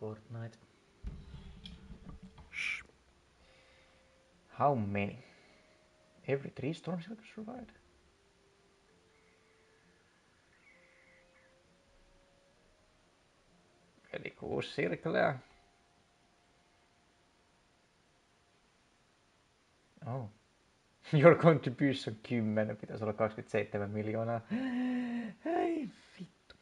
Fortnite. Shh. How many? Every 3 storms you survived? Eli 6 sirkeleä. Oh. Your contribution 10, pitäisi olla 27 miljoonaa. Ei vittu.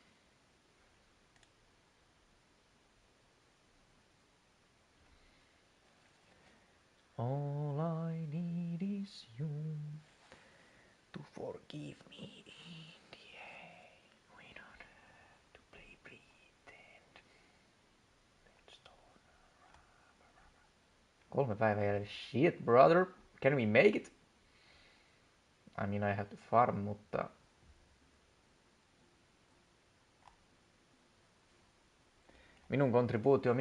All I need is you to forgive me in the end. We don't have to play pretend. Let's talk. 3 päivää jäljellä. Shit, brother. Can we make it? I mean, I have to farm, mutta... Minun kontribuutio.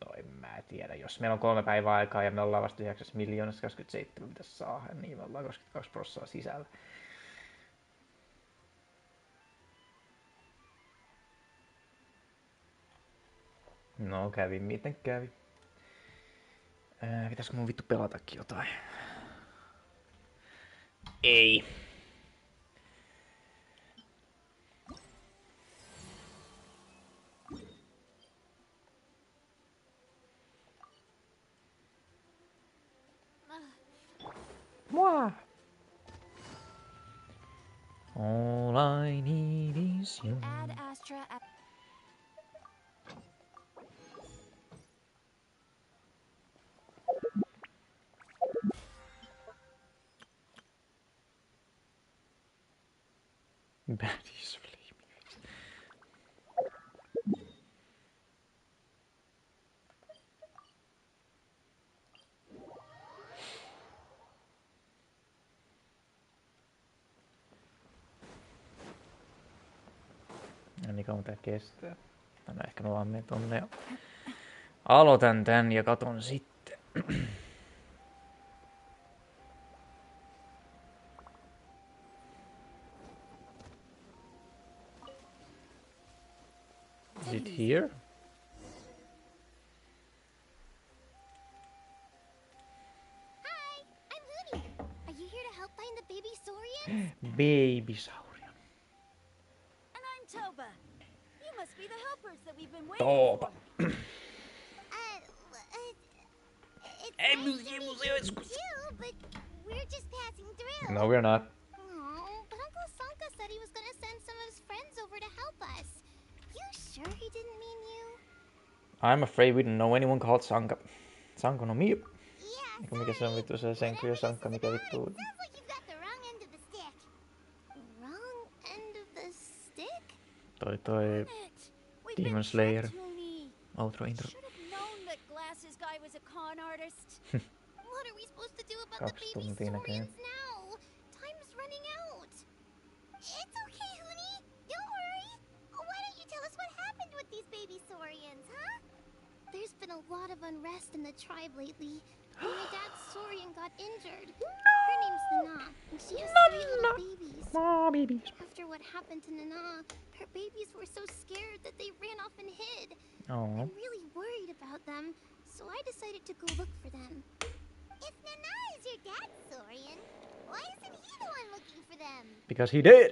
No en mä tiedä, jos meillä on 3 päivää aikaa ja me ollaan vasta 9 miljoonassa 27 pitäisi saada, niin me ollaan 22% sisällä. No kävi miten kävi. Pitäisikö mun vittu pelatakin jotain? Ei. Moi. All I need is you. Add Astra. Baddies flame. Ja niin kauan tää kestää. No ehkä mä vaan menen tonne ja aloitan tän ja katon sitten. Is it here? Hi, I'm Looney. Are you here to help find the baby saurians? Baby saurian. And I'm Toba. You must be the helpers that we've been waiting Toba. for. It's nice to meet you too, but we're just passing through. No, we're not. Oh, but Uncle Sanka said he was gonna send some of his friends over to help us. You sure he didn't mean you? I'm afraid we don't know anyone called Sanka. Sanka no mi. Yeah, Eiku mikä se on vittu se Senku ja Sanka, mikä vittu. sounds like you've got the wrong end of the stick. Wrong end of the stick? Toi We've Demon been Slayer. tricked, Toonie. Outro intro. Should have known that Glasses guy was a con artist. What are we supposed to do about the 2 baby tuntia näköjään. saurians now? Time's running out. It's okay, Hooney. Don't worry. Why don't you tell us what happened with these baby saurians, huh? There's been a lot of unrest in the tribe lately. My dad's saurian got injured. Her name's Nana, and she has 3 little babies. Oh, babies. After what happened to Nana, her babies were so scared that they ran off and hid. Oh. I'm really worried about them, so I decided to go look for them. If Nana is your dad's saurian, why isn't he the one looking for them? Because he did.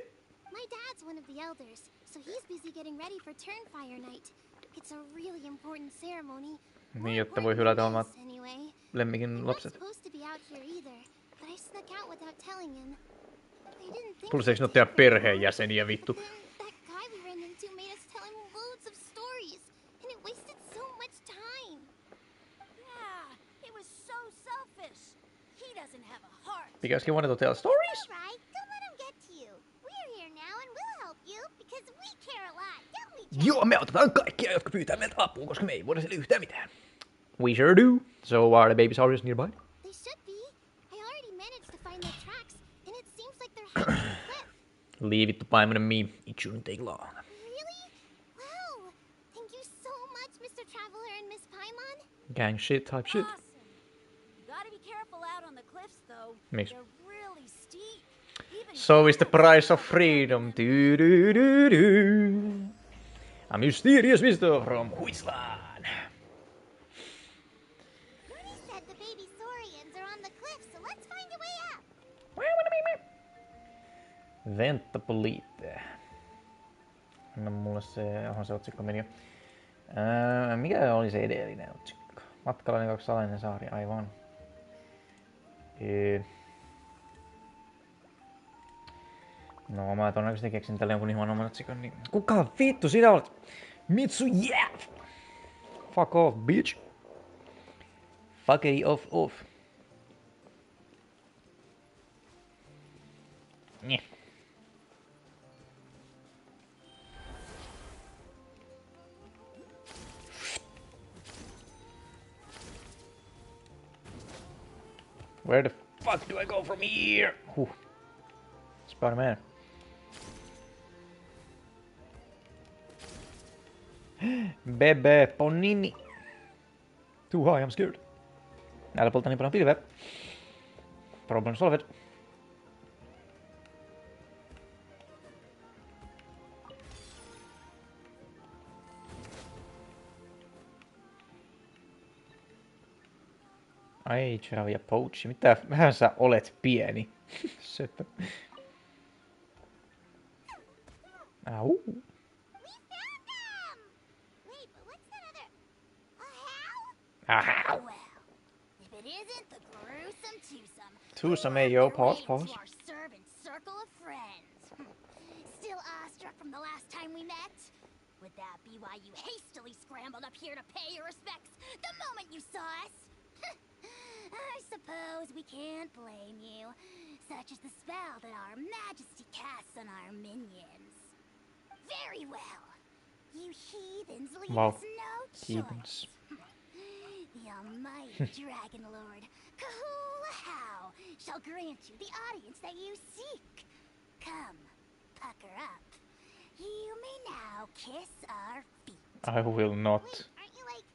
My dad's one of the elders, so he's busy getting ready for Turnfire Night. It's a really important ceremony. Niin, jotta voi hylätä omat Anyway, lemmikin he wasn't lapset. supposed to be out here either, but I snuck out without telling him. I didn't think Plus eikö ne oo teidän perheenjäseniä vittu? But then that guy we ran into made us tell him loads of stories, and it wasted so much time. Yeah, it was so selfish. He doesn't have a heart. Because he wanted to tell stories? Alright, don't let him get to you. We're here now and we'll help you because we care a lot, don't we, Jack? Joo, me otetaan kaikkia, jotka pyytää meiltä apua, koska me ei voida sille yhtään mitään. We sure do. So are the baby saurians nearby? They should be. I already managed to find their tracks, and it seems like they're heading to the cliff. Leave it to Paimon and me. It shouldn't take long. Really? Wow. Thank you so much, Mr. Traveler and Miss Paimon. Gang shit type shit. Awesome. Gotta be careful out on the cliffs, though. Miksi? They're really steep. So is the price of freedom. Do. A mysterious visitor from Huislan. Rooney said the baby saurians are on the cliff, so let's find a way up. Vänta på lite. No mulle se otsikko meni jo. Mikä oli se edellinen otsikko? Matkalainen 2 salainen saari, aivan. No mä todennäköisesti keksin tälle jonkun ihan oman otsikon, niin... Kuka vittu sinä olet? Mitsu, yeah! Fuck off, bitch! Fuckity off. Nyeh. Where the fuck do I go from here? Spider-Man. Bebe Ponini. Too high, I'm scared. Näillä polttaa niin paljon pilveä. Problem solved. Ai, Jav ja Poachi. Mitä vähän sä olet pieni? Söpö. Au. We found them! Wait, but what's that other... A how? Ahau. Well, if it isn't the gruesome twosome. Twosome, yo, pause. To our servant circle of friends. Still awestruck from the last time we met? Would that be why you hastily scrambled up here to pay your respects the moment you saw us? I suppose we can't blame you. Such is the spell that our majesty casts on our minions. Very well. You heathens leave Wow. us no choice. Heathens. The almighty Dragon Lord, Kahulahau, shall grant you the audience that you seek. Come, pucker up. You may now kiss our feet. I will not. Wait, aren't you like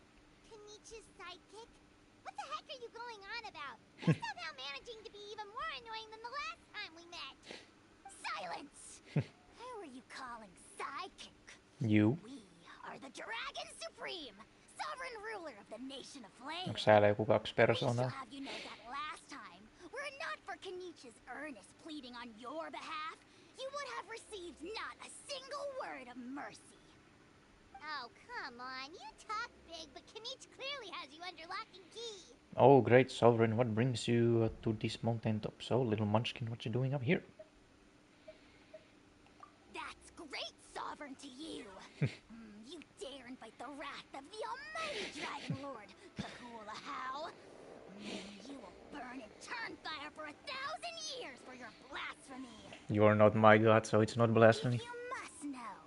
Kanichi's sidekick? What the heck are you going on about? You're somehow managing to be even more annoying than the last time we met. Silence! Who are you calling sidekick? You. We are the Dragon Supreme, sovereign ruler of the nation of flame. Onks säällä joku 2 We shall persoonaa? have you know that last time, were it not for Kanichi's earnest pleading on your behalf, you would have received not a single word of mercy. Oh, come on. You talk big, but Kanich clearly has you under lock and key. Oh, great sovereign, what brings you to this mountaintop? So, little munchkin, what you doing up here? That's great, sovereign to you. You dare invite the wrath of the almighty Dragon Lord, Kahulahau. You will burn in turn fire for 1,000 years for your blasphemy. You're not my god, so it's not blasphemy. You must know,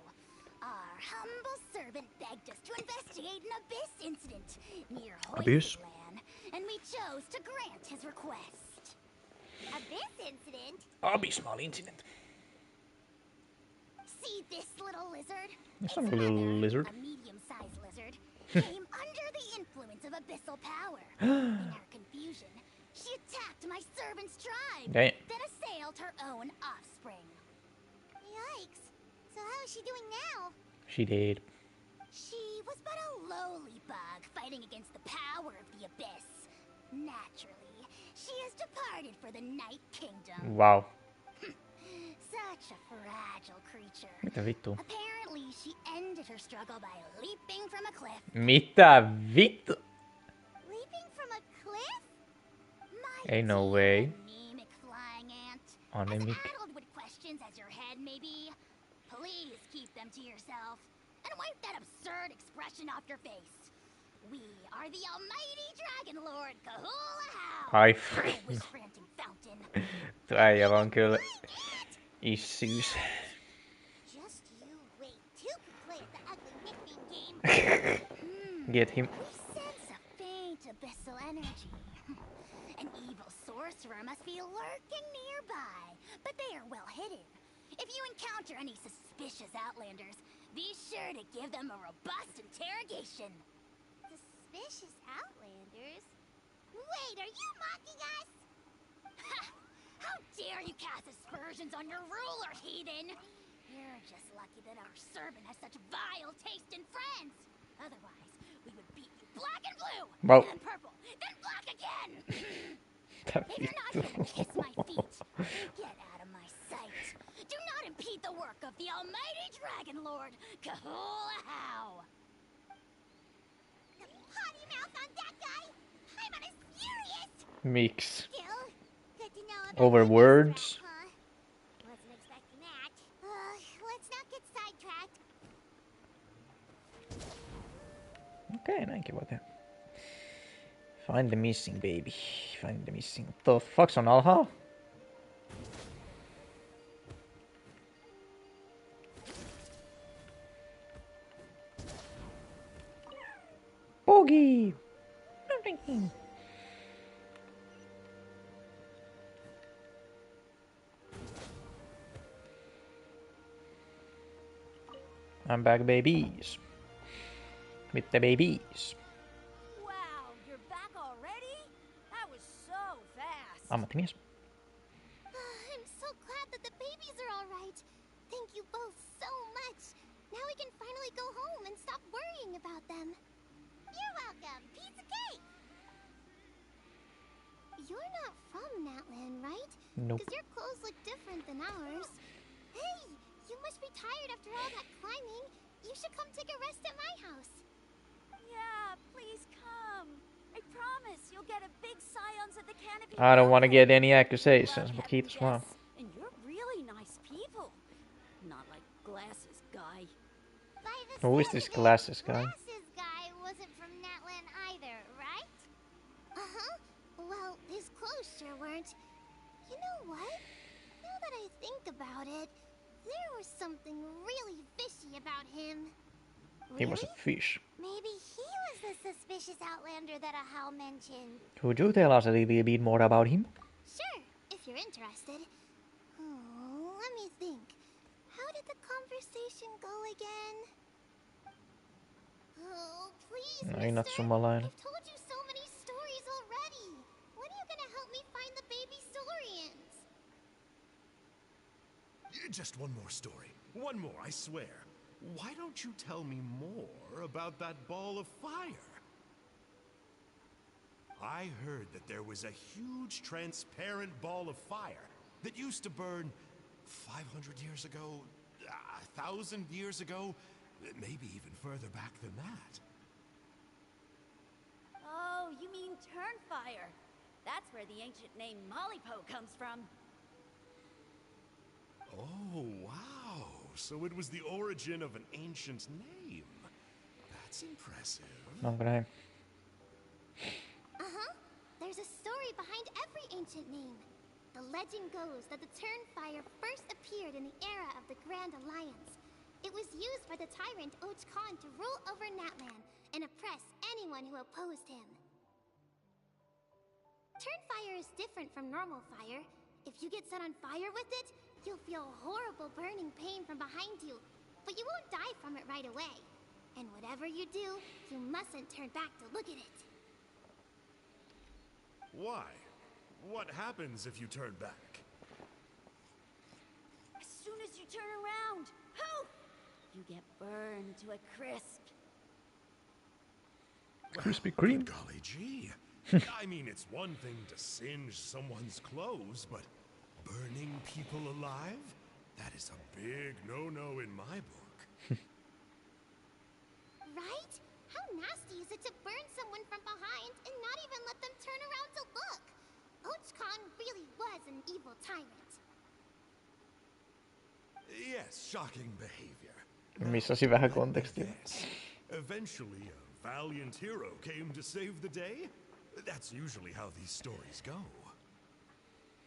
our humble servant begged us to investigate an abyss incident near Abyss? Hoytland, and we chose to grant his request. Abyss incident? Abysmal incident. See this little lizard? It's Its not a little mother, lizard. a medium-sized lizard, came under the influence of abyssal power. In her confusion, she attacked my servant's tribe, Damn. then assailed her own offspring. Yikes. So how is she doing now? She did. She was but a lowly bug fighting against the power of the abyss. Naturally, she has departed for the Night Kingdom. Wow. Such a fragile creature. Mitä vittu? Apparently, she ended her struggle by leaping from a cliff. Mitä vittu? Leaping from a cliff? My Ain't no dear way. Anemic flying ant. Anemic. As addled with questions as your head may be, please keep them to yourself and wipe that absurd expression off your face. We are the almighty Dragon Lord Kahulahau. Ai the fucking. wish-granting fountain. Tuo äijä on kyllä issues. Just you wait. Two can play at the ugly nickname game. Get him. We sense a faint abyssal energy. An evil sorcerer must be lurking nearby, but they are well hidden. If you encounter any suspicious outlanders, be sure to give them a robust interrogation. Suspicious outlanders? Wait, are you mocking us? Ha! How dare you cast aspersions on your ruler, heathen! You're just lucky that our servant has such vile taste in friends. Otherwise, we would beat you black and blue, Wow. then purple, then black again. If you're not here to kiss my feet, then get out of my sight. Do not impede the work of the almighty Dragon Lord, Kahulahau. The potty mouth on that guy! I'm on his furious! Mix. Still, good to know about Over the best words. rat, huh? Wasn't expecting that. Let's not get sidetracked. Okei, näinkin voi tehdä. Find the missing baby. Find the missing. The fuck's on alhaalla? Boogie! I'm back, babies. With the babies. Wow, you're back already? That was so fast. Ammattimies. I'm so glad that the babies are all right. Thank you both so much. Now we can finally go home and stop worrying about them. You're welcome. Piece of cake. You're not from Natlan, right? Nope. Because your clothes look different than ours. Hey, you must be tired after all that climbing. You should come take a rest at my house. Yeah, please come. I promise you'll get a big scions at the canopy. I don't want to get any accusations, Love but having kiitos vaan. guests, and you're really nice people. Not like glasses guy. By the Who is sound this of it, glasses guy? Glasses guy wasn't from Natlan either, right? Uh-huh. Well, his clothes sure weren't. You know what? Now that I think about it, there was something really fishy about him. He was a fish. Maybe he was the suspicious outlander that Ahau mentioned. Could you tell us a little bit more about him? Sure, if you're interested. Oh, let me think. How did the conversation go again? Oh, please, No, not mister. sumalainen. I've told you so many stories already. When are you gonna help me find the baby saurians? Just one more story. One more, I swear. Why don't you tell me more about that ball of fire? I heard that there was a huge transparent ball of fire that used to burn 500 years ago, 1,000 years ago, maybe even further back than that. Oh, you mean Turnfire. That's where the ancient name Mollypo comes from. Oh, wow. So it was the origin of an ancient name. That's impressive. Onko näin? Uh-huh. There's a story behind every ancient name. The legend goes that the Turnfire first appeared in the era of the Grand Alliance. It was used by the tyrant Och Khan to rule over Natlan and oppress anyone who opposed him. Turnfire is different from normal fire. If you get set on fire with it, you'll feel horrible burning pain from behind you, but you won't die from it right away. And whatever you do, you mustn't turn back to look at it. Why? What happens if you turn back? As soon as you turn around, poof! You get burned to a crisp. Krispy Kreme. Good golly gee. I mean, it's one thing to singe someone's clothes, but burning people alive? That is a big no-no in my book. Right? How nasty is it to burn someone from behind and not even let them turn around to look? Och Khan really was an evil tyrant. Yes, shocking behavior. Missasi vähän kontekstia. Yes. Eventually, a valiant hero came to save the day. That's usually how these stories go.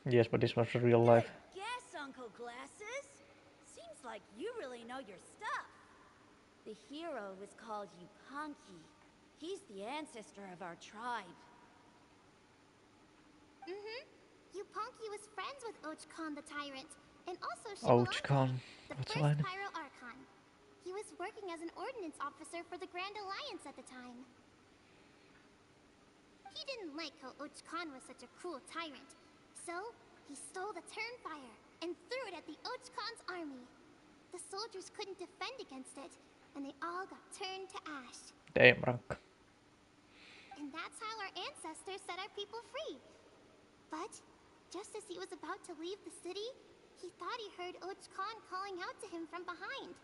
Yes, but this was real life. Guess, Uncle Glasses. Seems like you really know your stuff. The hero was called Yupanqui. He's the ancestor of our tribe. Mm-hmm. Yupanqui was friends with Och Khan the tyrant, and also Och Shimalaka, Khan. the What's first line? Pyro Archon. He was working as an ordnance officer for the Grand Alliance at the time. He didn't like how Och Khan was such a cruel tyrant, so he stole the Turnfire and threw it at the Ochkon's army. The soldiers couldn't defend against it, and they all got turned to ash. Damn, rankka. And that's how our ancestors set our people free. But just as he was about to leave the city, he thought he heard Ochkon calling out to him from behind.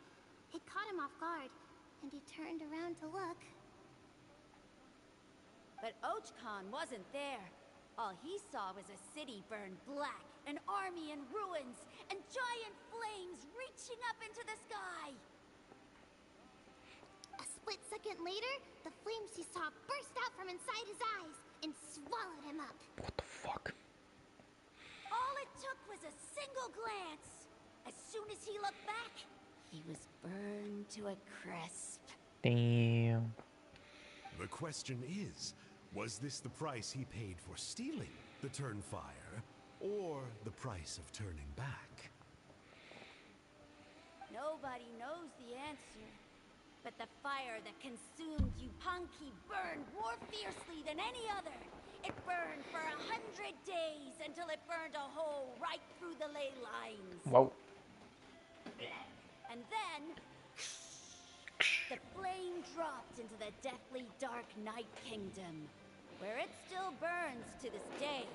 It caught him off guard, and he turned around to look. But Ochkon wasn't there. All he saw was a city burned black, an army in ruins, and giant flames reaching up into the sky. A split second later, the flames he saw burst out from inside his eyes and swallowed him up. What the fuck? All it took was a single glance. As soon as he looked back, he was burned to a crisp. Damn. The question is, was this the price he paid for stealing the Turnfire, or the price of turning back? Nobody knows the answer. But the fire that consumed Yupanqui burned more fiercely than any other. It burned for 100 days until it burned a hole right through the ley lines. Wow. And then the flame dropped into the deathly dark Night Kingdom, where it still burns to this day.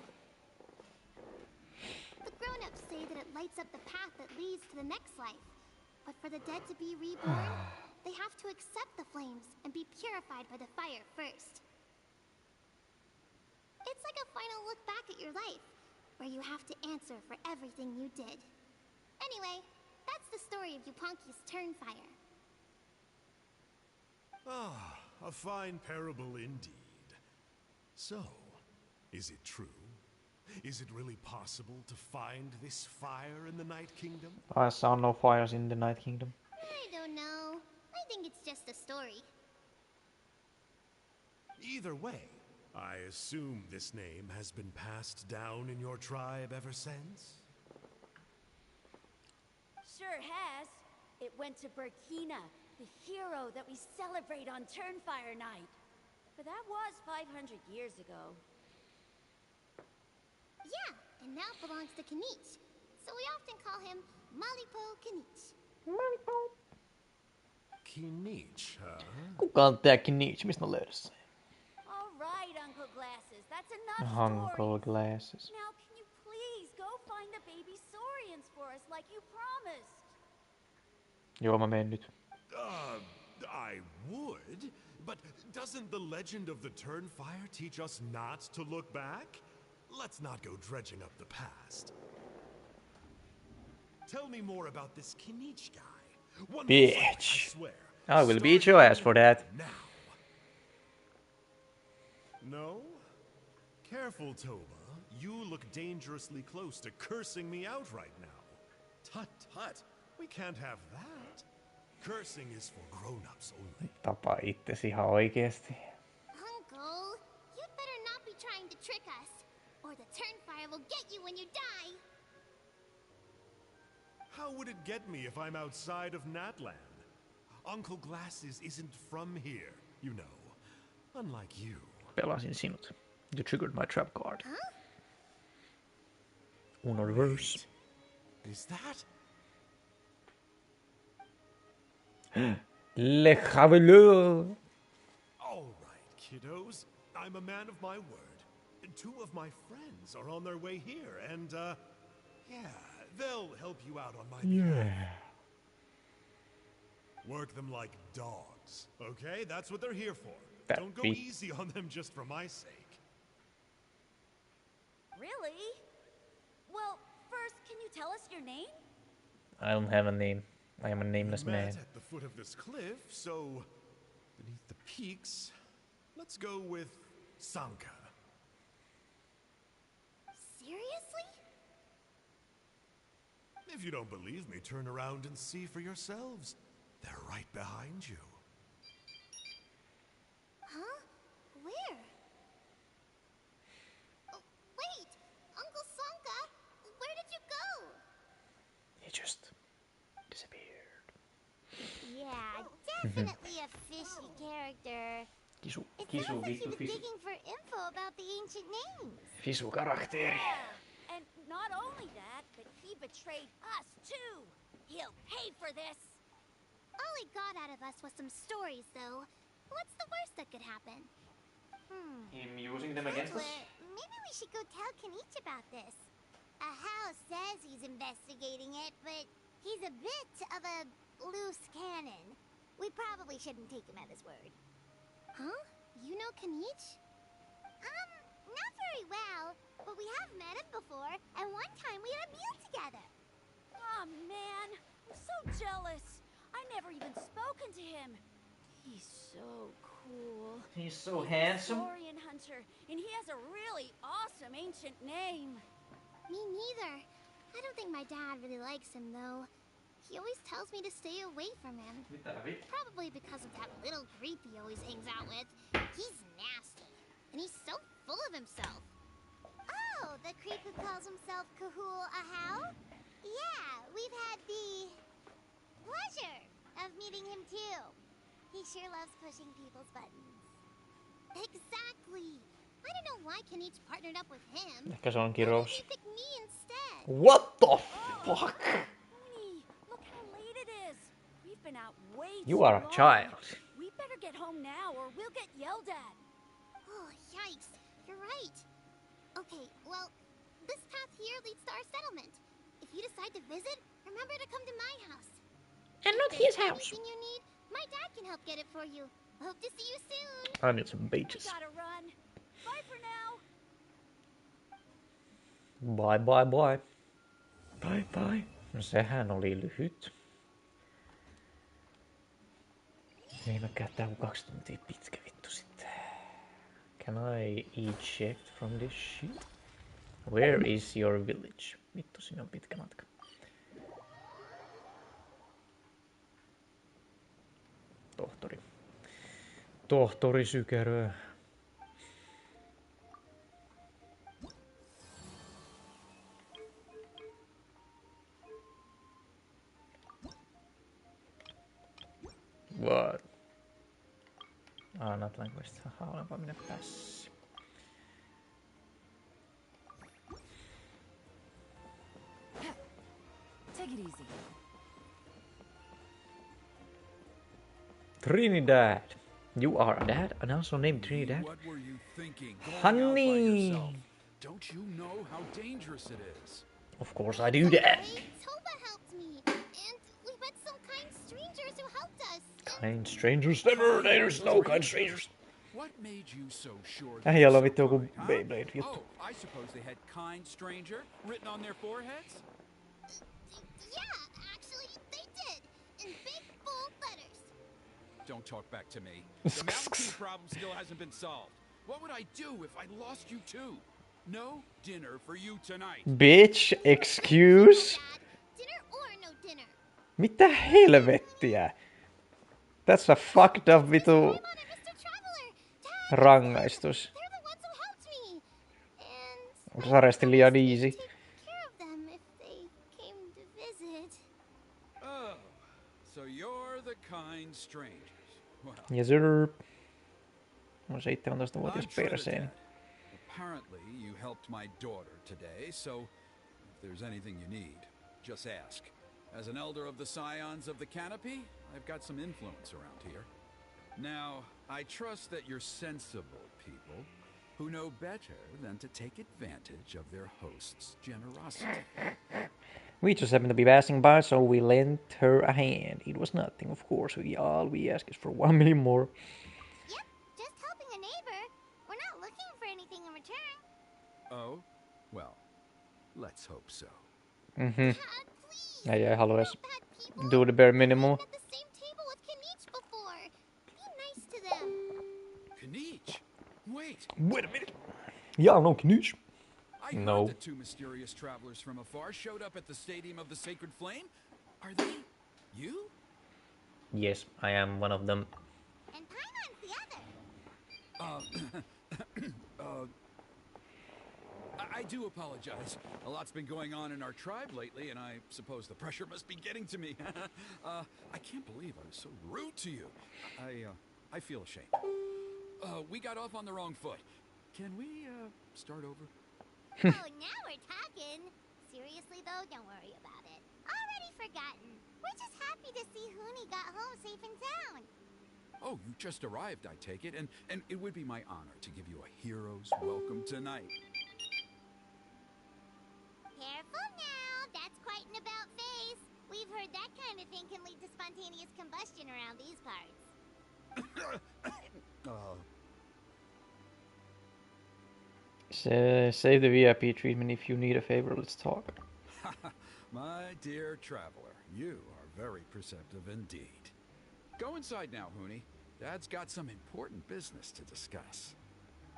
The grown-ups say that it lights up the path that leads to the next life. But for the dead to be reborn, they have to accept the flames and be purified by the fire first. It's like a final look back at your life, where you have to answer for everything you did. Anyway, that's the story of Yupanqui's Turnfire. Ah, a fine parable indeed. So, is it true? Is it really possible to find this fire in the Night Kingdom? I saw no fires in the Night Kingdom. I don't know. I think it's just a story. Either way, I assume this name has been passed down in your tribe ever since? Sure has. It went to Burkina, the hero that we celebrate on Turnfire Night. But that was 500 years ago. Yeah, and now belongs to Kanich. So we often call him Malipo Kanich. Kinich, huh? Kuka on tää Kinich? Mistä mä löydän sen? All right, Uncle Glasses, that's enough Uncle stories. Glasses. Now, can you please go find the baby saurians for us like you promised? Joo, mä menen nyt. I would, but doesn't the legend of the Turnfire teach us not to look back? Let's not go dredging up the past. Tell me more about this Kinich guy. One more fight, I Bitch. swear. I will beat Start your ass for that. now. No? Careful, Toba. You look dangerously close to cursing me out right now. Tut tut. We can't have that. Cursing is for grown-ups only. Tapa itsesi ihan oikeesti. Uncle, you'd better not be trying to trick us, or the Turnfire will get you when you die. How would it get me if I'm outside of Natland? Uncle Glasses isn't from here, you know. Unlike you. Pelasin sinut. You triggered my trap card. Huh? Uno reverse. Is that? Le Javeleur. All right, kiddos. I'm a man of my word. Two of my friends are on their way here, and, yeah, they'll help you out on my behalf. Work them like dogs, okay? That's what they're here for. That Don't go beat. easy on them just for my sake. Really? Well, first, can you tell us your name? I don't have a name. I am a nameless We man. met at the foot of this cliff, so beneath the peaks, let's go with Sanka. Seriously? If you don't believe me, turn around and see for yourselves. They're right behind you. Huh? Where? Oh, wait! Uncle Sanka! Where did you go? He just disappeared. Yeah, definitely a fishy character. Kisu, It kisu, sounds like he vittu, was fisu. digging for info about the ancient names. Fisu karakteri. And not only that, but he betrayed us too. He'll pay for this. All he got out of us was some stories, though. What's the worst that could happen? Him using them against us? Maybe we should go tell Kanich about this. Ahau says he's investigating it, but he's a bit of a loose cannon. We probably shouldn't take him at his word. Huh? You know Kanich? Not very well, but we have met him before, and one time we had a meal together. Aw, man, I'm so jealous. I never even spoken to him. He's so cool. He's so He's handsome. a saurian hunter, and he has a really awesome ancient name. Me neither. I don't think my dad really likes him, though. He always tells me to stay away from him. Mitä vittu? Probably because of that little creep he always hangs out with. He's nasty, and he's so full of himself. Oh, the creep who calls himself Kahul Ahau? Yeah, we've had the pleasure of meeting him too. He sure loves pushing people's buttons. Exactly. I don't know why Kanich partnered up with him. Ehkä se on Why kirous. didn't he pick me instead? What the fuck? Honey, look how late it is. We've been out way You too are a long. child. We better get home now or we'll get yelled at. Oh, yikes. You're right. Okay, well, this path here leads to our settlement. If you decide to visit, remember to come to my house. And not If his there's house. anything you need, my dad can help get it for you. Hope to see you soon. I need some We beaches. gotta run. Bye for now. Bye bye bye. Bye bye. No sehän oli lyhyt. Ei mäkään tää on 2 tuntia pitkä vittu sitten. Can I eject from this shit? Where is your village? Vittu, siinä on pitkä matka. Tohtori. Tohtori Sykerö. What? Not language. Haha, olenpa minä päässyt. Take it easy. Trinidad. You are a dad and also named Trinidad. What were you thinking? Going out by Honey. yourself? Don't you know how dangerous it is? Of course I do that. Okay, Toba helped me. And we met some kind strangers who helped us. Kind strangers never. There's no kind strangers. What made you so sure? Äijällä on they're vittu joku so kind, Beyblade juttu. Oh, I suppose they had kind stranger written on their foreheads? Yeah, actually, they did. In big, bold letters. Don't talk back to me. The Mountain King problem still hasn't been solved. What would I do if I lost you too? No dinner for you tonight. Bitch, excuse? Dad, dinner or no dinner. Mitä helvettiä? That's a fucked up vitu Come on, Mr. Traveler. Dad, rangaistus. they're the ones who helped me. And Onko sarjasti liian easy? take care of them if they came to visit. Oh, so you're the kind strangers. Well, Yes sir. On 17-vuotias I'm Trinidad. perseeni. Apparently, you helped my daughter today, so if there's anything you need, just ask. As an elder of the Scions of the Canopy, I've got some influence around here. Now, I trust that you're sensible people who know better than to take advantage of their host's generosity. We just happened to be passing by, so we lent her a hand. It was nothing, of course. All we ask is for 1 million more. Yep, just helping a neighbor. We're not looking for anything in return. Oh? Well, let's hope so. Mhm. Dad, please. Äijä ei halua edes Bad people. do the bare minimum. I've been at the same table with Kanich before. Be nice to them. Kanich! Wait! Wait a minute. Y'all know Knooch. I heard No. that 2 mysterious travelers from afar showed up at the Stadium of the Sacred Flame. Are they you? Yes, I am one of them. And Paimon's the other. I do apologize. A lot's been going on in our tribe lately, and I suppose the pressure must be getting to me. I can't believe I was so rude to you. I feel ashamed. We got off on the wrong foot. Can we start over? Oh, now we're talking. Seriously though, don't worry about it. Already forgotten. We're just happy to see Huni got home safe and sound. Oh, you just arrived, I take it, and it would be my honor to give you a hero's welcome tonight. Careful now, that's quite an about face. We've heard that kind of thing can lead to spontaneous combustion around these parts. Save the VIP treatment if you need a favor. Let's talk. My dear traveler, you are very perceptive indeed. Go inside now, Huni. Dad's got some important business to discuss.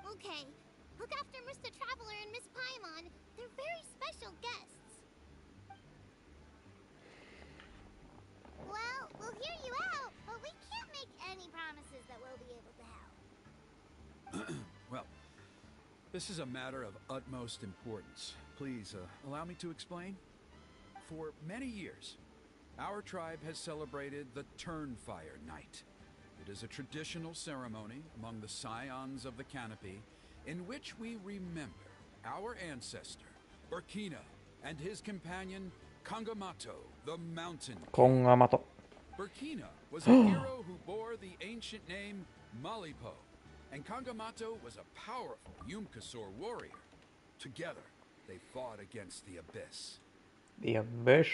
Okay, look after Mr. Traveler and Miss Paimon. They're very special guests. Well, we'll hear you out, but we can't make any promises that we'll be able to help. Well, this is a matter of utmost importance. Please, allow me to explain. For many years, our tribe has celebrated the Turnfire Night. It is a traditional ceremony among the Scions of the Canopy in which we remember our ancestor, Burkina, and his companion, Kangamato, the Mountain King. Kongamato. Burkina was a hero who bore the ancient name Malipo, and Kangamato was a powerful Yumkasor warrior. Together, they fought against the Abyss. The Abyss.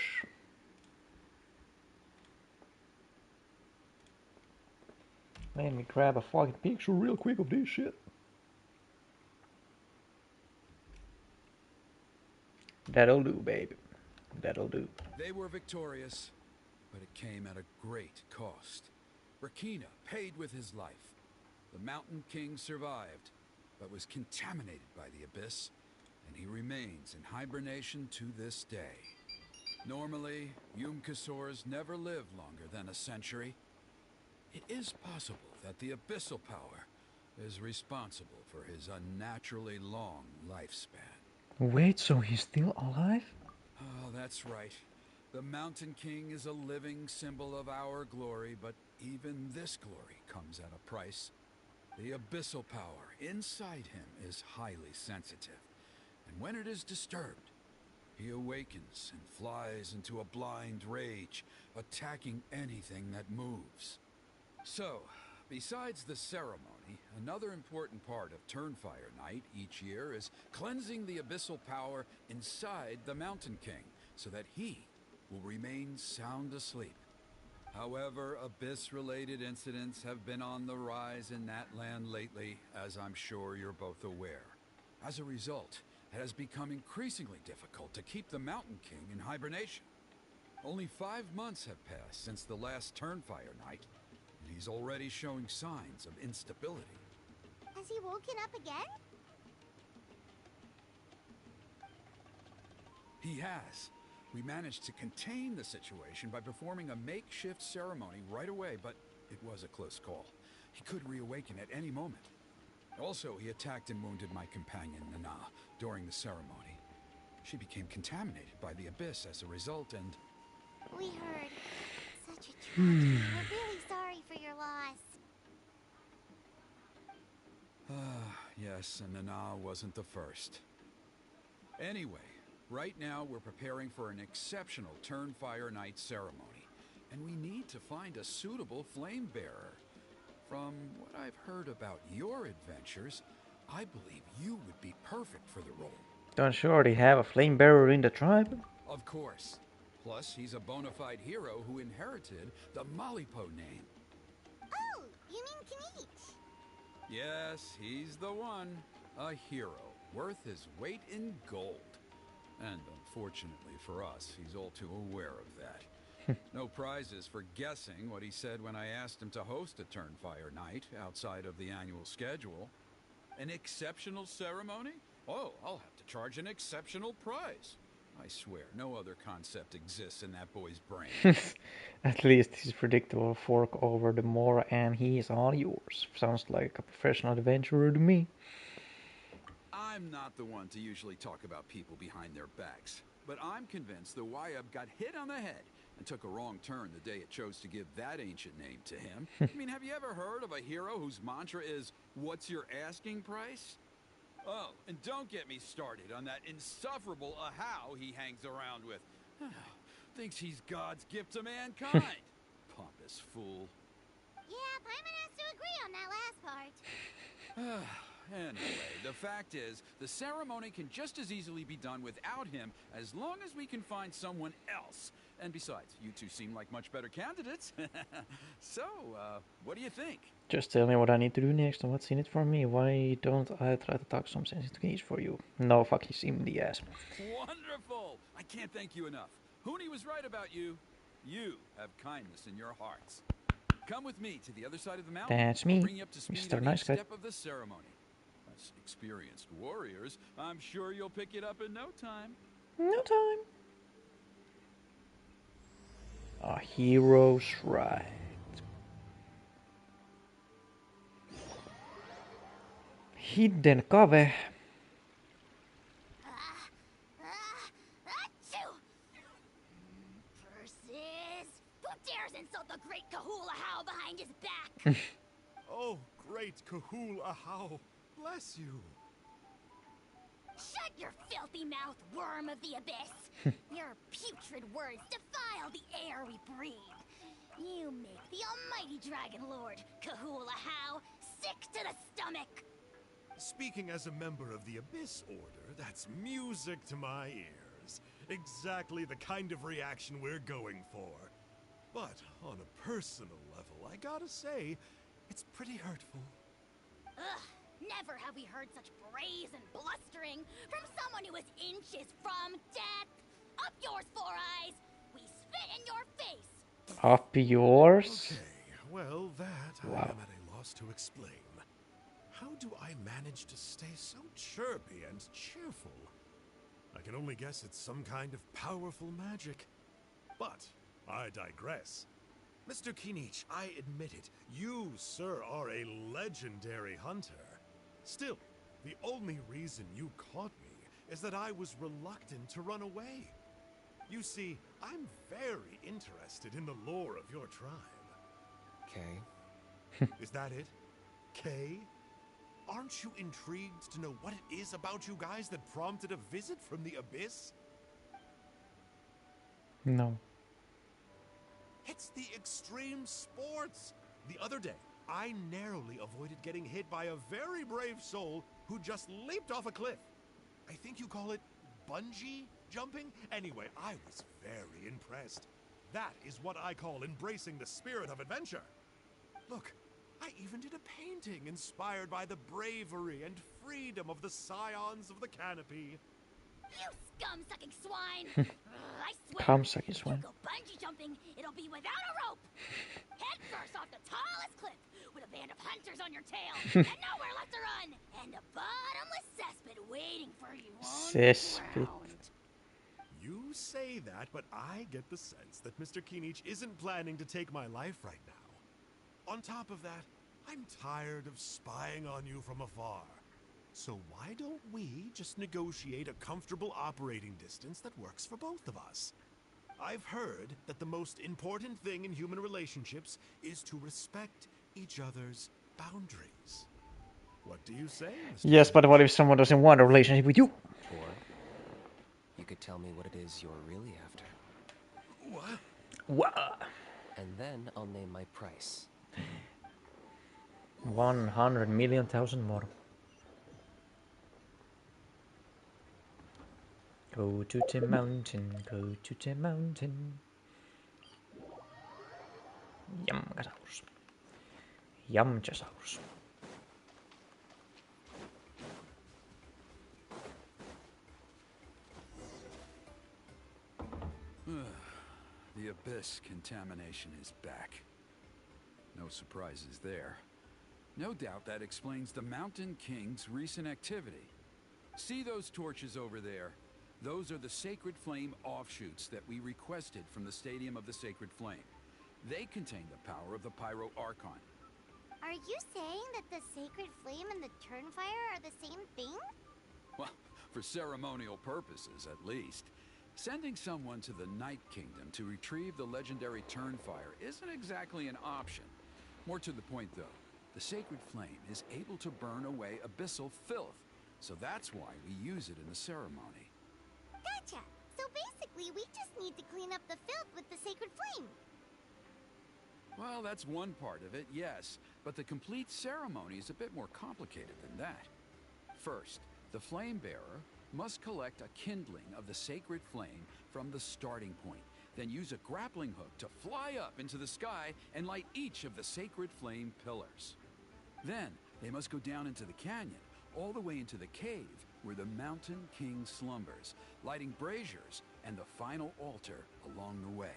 Let me grab a fucking picture real quick of this shit. That'll do, baby. That'll do. They were victorious, but it came at a great cost. Burkina paid with his life. The Mountain King survived, but was contaminated by the Abyss, and he remains in hibernation to this day. Normally, Yumkasors never live longer than a century. It is possible that the abyssal power is responsible for his unnaturally long lifespan. Wait, so he's still alive? Oh, that's right. The Mountain King is a living symbol of our glory, but even this glory comes at a price. The abyssal power inside him is highly sensitive, and when it is disturbed, he awakens and flies into a blind rage, attacking anything that moves. So, besides the ceremony, another important part of Turnfire Night each year is cleansing the abyssal power inside the Mountain King, so that he will remain sound asleep. However, Abyss-related incidents have been on the rise in that land lately, as I'm sure you're both aware. As a result, it has become increasingly difficult to keep the Mountain King in hibernation. Only 5 months have passed since the last Turnfire Night, and he's already showing signs of instability. Has he woken up again? He has. We managed to contain the situation by performing a makeshift ceremony right away, but it was a close call. He could reawaken at any moment. Also, he attacked and wounded my companion, Nana, during the ceremony. She became contaminated by the Abyss as a result, and... We heard. Such a tragedy. We're really sorry for your loss. Yes, and Nana wasn't the first. Anyway, right now we're preparing for an exceptional Turnfire Night ceremony, and we need to find a suitable flame bearer. From what I've heard about your adventures, I believe you would be perfect for the role. Don't you already have a flame bearer in the tribe? Of course. Plus, he's a bona fide hero who inherited the Malipo name. Oh, you mean Kanich? Yes, he's the one. A hero, worth his weight in gold. And unfortunately for us, he's all too aware of that. No prizes for guessing what he said when I asked him to host a Turnfire Night outside of the annual schedule. An exceptional ceremony? Oh, I'll have to charge an exceptional prize. I swear, no other concept exists in that boy's brain. At least his predictable fork over the more and he is all yours. Sounds like a professional adventurer to me. I'm not the one to usually talk about people behind their backs, but I'm convinced the YUB got hit on the head and took a wrong turn the day it chose to give that ancient name to him. I mean, have you ever heard of a hero whose mantra is, "What's your asking price?" Oh, and don't get me started on that insufferable Ahau he hangs around with. Thinks he's God's gift to mankind. Pompous fool. Yeah, Paimon has to agree on that last part. Anyway, the fact is, the ceremony can just as easily be done without him as long as we can find someone else. And besides, you two seem like much better candidates. So, what do you think? Just tell me what I need to do next and what's in it for me. Why don't I try to talk some sense into keys for you? No, fuck, he's in the ass. Wonderful! I can't thank you enough. Hooney was right about you. You have kindness in your hearts. Come with me to the other side of the mountain. That's I'll me, bring you up to speed Mr. on Nice each Guy. step of the ceremony. As experienced warriors, I'm sure you'll pick it up in no time. No time. A hero's right. Hidden cave. Achoo! Versus... Who dares insult the great Kahula How behind his back? Oh, great Kahul Ahau. Bless you. Shut your filthy mouth, worm of the abyss! Your putrid words defile the air we breathe. You make the almighty Dragon Lord, Kahula How, sick to the stomach! Speaking as a member of the Abyss Order, that's music to my ears. Exactly the kind of reaction we're going for. But on a personal level, I gotta say, it's pretty hurtful. Ugh, never have we heard such brazen blustering from someone who is inches from death! Up yours, Four Eyes! We spit in your face! Up yours. Okay, well, that I am at a loss to explain. How do I manage to stay so chirpy and cheerful? I can only guess it's some kind of powerful magic. But I digress. Mr. Kinich, I admit it, you, sir, are a legendary hunter. Still, the only reason you caught me is that I was reluctant to run away. You see, I'm very interested in the lore of your tribe. Okay. Is that it? Kay? Aren't you intrigued to know what it is about you guys that prompted a visit from the Abyss? No. It's the extreme sports! The other day, I narrowly avoided getting hit by a very brave soul who just leaped off a cliff. I think you call it bungee jumping? Anyway, I was very impressed. That is what I call embracing the spirit of adventure. Look, I even did a painting inspired by the bravery and freedom of the scions of the canopy. You scum-sucking swine! I swear, Cum-sucking if swine. you go bungee jumping, it'll be without a rope! Head first off the tallest cliff, with a band of hunters on your tail, and nowhere left to run, and a bottomless cesspit waiting for you on the Cesspit. ground. You say that, but I get the sense that Mr. Kinich isn't planning to take my life right now. On top of that, I'm tired of spying on you from afar. So why don't we just negotiate a comfortable operating distance that works for both of us? I've heard that the most important thing in human relationships is to respect each other's boundaries. What do you say, Mr. Yes, but what if someone doesn't want a relationship with you? Or you could tell me what it is you're really after. What? Wow. And then I'll name my price. 100 million thousand more. Go to the mountain, go to the mountain. Jamkasaurus. Jamchasaurus. The Abyss contamination is back. No surprises there. No doubt that explains the Mountain King's recent activity. See those torches over there? Those are the Sacred Flame offshoots that we requested from the Stadium of the Sacred Flame. They contain the power of the Pyro Archon. Are you saying that the Sacred Flame and the Turnfire are the same thing? Well, for ceremonial purposes, at least. Sending someone to the Night Kingdom to retrieve the legendary Turnfire isn't exactly an option. More to the point, though, the Sacred Flame is able to burn away abyssal filth, so that's why we use it in the ceremony. Gotcha. So basically, we just need to clean up the filth with the sacred flame. Well, that's one part of it, yes, but the complete ceremony is a bit more complicated than that. First, the flame bearer must collect a kindling of the sacred flame from the starting point, then use a grappling hook to fly up into the sky and light each of the sacred flame pillars. Then, they must go down into the canyon, all the way into the cave where the Mountain King slumbers, lighting braziers and the final altar along the way.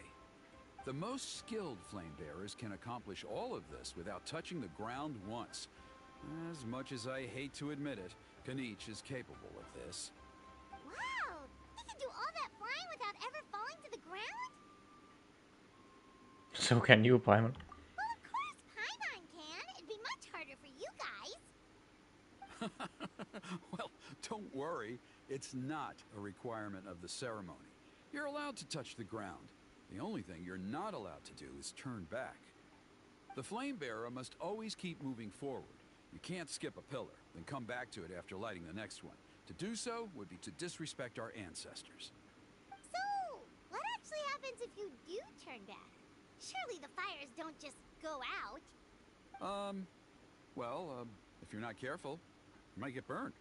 The most skilled flame bearers can accomplish all of this without touching the ground once. As much as I hate to admit it, Kanich is capable of this. Wow! He can do all that flying without ever falling to the ground? So can you, Paimon. Well, of course Paimon can. It'd be much harder for you guys. Well, don't worry. It's not a requirement of the ceremony. You're allowed to touch the ground. The only thing you're not allowed to do is turn back. The flame bearer must always keep moving forward. You can't skip a pillar, then come back to it after lighting the next one. To do so would be to disrespect our ancestors. So, what actually happens if you do turn back? Surely the fires don't just go out. If you're not careful, you might get burned.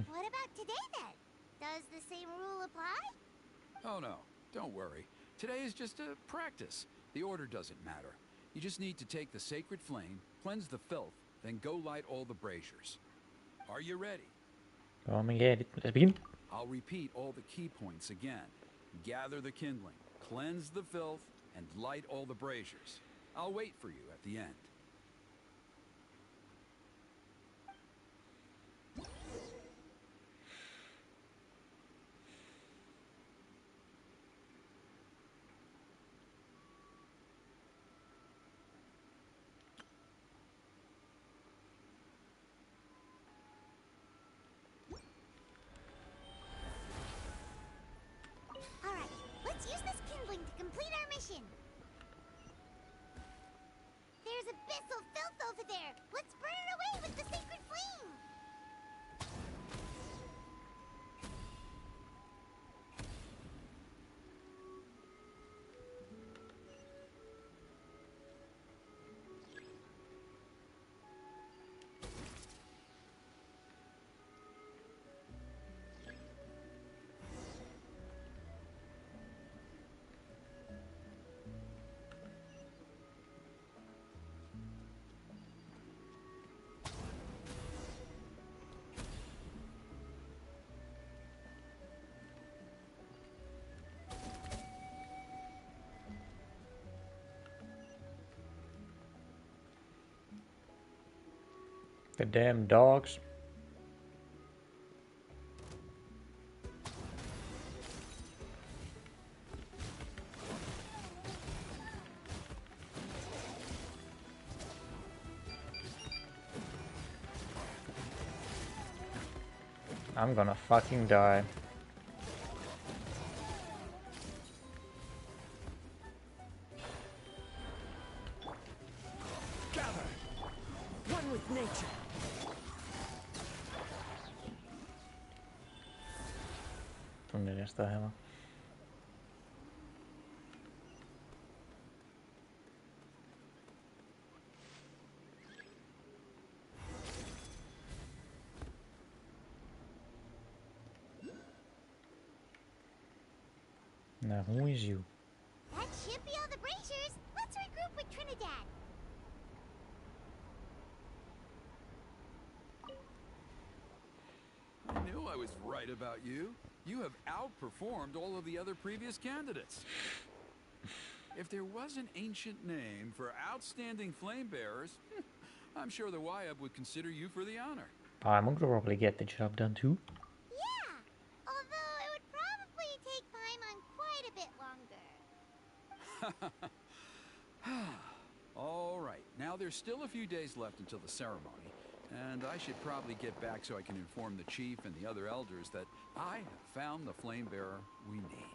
What about today then? Does the same rule apply? Oh no, don't worry. Today is just a practice. The order doesn't matter. You just need to take the sacred flame, cleanse the filth, then go light all the braziers. Are you ready? Oh my god, let's begin. I'll repeat all the key points again. Gather the kindling, cleanse the filth, and light all the braziers. I'll wait for you at the end. Alright, let's use this kindling to complete our mission. There's abyssal filth over there. Let's burn it away with the sacred flame. The damn dogs. I'm gonna fucking die. Gather! One with nature! Tunnin jostain hieman. Now who is you? That should be all the braziers. Let's regroup with Trinidad. I knew I was right about you. You have outperformed all of the other previous candidates. If there was an ancient name for outstanding flame bearers, I'm sure the Wyab would consider you for the honor. Paimon could probably get the job done too. Yeah, although it would probably take Paimon quite a bit longer. All right, now there's still a few days left until the ceremony, and I should probably get back so I can inform the chief and the other elders that I have found the flame bearer we need.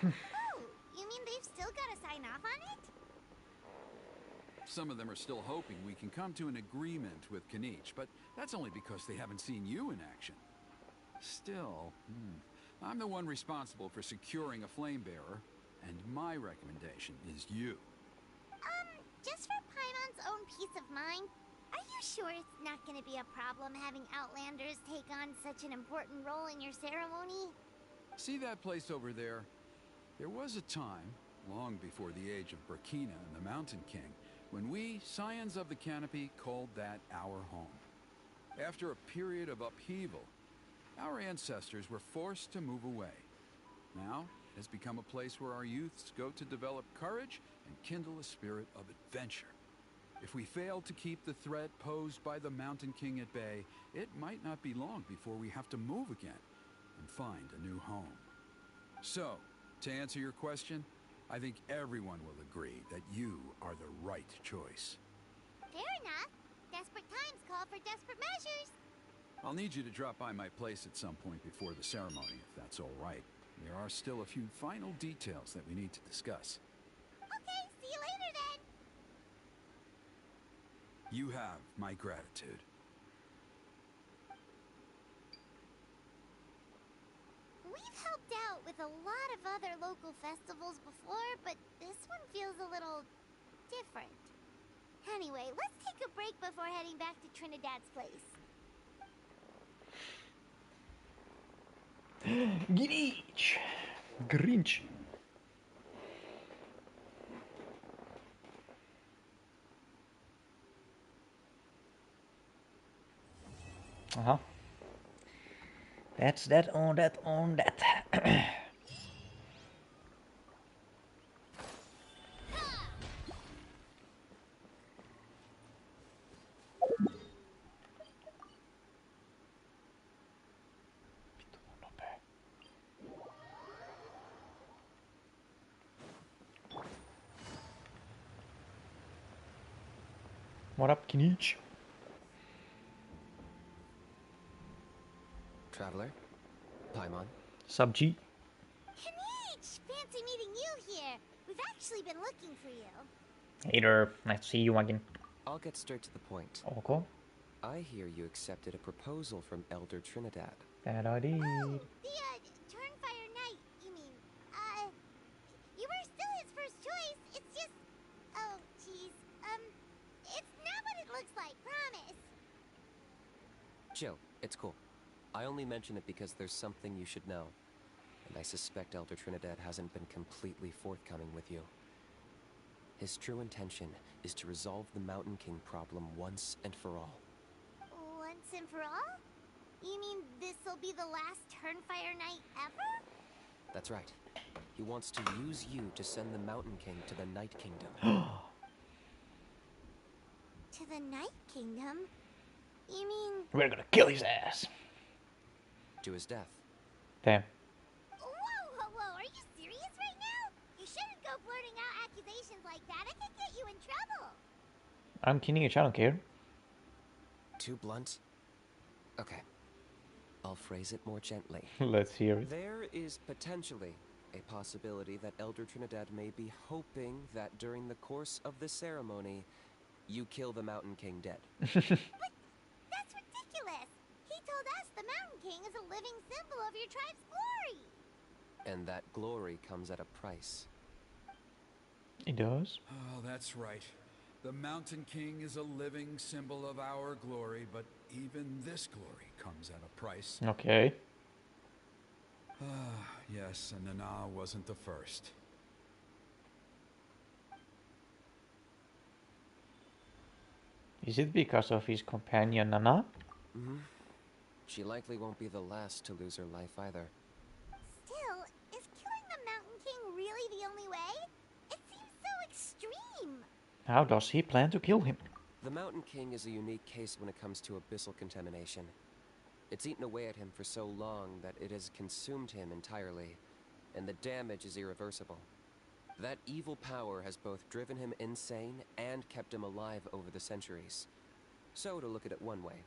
Oh, you mean they've still got to sign off on it? Some of them are still hoping we can come to an agreement with Kinich, but that's only because they haven't seen you in action. Still, I'm the one responsible for securing a flame bearer, and my recommendation is you. Just for Paimon's own peace of mind, are you sure it's not gonna be a problem having Outlanders take on such an important role in your ceremony? See that place over there? There was a time, long before the age of Burkina and the Mountain King, when we, Scions of the Canopy, called that our home. After a period of upheaval, our ancestors were forced to move away. Now, it has become a place where our youths go to develop courage and kindle a spirit of adventure. If we fail to keep the threat posed by the Mountain King at bay, it might not be long before we have to move again and find a new home. So, to answer your question, I think everyone will agree that you are the right choice. Fair enough. Desperate times call for desperate measures. I'll need you to drop by my place at some point before the ceremony, if that's all right. There are still a few final details that we need to discuss. Okay, see you later then. You have my gratitude. We've helped out with a lot of other local festivals before, but this one feels a little different. Anyway, let's take a break before heading back to Trinidad's place. Grinch. Grinch. Uh-huh. That's that on that on that. What up, Kinich? Traveler? Paimon? Sub G. Kinich! Fancy meeting you here. We've actually been looking for you. Hey there, nice to see you again. I'll get straight to the point. Okay. I hear you accepted a proposal from Elder Trinidad. That I did. Oh, the, Turnfire Knight, you mean. You were still his first choice. It's just... Oh, jeez. It's not what it looks like, promise. Chill, it's cool. I only mention it because there's something you should know. And I suspect Elder Trinidad hasn't been completely forthcoming with you. His true intention is to resolve the Mountain King problem once and for all. Once and for all? You mean this'll be the last Turnfire Knight ever? That's right. He wants to use you to send the Mountain King to the Night Kingdom. To the Night Kingdom? You mean... We're gonna kill his ass. To his death. Damn. Whoa, are you serious right now? You shouldn't go blurting out accusations like that. It could get you in trouble. I'm Kinich, I don't care. Too blunt? Okay. I'll phrase it more gently. Let's hear it. There is potentially a possibility that Elder Trinidad may be hoping that during the course of the ceremony, you kill the Mountain King dead. But that's ridiculous. He told us the Mountain King is a living symbol of your tribe's glory. And that glory comes at a price. He does. Oh, that's right. The Mountain King is a living symbol of our glory, but even this glory comes at a price. Okay. Yes, and Nana wasn't the first. Is it because of his companion Nana? Mm-hmm. She likely won't be the last to lose her life either. Still, is killing the Mountain King really the only way? It seems so extreme. How does he plan to kill him? The Mountain King is a unique case when it comes to abyssal contamination. It's eaten away at him for so long that it has consumed him entirely, and the damage is irreversible. That evil power has both driven him insane and kept him alive over the centuries. So, to look at it one way,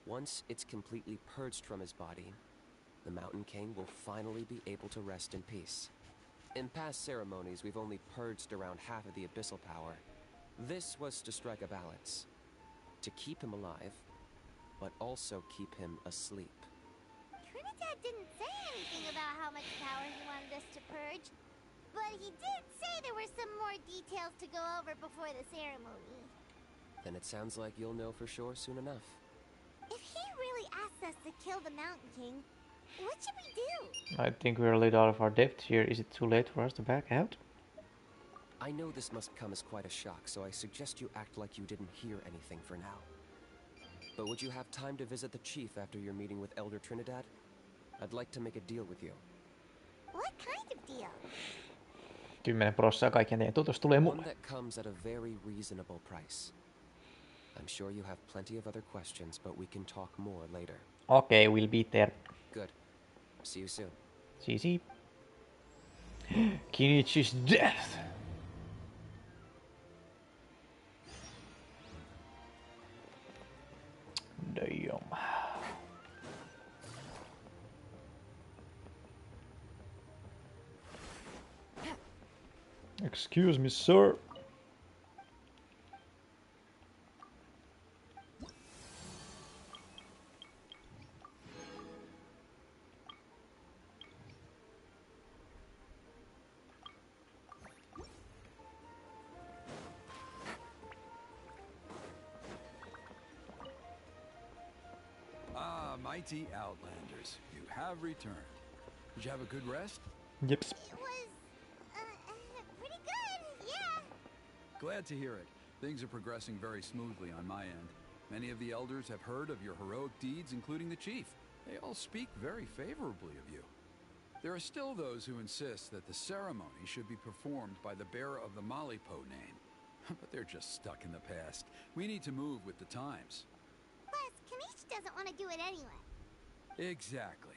once it's completely purged from his body, the Mountain King will finally be able to rest in peace. In past ceremonies, we've only purged around half of the abyssal power, This was to strike a balance. To keep him alive, but also keep him asleep. Trinidad didn't say anything about how much power he wanted us to purge, but he did say there were some more details to go over before the ceremony. Then it sounds like you'll know for sure soon enough. If he really asks us to kill the Mountain King, what should we do? I think we're a little out of our depth here. Is it too late for us to back out? I know this must come as quite a shock, so I suggest you act like you didn't hear anything for now. But would you have time to visit the chief after your meeting with Elder Trinidad? I'd like to make a deal with you. What kind of deal? 10% kaikkien teidän tuotos tulee One mulle. that comes at a very reasonable price. I'm sure you have plenty of other questions, but we can talk more later. Okay, we'll be there. Good. See you soon. See. Kinichi's death. Damn. Excuse me, sir. Ah, mighty Outlanders, you have returned. Did you have a good rest? Yep. It was, pretty good, yeah. Glad to hear it. Things are progressing very smoothly on my end. Many of the elders have heard of your heroic deeds, including the chief. They all speak very favorably of you. There are still those who insist that the ceremony should be performed by the bearer of the Malipo name. But they're just stuck in the past. We need to move with the times. Plus, Kanish doesn't want to do it anyway. Exactly.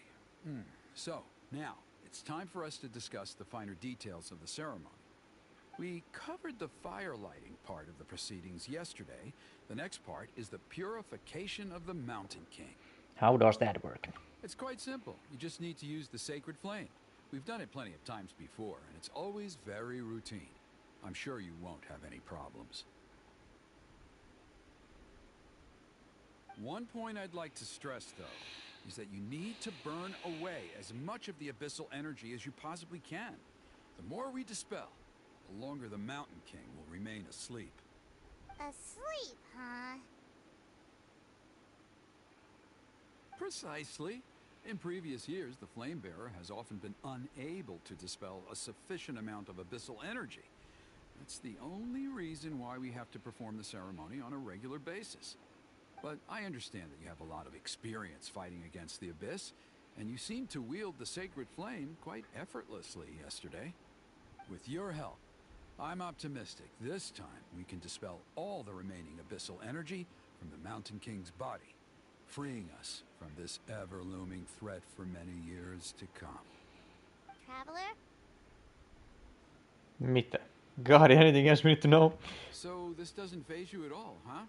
So, now, it's time for us to discuss the finer details of the ceremony. We covered the fire lighting part of the proceedings yesterday. The next part is the purification of the Mountain King. How does that work? It's quite simple. You just need to use the sacred flame. We've done it plenty of times before, and it's always very routine. I'm sure you won't have any problems. One point I'd like to stress, though, is that you need to burn away as much of the abyssal energy as you possibly can. The more we dispel, the longer the Mountain King will remain asleep. Asleep, huh? Precisely. In previous years, the Flame Bearer has often been unable to dispel a sufficient amount of abyssal energy. That's the only reason why we have to perform the ceremony on a regular basis. But I understand that you have a lot of experience fighting against the Abyss, and you seem to wield the sacred flame quite effortlessly yesterday. With your help, I'm optimistic this time we can dispel all the remaining abyssal energy from the Mountain King's body, freeing us from this ever-looming threat for many years to come. Traveler? Mitä? God, anything else we need to know? So this doesn't faze you at all, huh?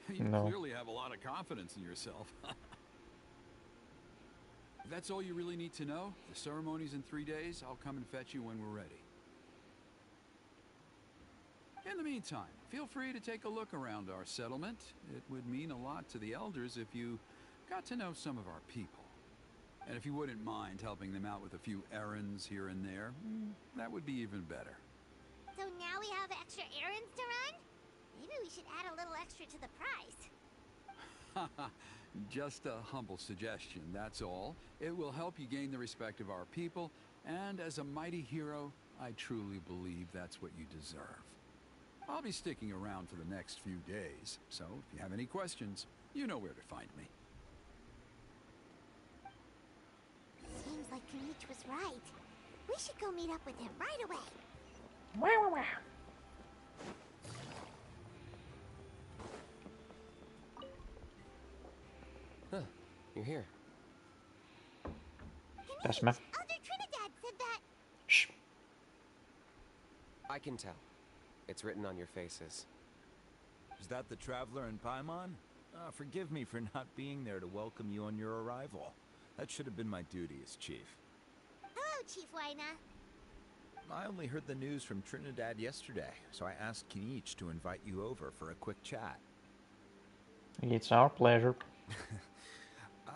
You No. clearly have a lot of confidence in yourself. If that's all you really need to know, the ceremony's in 3 days. I'll come and fetch you when we're ready. In the meantime, feel free to take a look around our settlement. It would mean a lot to the elders if you got to know some of our people. And if you wouldn't mind helping them out with a few errands here and there, that would be even better. So now we have extra errands to run? Maybe we should add a little extra to the price. Just a humble suggestion, that's all. It will help you gain the respect of our people, and as a mighty hero, I truly believe that's what you deserve. I'll be sticking around for the next few days, so if you have any questions, you know where to find me. Seems like Kanish was right. We should go meet up with him right away. Huh, you're here. That's my... Elder Trinidad said that. Shh. I can tell. It's written on your faces. Is that the Traveler in Paimon? Forgive me for not being there to welcome you on your arrival. That should have been my duty as chief. Hello, Chief Waina. I only heard the news from Trinidad yesterday, so I asked Kinich to invite you over for a quick chat. It's our pleasure.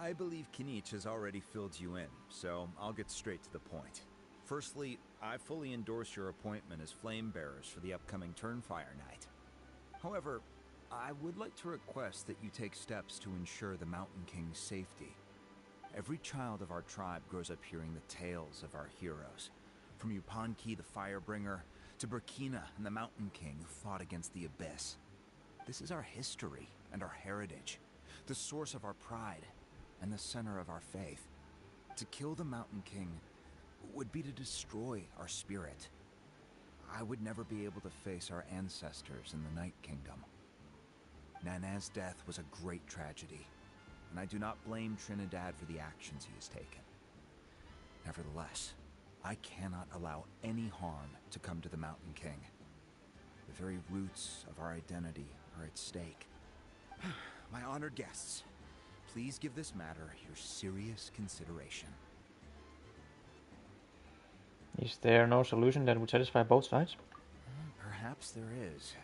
I believe Kinich has already filled you in, so I'll get straight to the point. Firstly, I fully endorse your appointment as flame bearers for the upcoming Turnfire Night. However, I would like to request that you take steps to ensure the Mountain King's safety. Every child of our tribe grows up hearing the tales of our heroes, from Yupanqui the Firebringer to Burkina and the Mountain King who fought against the Abyss. This is our history and our heritage, the source of our pride and the center of our faith. To kill the Mountain King would be to destroy our spirit. I would never be able to face our ancestors in the Night Kingdom. Nana's death was a great tragedy, and I do not blame Trinidad for the actions he has taken. Nevertheless, I cannot allow any harm to come to the Mountain King. The very roots of our identity are at stake. My honored guests, please give this matter your serious consideration. Is there no solution that would satisfy both sides? Perhaps there is.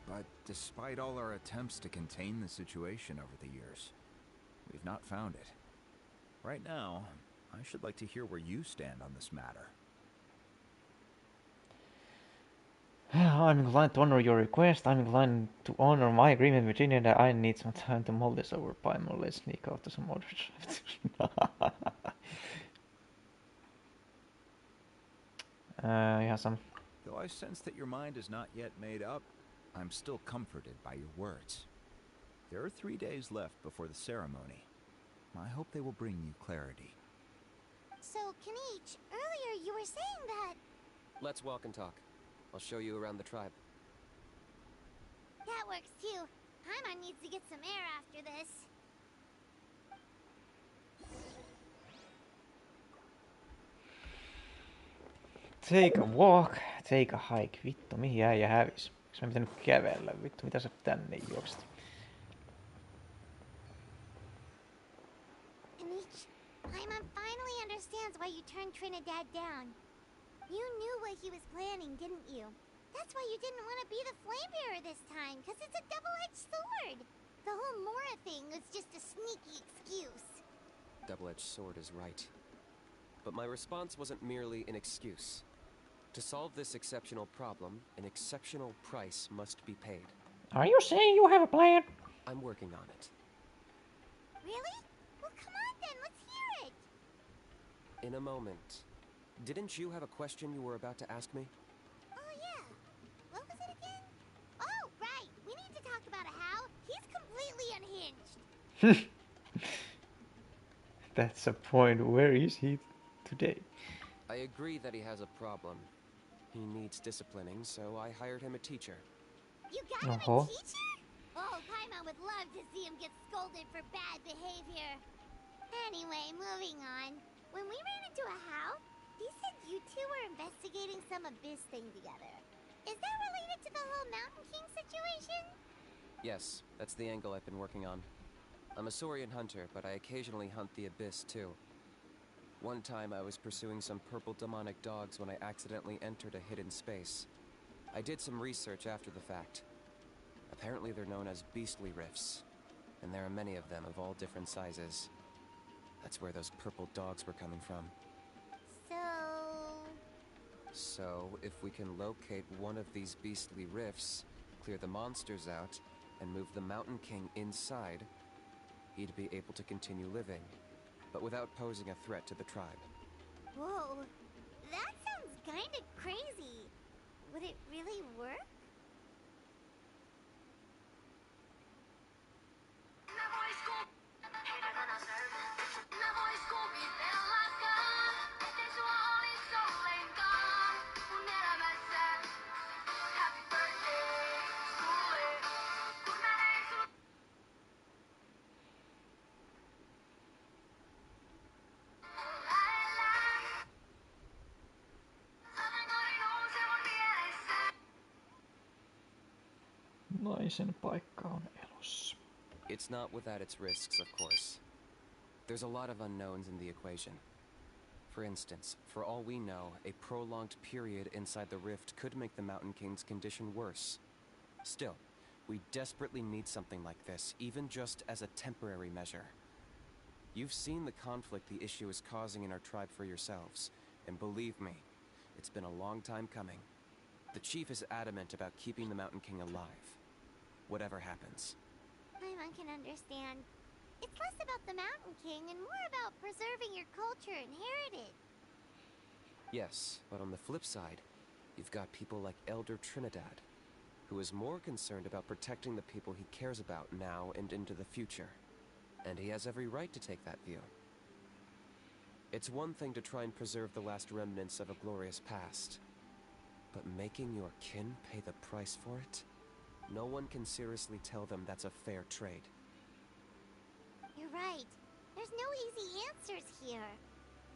But despite all our attempts to contain the situation over the years, we've not found it. Right now, I should like to hear where you stand on this matter. I'm inclined to honor your request. I'm inclined to honor my agreement with Gina that I need some time to mull this over. Paimon, let's sneak out to some other shifts. Ihan some. Though I sense that your mind is not yet made up, I'm still comforted by your words. There are 3 days left before the ceremony. I hope they will bring you clarity. So, Kinich, earlier you were saying that... Let's walk and talk. I'll show you around the tribe. That works too. Paimon needs to get some air after this. Take a walk, take a hike. Vittu, mihin äijä hävis? Eikö mä pitänyt kävellä? Vittu, mitä sä tänne juokset? Kinich, Paimon finally understands why you turned Trinidad down. You knew what he was planning, didn't you? That's why you didn't want to be the flame bearer this time, because it's a double-edged sword. The whole Mora thing was just a sneaky excuse. Double-edged sword is right. But my response wasn't merely an excuse. To solve this exceptional problem, an exceptional price must be paid. Are you saying you have a plan? I'm working on it. Really? Well, come on then, let's hear it! In a moment. Didn't you have a question you were about to ask me? Oh, yeah. What was it again? Oh, right! We need to talk about how he's completely unhinged. That's a point. Where is he today? I agree that he has a problem. He needs disciplining, so I hired him a teacher. You got him a teacher? Oh, Paimon would love to see him get scolded for bad behavior. Anyway, moving on. When we ran into a house, he said you two were investigating some Abyss thing together. Is that related to the whole Mountain King situation? Yes, that's the angle I've been working on. I'm a Saurian hunter, but I occasionally hunt the Abyss too. One time I was pursuing some purple demonic dogs when I accidentally entered a hidden space. I did some research after the fact. Apparently they're known as beastly rifts, and there are many of them of all different sizes. That's where those purple dogs were coming from. So, if we can locate one of these beastly rifts, clear the monsters out, and move the Mountain King inside, he'd be able to continue living, but without posing a threat to the tribe. Whoa, that sounds kinda crazy. Would it really work? Naisen paikka on elossa. It's not without its risks, of course. There's a lot of unknowns in the equation. For instance, for all we know, a prolonged period inside the rift could make the Mountain King's condition worse. Still, we desperately need something like this, even just as a temporary measure. You've seen the conflict the issue is causing in our tribe for yourselves, and believe me, it's been a long time coming. The chief is adamant about keeping the Mountain King alive, whatever happens. Paimon can understand. It's less about the Mountain King and more about preserving your culture and heritage. Yes, but on the flip side, you've got people like Elder Trinidad, who is more concerned about protecting the people he cares about now and into the future. And he has every right to take that view. It's one thing to try and preserve the last remnants of a glorious past, but making your kin pay the price for it? No one can seriously tell them that's a fair trade. You're right. There's no easy answers here.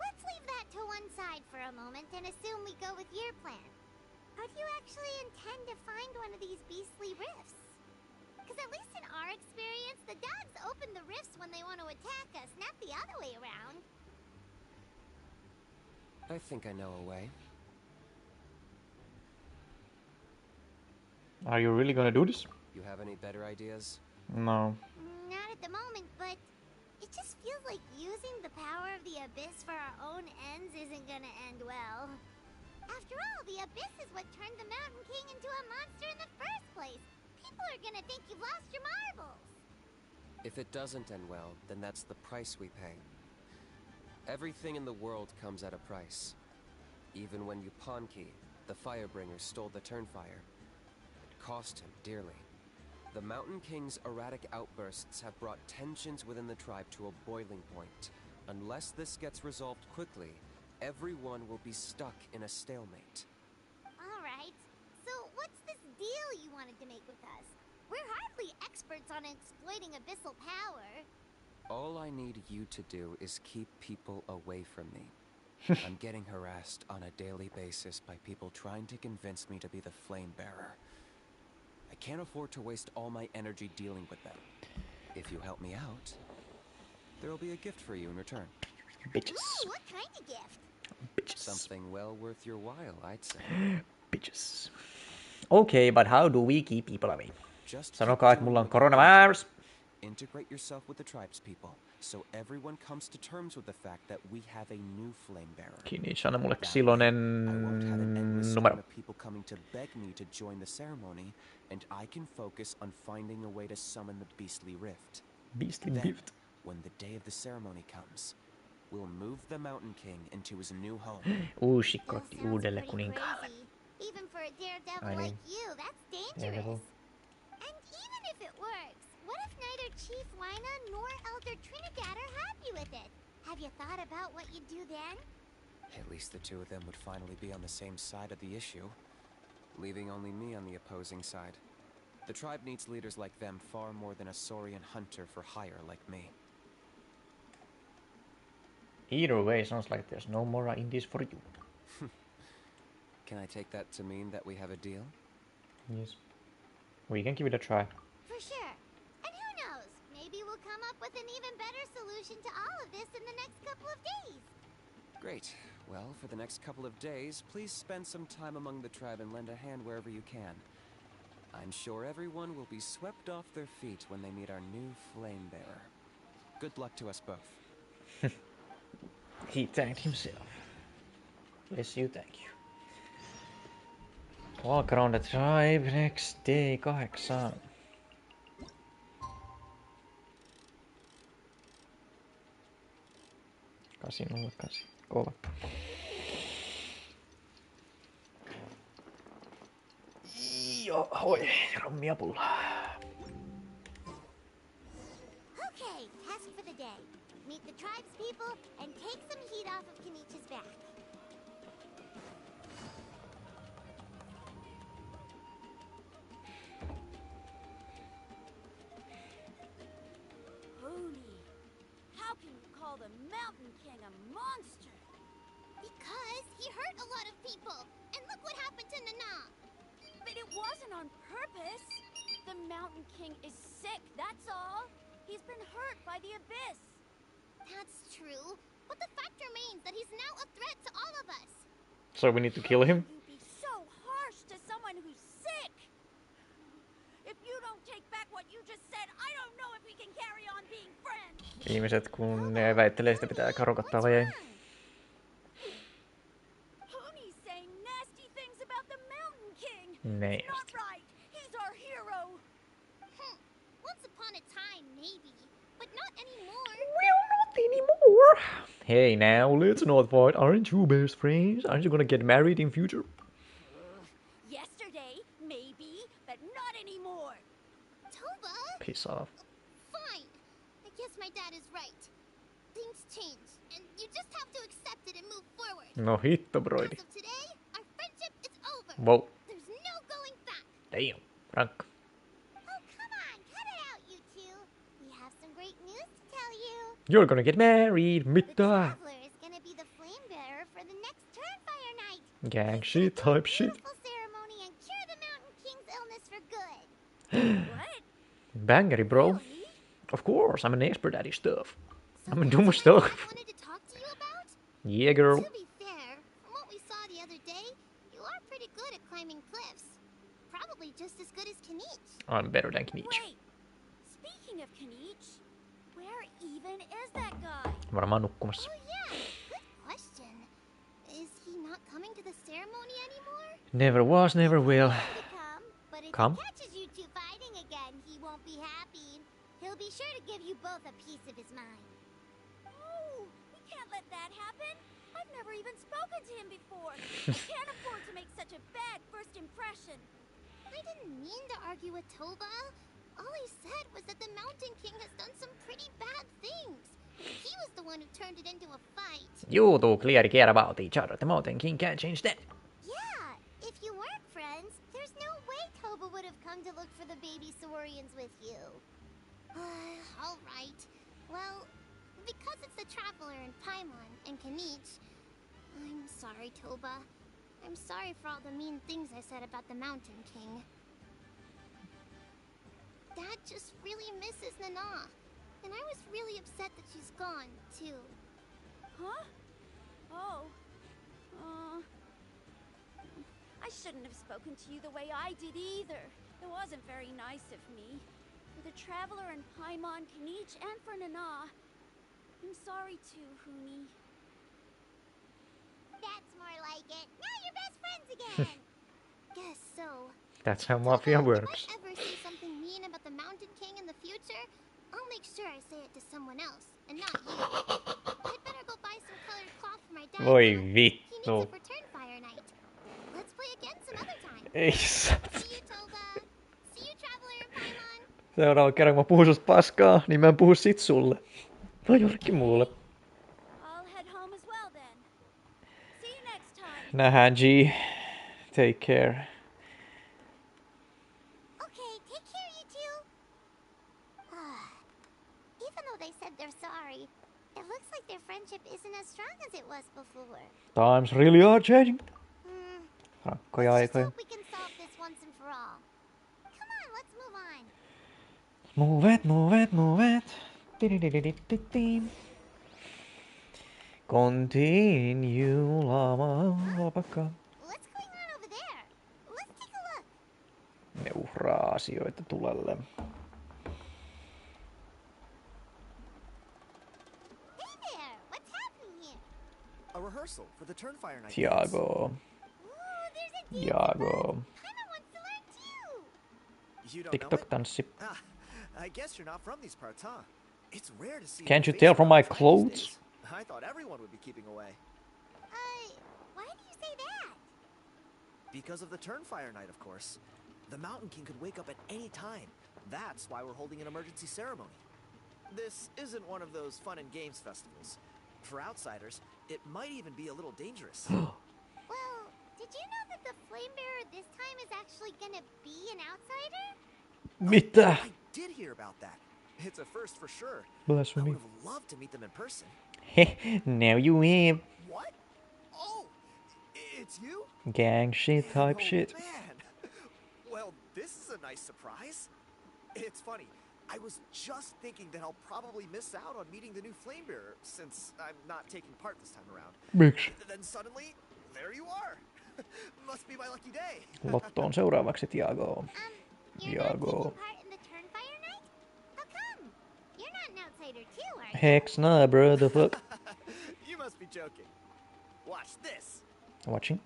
Let's leave that to one side for a moment and assume we go with your plan. How do you actually intend to find one of these beastly rifts? Because at least in our experience, the dogs open the rifts when they want to attack us, not the other way around. I think I know a way. Are you really gonna do this? You have any better ideas? No. Not at the moment, but it just feels like using the power of the Abyss for our own ends isn't gonna end well. After all, the Abyss is what turned the Mountain King into a monster in the first place. People are gonna think you've lost your marbles. If it doesn't end well, then that's the price we pay. Everything in the world comes at a price. Even when Yupanqui, the Firebringer, stole the Turnfire, it cost him dearly. The Mountain King's erratic outbursts have brought tensions within the tribe to a boiling point. Unless this gets resolved quickly, everyone will be stuck in a stalemate. Alright, so what's this deal you wanted to make with us? We're hardly experts on exploiting abyssal power. All I need you to do is keep people away from me. I'm getting harassed on a daily basis by people trying to convince me to be the flame bearer. I can't afford to waste all my energy dealing with them. If you help me out, there'll be a gift for you in return. Bitches. Ooh, what kind of gift? Bitches. Something well worth your while, I'd say. Bitches. Okay, but how do we keep people away? Just Sanokaa, että keep mulla on doing what you're coronavirus. Integrate yourself with the tribespeople, so everyone comes to terms with the fact that we have a new flame bearer. Kiinnissä anna mulle That way, silonen I won't have an endless numero. stream of people coming to beg me to join the ceremony, and I can focus on finding a way to summon the beastly rift. Beastly Then, Rift. when the day of the ceremony comes, we'll move the Mountain King into his new home. Uusi Still koti sounds uudelle pretty kuninkaalle. crazy. Even for a daredevil I know. like you, that's dangerous. Daredevil. And even if it works, what if neither Chief Wyna nor Elder Trinidad are happy with it? Have you thought about what you'd do then? At least the two of them would finally be on the same side of the issue, leaving only me on the opposing side. The tribe needs leaders like them far more than a Saurian hunter for hire like me. Either way, sounds like there's no more indies for you. Can I take that to mean that we have a deal? Yes. We can give it a try. For sure. And who knows? Maybe we'll come up with an even better solution to all of this in the next couple of days. Great. Well, for the next couple of days, please spend some time among the tribe and lend a hand wherever you can. I'm sure everyone will be swept off their feet when they meet our new flame bearer. Good luck to us both. He thanked himself. Bless you, thank you. Walk around the tribe next day 8. 808. Kova. Joo, hoi, rommia pullaa. Okay, task for the day. Meet the tribespeople and take some heat off of Kenichi's back. Hoonie, how can you call the Mountain King a monster? Because he hurt a lot of people. And look what happened to Nana. But it wasn't on purpose. The Mountain King is sick, that's all. He's been hurt by the Abyss. That's true. but the fact remains that he's now a threat to all of us. So we need to kill him. You be so harsh to someone who's sick. If you don't take back what you just said, I don't know if we can carry on being friends. Ihmiset kun ne väittelee sitä pitää karkottaa vai ei. Hooney's saying nasty things about the Mountain King. Nasty. It's not right. He's our hero. Once upon a time, maybe, but not anymore. Well, not anymore. Hey now, let's not fight. Aren't you best friends? Aren't you gonna get married in future? Yesterday, maybe, but not anymore. Toba? Piss off. Fine. I guess my dad is right. Things change, and you just have to accept it and move forward. No hitto, broidi. As of today, our friendship is over. Wow. There's no going back. Damn. Rankka. Oh, come on, cut it out, you two. We have some great news to tell you. You're gonna get married. The Mitä? Traveler is gonna be the flame bearer for the next Turnfire night. Gang shit, type shit. Beautiful ceremony and cure the Mountain King's illness for good. What? Bangary, bro. Really? Of course, I'm an expert at this stuff. I'm Something doing my stuff. dad wanted to talk to you about? Yeah, girl. To be fair, from what we saw the other day, you are pretty good at climbing cliffs. Probably just as good as Kanich. I'm better than Knich. Wait. Speaking of Kanich, where even is that guy? Varmaan nukkumassa. Oh yeah, good question. Is he not coming to the ceremony anymore? Never was, never will. To come, but if Come? he catches you two fighting again, he won't be happy. He'll be sure to give you both a piece of his mind. Oh, we can't let that happen. I've never even spoken to him before. I can't afford to make such a bad first impression. I didn't mean to argue with Toba. All he said was that the Mountain King has done some pretty bad things. He was the one who turned it into a fight. You two clearly care about each other. The Mountain King can't change that. Yeah, if you weren't friends, there's no way Toba would have come to look for the baby Saurians with you. All right. Well, because it's the Traveler and Paimon and Kanich, I'm sorry, Toba. I'm sorry for all the mean things I said about the Mountain King. Dad just really misses Nana, and I was really upset that she's gone, too. Huh? Oh. I shouldn't have spoken to you the way I did either. It wasn't very nice of me. For the Traveler and Paimon, Kanich, and for Nana. I'm sorry too, Hooney. That's more like it. Now you're best friends again. Guess so. That's how mafia Toba, works. If I ever say something mean about the Mountain King in the future, I'll make sure I say it to someone else, and not you. I'd better go buy some colored cloth for my dad. Voi now. He needs vittu. it for Turnfire night. Let's play again some other time. Ei sat. See you, Toba. See you, Traveler and Paimon. Seuraava kerran kun mä puhun susta paskaa, niin mä en puhu sit sulle. Tai jollekin muulle. I'll head home as well then. See you next time. Nähdään, G. Take care. Okay, take care, you two. Even though they said they're sorry, it looks like their friendship isn't as strong as it was before. Times really are changing. Rankkoja Let's just aikoja. hope we can solve this once and for all. Come on, let's move on. Move it. Tididididididin. Continue lama lapakka. What's going on over there? Let's take a look. Ne uhraa asioita tulelle. Hey there, what's happening here? A rehearsal for the Turnfire night. Tiago. Ooh, there's a dance Tiago. Paimon wants to learn too. You don't know TikTok-tanssi. it? Ah, I guess you're not from these parts, huh? It's rare to see. Can't you face tell from my around these clothes? days. I thought everyone would be keeping away. Why do you say that? Because of the Turnfire night, of course. The Mountain King could wake up at any time. That's why we're holding an emergency ceremony. This isn't one of those fun and games festivals. For outsiders, it might even be a little dangerous. Well, did you know that the Flame Bearer this time is actually gonna be an outsider? Mitä? I did hear about that. It's a first for sure. I Blasphemy. would have loved to meet them in person. Heh, now you have. What? Oh, it's you? Gang shit, type Oh, shit. Man. Well, this is a nice surprise. It's funny. I was just thinking that I'll probably miss out on meeting the new Flamebearer since I'm not taking part this time around. Miksi? Then suddenly, there you are. Must be my lucky day. Lottoon seuraavaksi, Tiago. You're not Tiago. taking part in the Turnfire Night? How come? You're not an outsider too, are you? Hex nah, bro, the fuck? You must be joking. Watch this. Watching.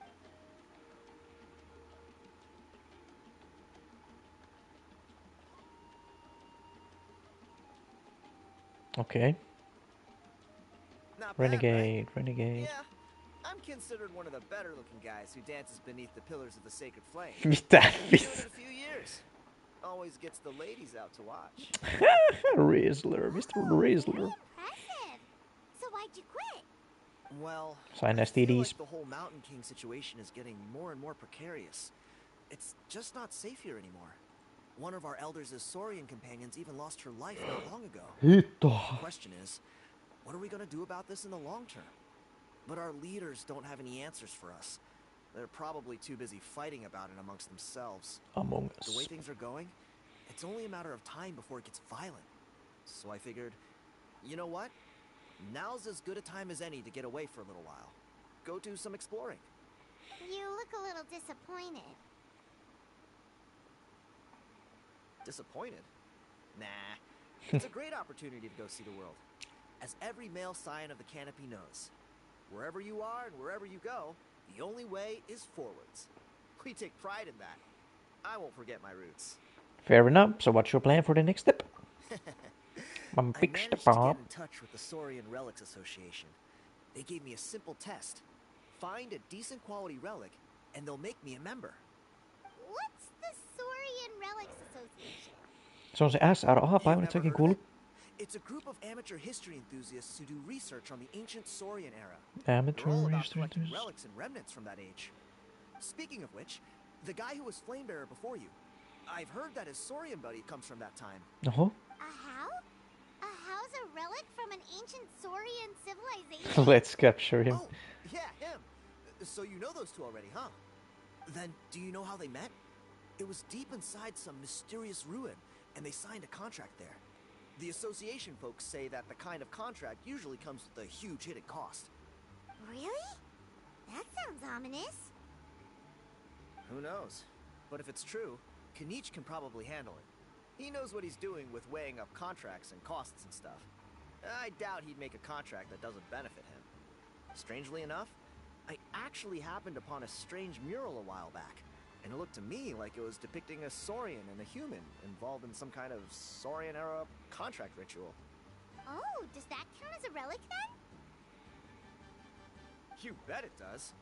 Okay. Not bad, Renegade, right? renegade. Yeah, I'm considered one of the better looking guys who dances beneath the pillars of the sacred flame. Mitä Been doing vittu? it a few years. Always gets the ladies out to watch. Rizzler, Mr. Rizzler. Impressive. So why'd you quit? Well, Sain I feel STDs. like the whole Mountain King situation is getting more and more precarious. It's just not safe here anymore. One of our elders' Saurian companions even lost her life not long ago. Hitto. The question is, what are we going to do about this in the long term? But our leaders don't have any answers for us. They're probably too busy fighting about it amongst themselves. Among The way Us. things are going, it's only a matter of time before it gets violent. So I figured, you know what? Now's as good a time as any to get away for a little while. Go do some exploring. You look a little disappointed. Disappointed? Nah. It's a great opportunity to go see the world. As every male scion of the canopy knows, wherever you are and wherever you go, the only way is forwards. We take pride in that. I won't forget my roots. Fair enough. So what's your plan for the next step? I managed to get in touch with the Saurian Relics Association. They gave me a simple test. Find a decent quality relic, and they'll make me a member. What's the Saurian Relics Association? Se on se SRA-päivä, nyt säkin kuullut. It's a group of amateur history enthusiasts who do research on the ancient Saurian era. Amateur They're all about history collecting enthusiasts. relics and remnants from that age. Speaking of which, the guy who was Flamebearer before you, I've heard that his Saurian buddy comes from that time. Oho. A how? A how's a relic from an ancient Saurian civilization? Let's capture him. Oh, yeah, him. So you know those two already, huh? Then, do you know how they met? It was deep inside some mysterious ruin, and they signed a contract there. The association folks say that the kind of contract usually comes with a huge hidden cost. Really? That sounds ominous. Who knows? But if it's true, Kinich can probably handle it. He knows what he's doing with weighing up contracts and costs and stuff. I doubt he'd make a contract that doesn't benefit him. Strangely enough, I actually happened upon a strange mural a while back, and it looked to me like it was depicting a Saurian and a human involved in some kind of Saurian-era contract ritual. Oh, does that count as a relic then? You bet it does.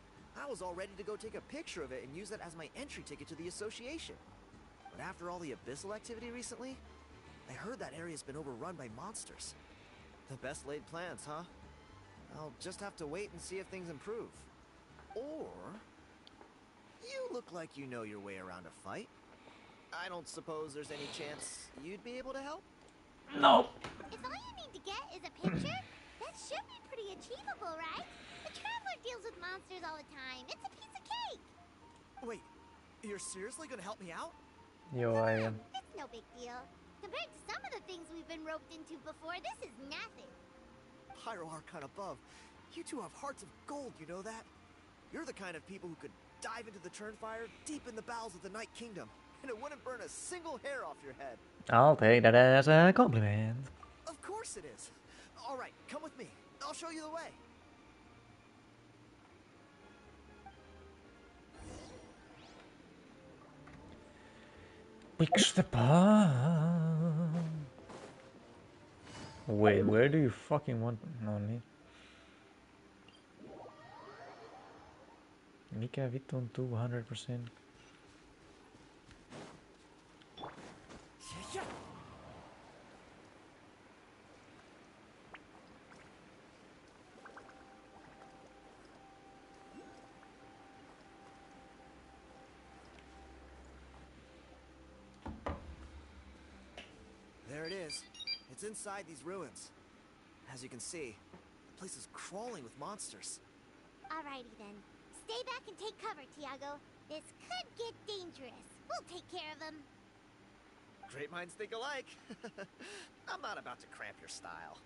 I was all ready to go take a picture of it and use it as my entry ticket to the association. But after all the abyssal activity recently, I heard that area's been overrun by monsters. The best laid plans, huh? I'll just have to wait and see if things improve. Or... you look like you know your way around a fight. I don't suppose there's any chance you'd be able to help? No. If all you need to get is a picture, that should be pretty achievable, right? The Traveler deals with monsters all the time. It's a piece of cake. Wait, you're seriously gonna help me out? Joo, I am. It's no big deal. Compared to some of the things we've been roped into before, this is nothing. Pyro Archon above, you two have hearts of gold, you know that? You're the kind of people who could dive into the Turnfire deep in the bowels of the Night Kingdom, and it wouldn't burn a single hair off your head. I'll take that as a compliment. Of course it is. All right, come with me. I'll show you the way. Fix the bomb. Wait, where do you fucking want... No niin. Mikä vittu on 200%? There it is. It's inside these ruins. As you can see, the place is crawling with monsters. Alrighty then. Stay back and take cover, Tiago. This could get dangerous. We'll take care of him. Great minds think alike. I'm not about to cramp your style.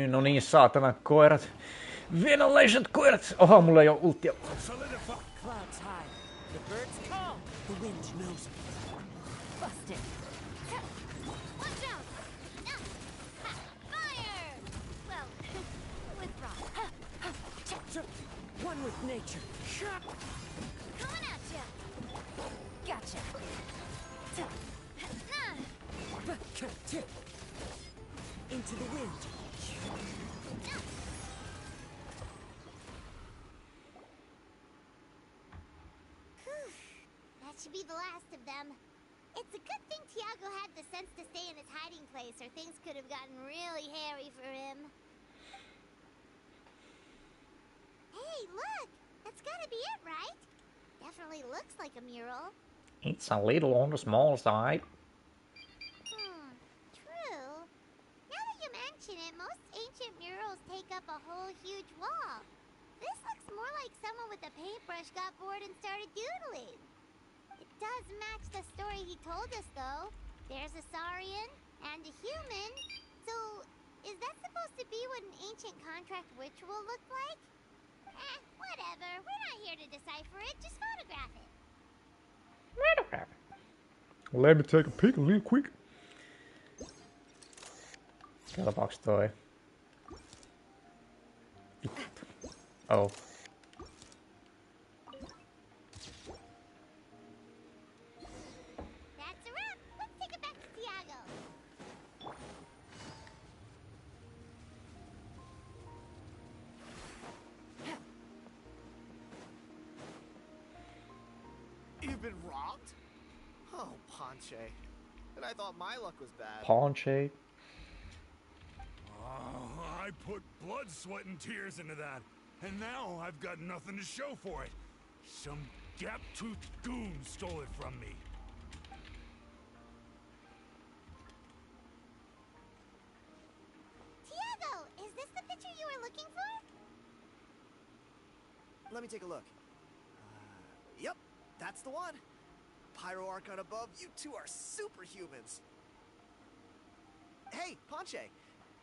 No niin, saatana koirat. Venäläiset koirat! Oho, mulla ei oo ultia. Clouds high. The birds call. The wind knows it. Busted. Watch out! Ha! Fire! Well, with rock. One with nature. Coming at ya. Gotcha. Into the wind. That should be the last of them. It's a good thing Tiago had the sense to stay in his hiding place, or things could have gotten really hairy for him. Hey, look! That's gotta be it, right? Definitely looks like a mural. It's a little on the small side. True. Now that you mention it, most ancient murals take up a whole huge wall. This looks more like someone with a paintbrush got bored and started doodling. It does match the story he told us, though. There's a Saurian and a human. So, is that supposed to be what an ancient contract ritual looked like? Whatever. We're not here to decipher it. Just photograph it. Let me take a peek real quick. Kelpaaks toi? Oh. That's a wrap. Let's take it back to Tiago. You've been robbed? Oh, Ponche. And I thought my luck was bad. Ponche. I put blood, sweat, and tears into that, and now I've got nothing to show for it. Some gap-toothed goon stole it from me. Tiago, is this the picture you were looking for? Let me take a look. Yep, that's the one. Pyro Archon above, you two are superhumans. Hey, Ponche,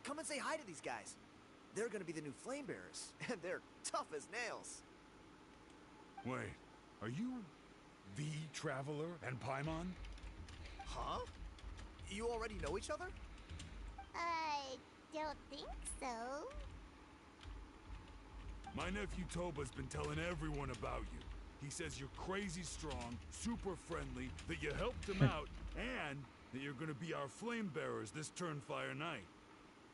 come and say hi to these guys. They're gonna be the new flame bearers, and they're tough as nails. Wait, are you the Traveler and Paimon? Huh? You already know each other? I don't think so. My nephew Toba's been telling everyone about you. He says you're crazy strong, super friendly, that you helped him out, and that you're gonna be our flame bearers this Turnfire night.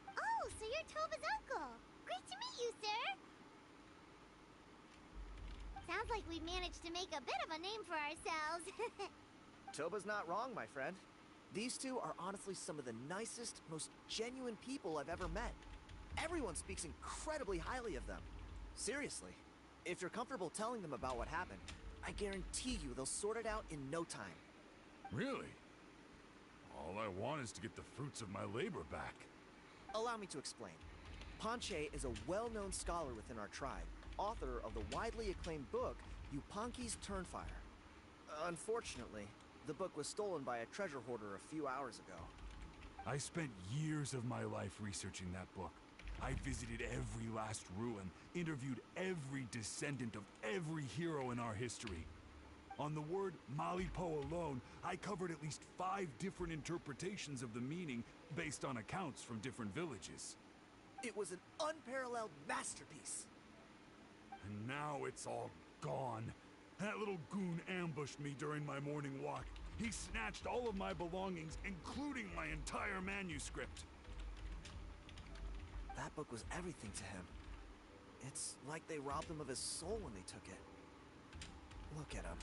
Oh, so you're Toba's uncle. Great to meet you, sir. Sounds like we managed to make a bit of a name for ourselves. Toba's not wrong, my friend. These two are honestly some of the nicest, most genuine people I've ever met. Everyone speaks incredibly highly of them. Seriously. If you're comfortable telling them about what happened, I guarantee you they'll sort it out in no time. Really? All I want is to get the fruits of my labor back. Allow me to explain. Ponche is a well-known scholar within our tribe, author of the widely acclaimed book, Yupanqui's Turnfire. Unfortunately, the book was stolen by a treasure hoarder a few hours ago. I spent years of my life researching that book. I visited every last ruin, interviewed every descendant of every hero in our history. On the word Malipo alone, I covered at least 5 different interpretations of the meaning based on accounts from different villages. It was an unparalleled masterpiece. And now it's all gone. That little goon ambushed me during my morning walk. He snatched all of my belongings, including my entire manuscript. That book was everything to him. It's like they robbed him of his soul when they took it. Look at him.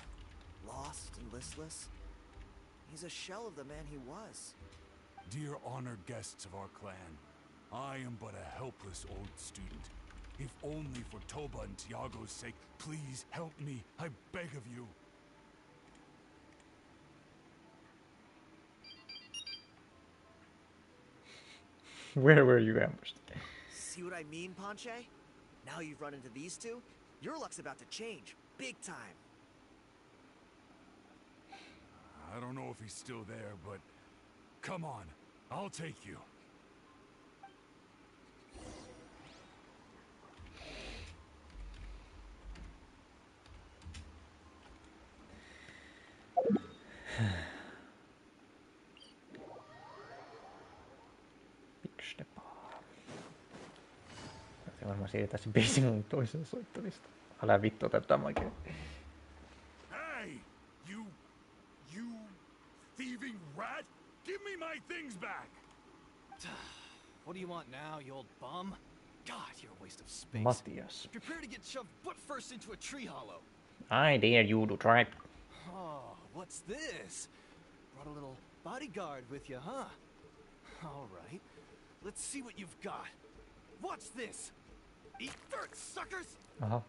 Lost and listless. He's a shell of the man he was. Dear honored guests of our clan, I am but a helpless old student. If only for Toba and Tiago's sake, please help me. I beg of you. Where were you ambushed? See what I mean, Ponche? Now you've run into these two, Your luck's about to change, big time. I don't know if he's still there, but come on, I'll take you. Se varmaan siirtää se biisi mun toisen soittamista. Älä vittu, otetaan oikein. Hey! You thieving rat! Give me my things back! What do you want now, you old bum? God, you're a waste of space. Matias. Prepare to get shoved butt first into a tree hollow. I dare you to try. Oh, what's this? Brought a little bodyguard with you, huh? All right. Let's see what you've got. What's this? Eat dirt, suckers! Aha.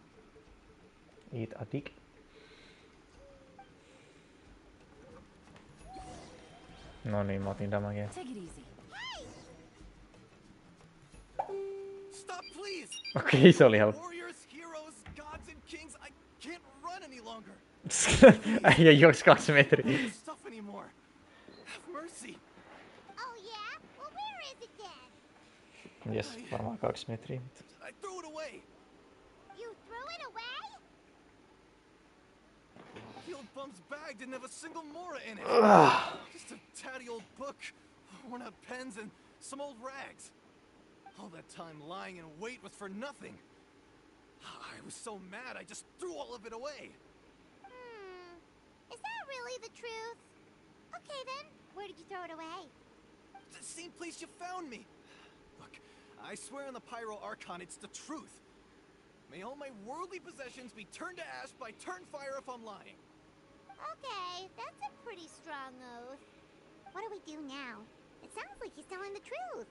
Eat a dick. No niin, mä otin damagea. Take it easy. Stop, please! Okei, se oli helppo. Warriors, heroes, gods and kings, I can't run any longer. Äijä juoksi 2 metriä. I don't stuff anymore. Have mercy. Oh yeah? Well, where is it then? Jes, varmaan 2 metriä. I threw it away. You threw it away? The old bum's bag didn't have a single mora in it. Just a tatty old book, worn out pens, and some old rags. All that time lying in wait was for nothing. I was so mad I just threw all of it away. Is that really the truth? Okay then, where did you throw it away? The same place you found me. Look, I swear on the Pyro Archon it's the truth. May all my worldly possessions be turned to ash by Turnfire if I'm lying. Okay, that's a pretty strong oath. What do we do now? It sounds like he's telling the truth.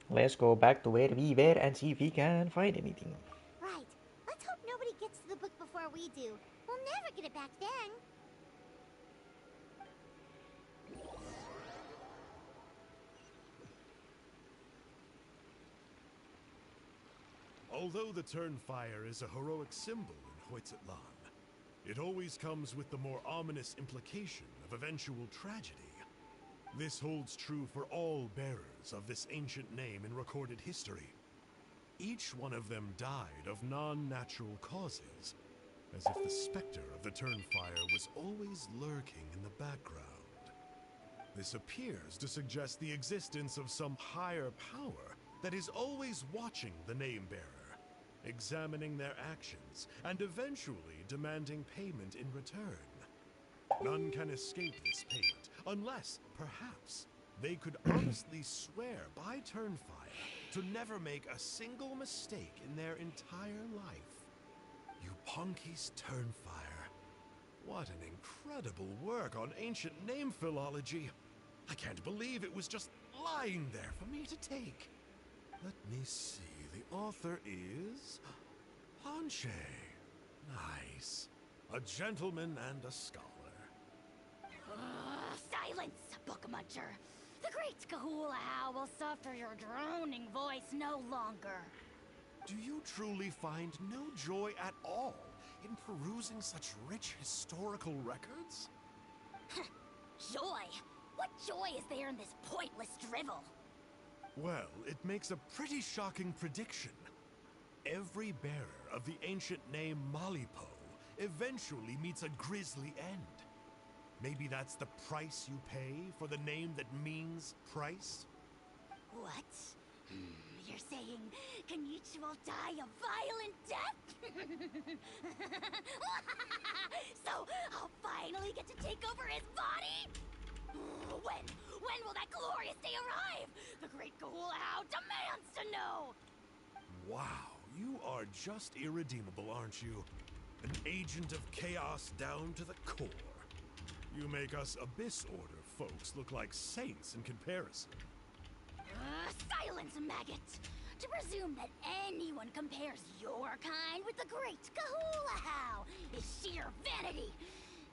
Let's go back to where we were and see if we can find anything. Right. Let's hope nobody gets to the book before we do. We'll never get it back then. Although the Turnfire is a heroic symbol in Hoytzatlan, it always comes with the more ominous implication of eventual tragedy. This holds true for all bearers of this ancient name in recorded history. Each one of them died of non-natural causes, as if the specter of the Turnfire was always lurking in the background. This appears to suggest the existence of some higher power that is always watching the name-bearer, examining their actions, and eventually demanding payment in return. None can escape this payment, unless, perhaps, they could honestly swear by Turnfire to never make a single mistake in their entire life. You punkies, Turnfire. What an incredible work on ancient name philology. I can't believe it was just lying there for me to take. Let me see. The author is Ponche. Nice. A gentleman and a scholar. Silence, book muncher. The great Kahulahow will suffer your droning voice no longer. Do you truly find no joy at all in perusing such rich historical records? Joy? What joy is there in this pointless drivel? Well, it makes a pretty shocking prediction. Every bearer of the ancient name Malipo eventually meets a grisly end. Maybe that's the price you pay for the name that means price? What? You're saying Kenichi will die a violent death? So I'll finally get to take over his body? When will that glorious day arrive? The great Kahulahow demands to know! Wow, you are just irredeemable, aren't you? An agent of chaos down to the core. You make us Abyss Order folks look like saints in comparison. Silence, maggot! To presume that anyone compares your kind with the great Kahulahow is sheer vanity.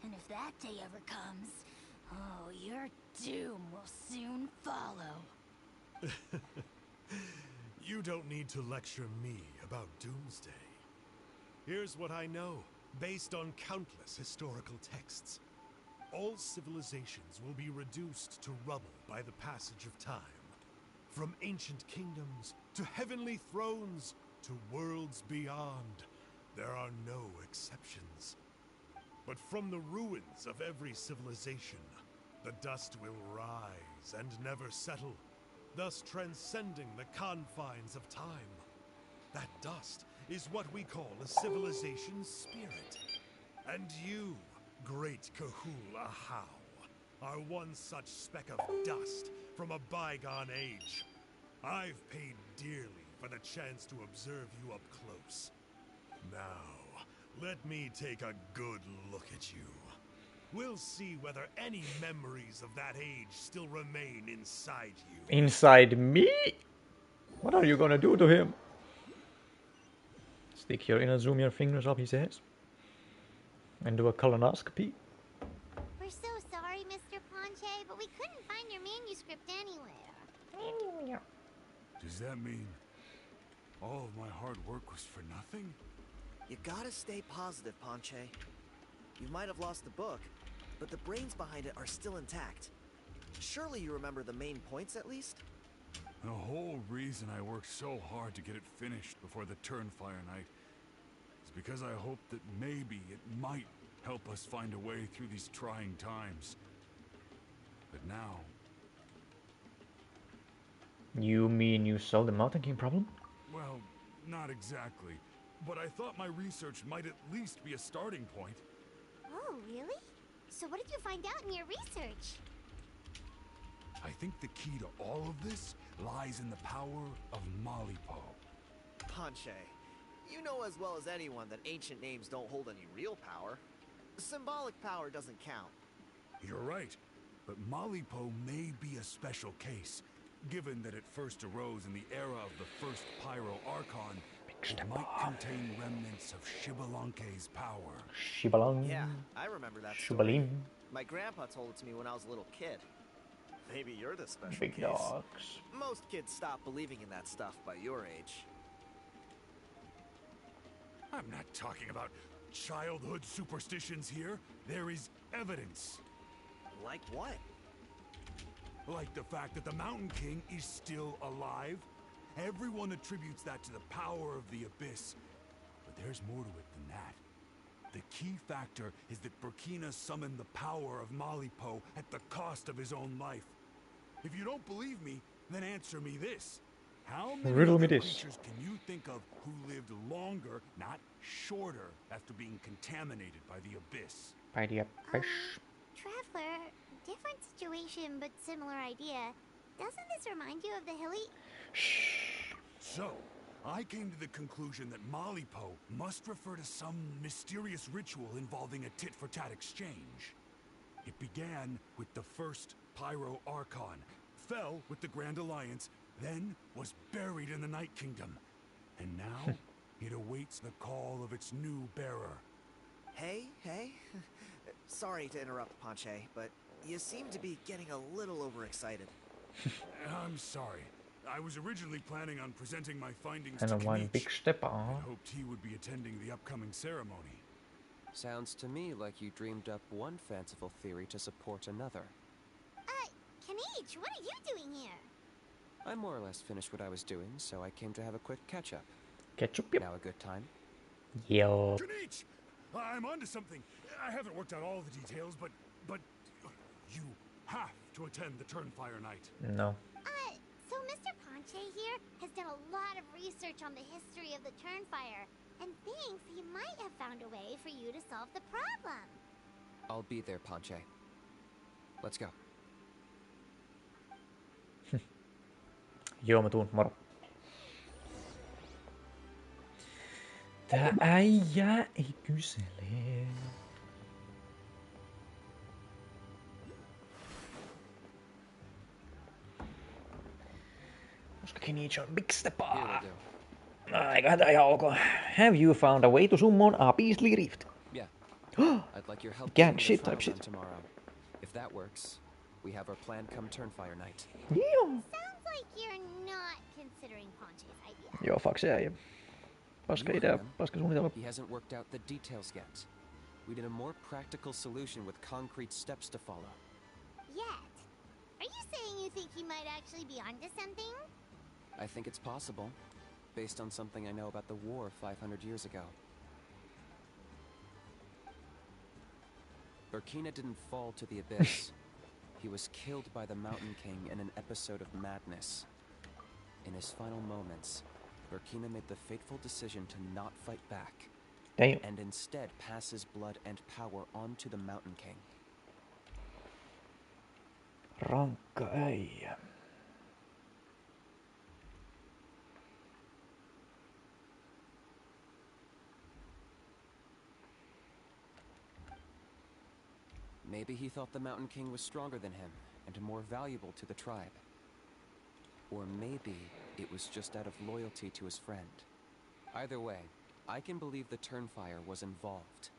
And if that day ever comes, oh, your doom will soon follow. You don't need to lecture me about Doomsday. Here's what I know, based on countless historical texts. All civilizations will be reduced to rubble by the passage of time. From ancient kingdoms to heavenly thrones to worlds beyond, there are no exceptions. But from the ruins of every civilization, the dust will rise and never settle, thus transcending the confines of time. That dust is what we call a civilization's spirit. And you, great Kahul Ahau, are one such speck of dust from a bygone age. I've paid dearly for the chance to observe you up close. Now, let me take a good look at you. We'll see whether any memories of that age still remain inside you. Inside me? What are you gonna do to him? Stick your inner zoom your fingers up his ass and do a colonoscopy. We're so sorry, Mr. Ponche, but we couldn't find your manuscript anywhere. Does that mean all of my hard work was for nothing? You gotta stay positive, Ponche. You might have lost the book, but the brains behind it are still intact. Surely you remember the main points at least? The whole reason I worked so hard to get it finished before the Turnfire Night is because I hoped that maybe it might help us find a way through these trying times. But now... You mean you solved the Mountain King problem? Well, not exactly. But I thought my research might at least be a starting point. Oh, really? So what did you find out in your research? I think the key to all of this lies in the power of Malipo. Ponche, you know as well as anyone that ancient names don't hold any real power. Symbolic power doesn't count. You're right, but Malipo may be a special case, given that it first arose in the era of the first Pyro Archon. It might contain remnants of Shibalanke's power. Shibalang. Yeah, I remember that story. Shubalim. My grandpa told it to me when I was a little kid. Maybe you're the special Big case. dogs. Most kids stop believing in that stuff by your age. I'm not talking about childhood superstitions here. There is evidence. Like what? Like the fact that the Mountain King is still alive. Everyone attributes that to the power of the Abyss. But there's more to it than that. The key factor is that Burkina summoned the power of Malipo at the cost of his own life. If you don't believe me, then answer me this. How many Riddle me other this. creatures can you think of who lived longer, not shorter, after being contaminated by the Abyss? By the Abyss. Traveler, different situation but similar idea. Doesn't this remind you of the hilly? So, I came to the conclusion that Malipo must refer to some mysterious ritual involving a tit-for-tat exchange. It began with the first Pyro Archon, fell with the Grand Alliance, then was buried in the Night Kingdom. And now, it awaits the call of its new bearer. Hey. Sorry to interrupt, Ponche, but you seem to be getting a little overexcited. I'm sorry. I was originally planning on presenting my findings And to then one Kinich. big step I on. hoped he would be attending the upcoming ceremony. Sounds to me like you dreamed up one fanciful theory to support another. Kinich, what are you doing here? I more or less finished what I was doing, so I came to have a quick catch-up. Ketchup, yep. Now a good time? Yo. Kinich! I'm onto something. I haven't worked out all the details, but you have to attend the Turnfire Night. No. So Mr. Ponche here has done a lot of research on the history of the Turnfire and thinks he might have found a way for you to solve the problem. I'll be there, Ponche. Let's go. Joo, mä tuun. Moro. Tää äijä ei kysele. Koska Kinich on big stepper. Here we go. Eiköhän tää ihan ok. Have you found a way to summon a beastly rift? Yeah. I'd like your help Gang getting shit the type trial shit. done tomorrow. If that works, we have our plan come Turnfire Night. Yeah. Sounds like you're not considering Ponche's idea. Joo, fuck se äijä. Paska idea, paska suunnitelma. He hasn't worked out the details yet. We need a more practical solution with concrete steps to follow. Yet. Are you saying you think he might actually be onto something? I think it's possible, based on something I know about the war 500 years ago. Burkina didn't fall to the abyss. He was killed by the Mountain King in an episode of madness. In his final moments, Burkina made the fateful decision to not fight back. Damn. And instead pass his blood and power on to the Mountain King. Rankka äijä. Maybe he thought the Mountain King was stronger than him and more valuable to the tribe. Or maybe it was just out of loyalty to his friend. Either way, I can believe the Turnfire was involved.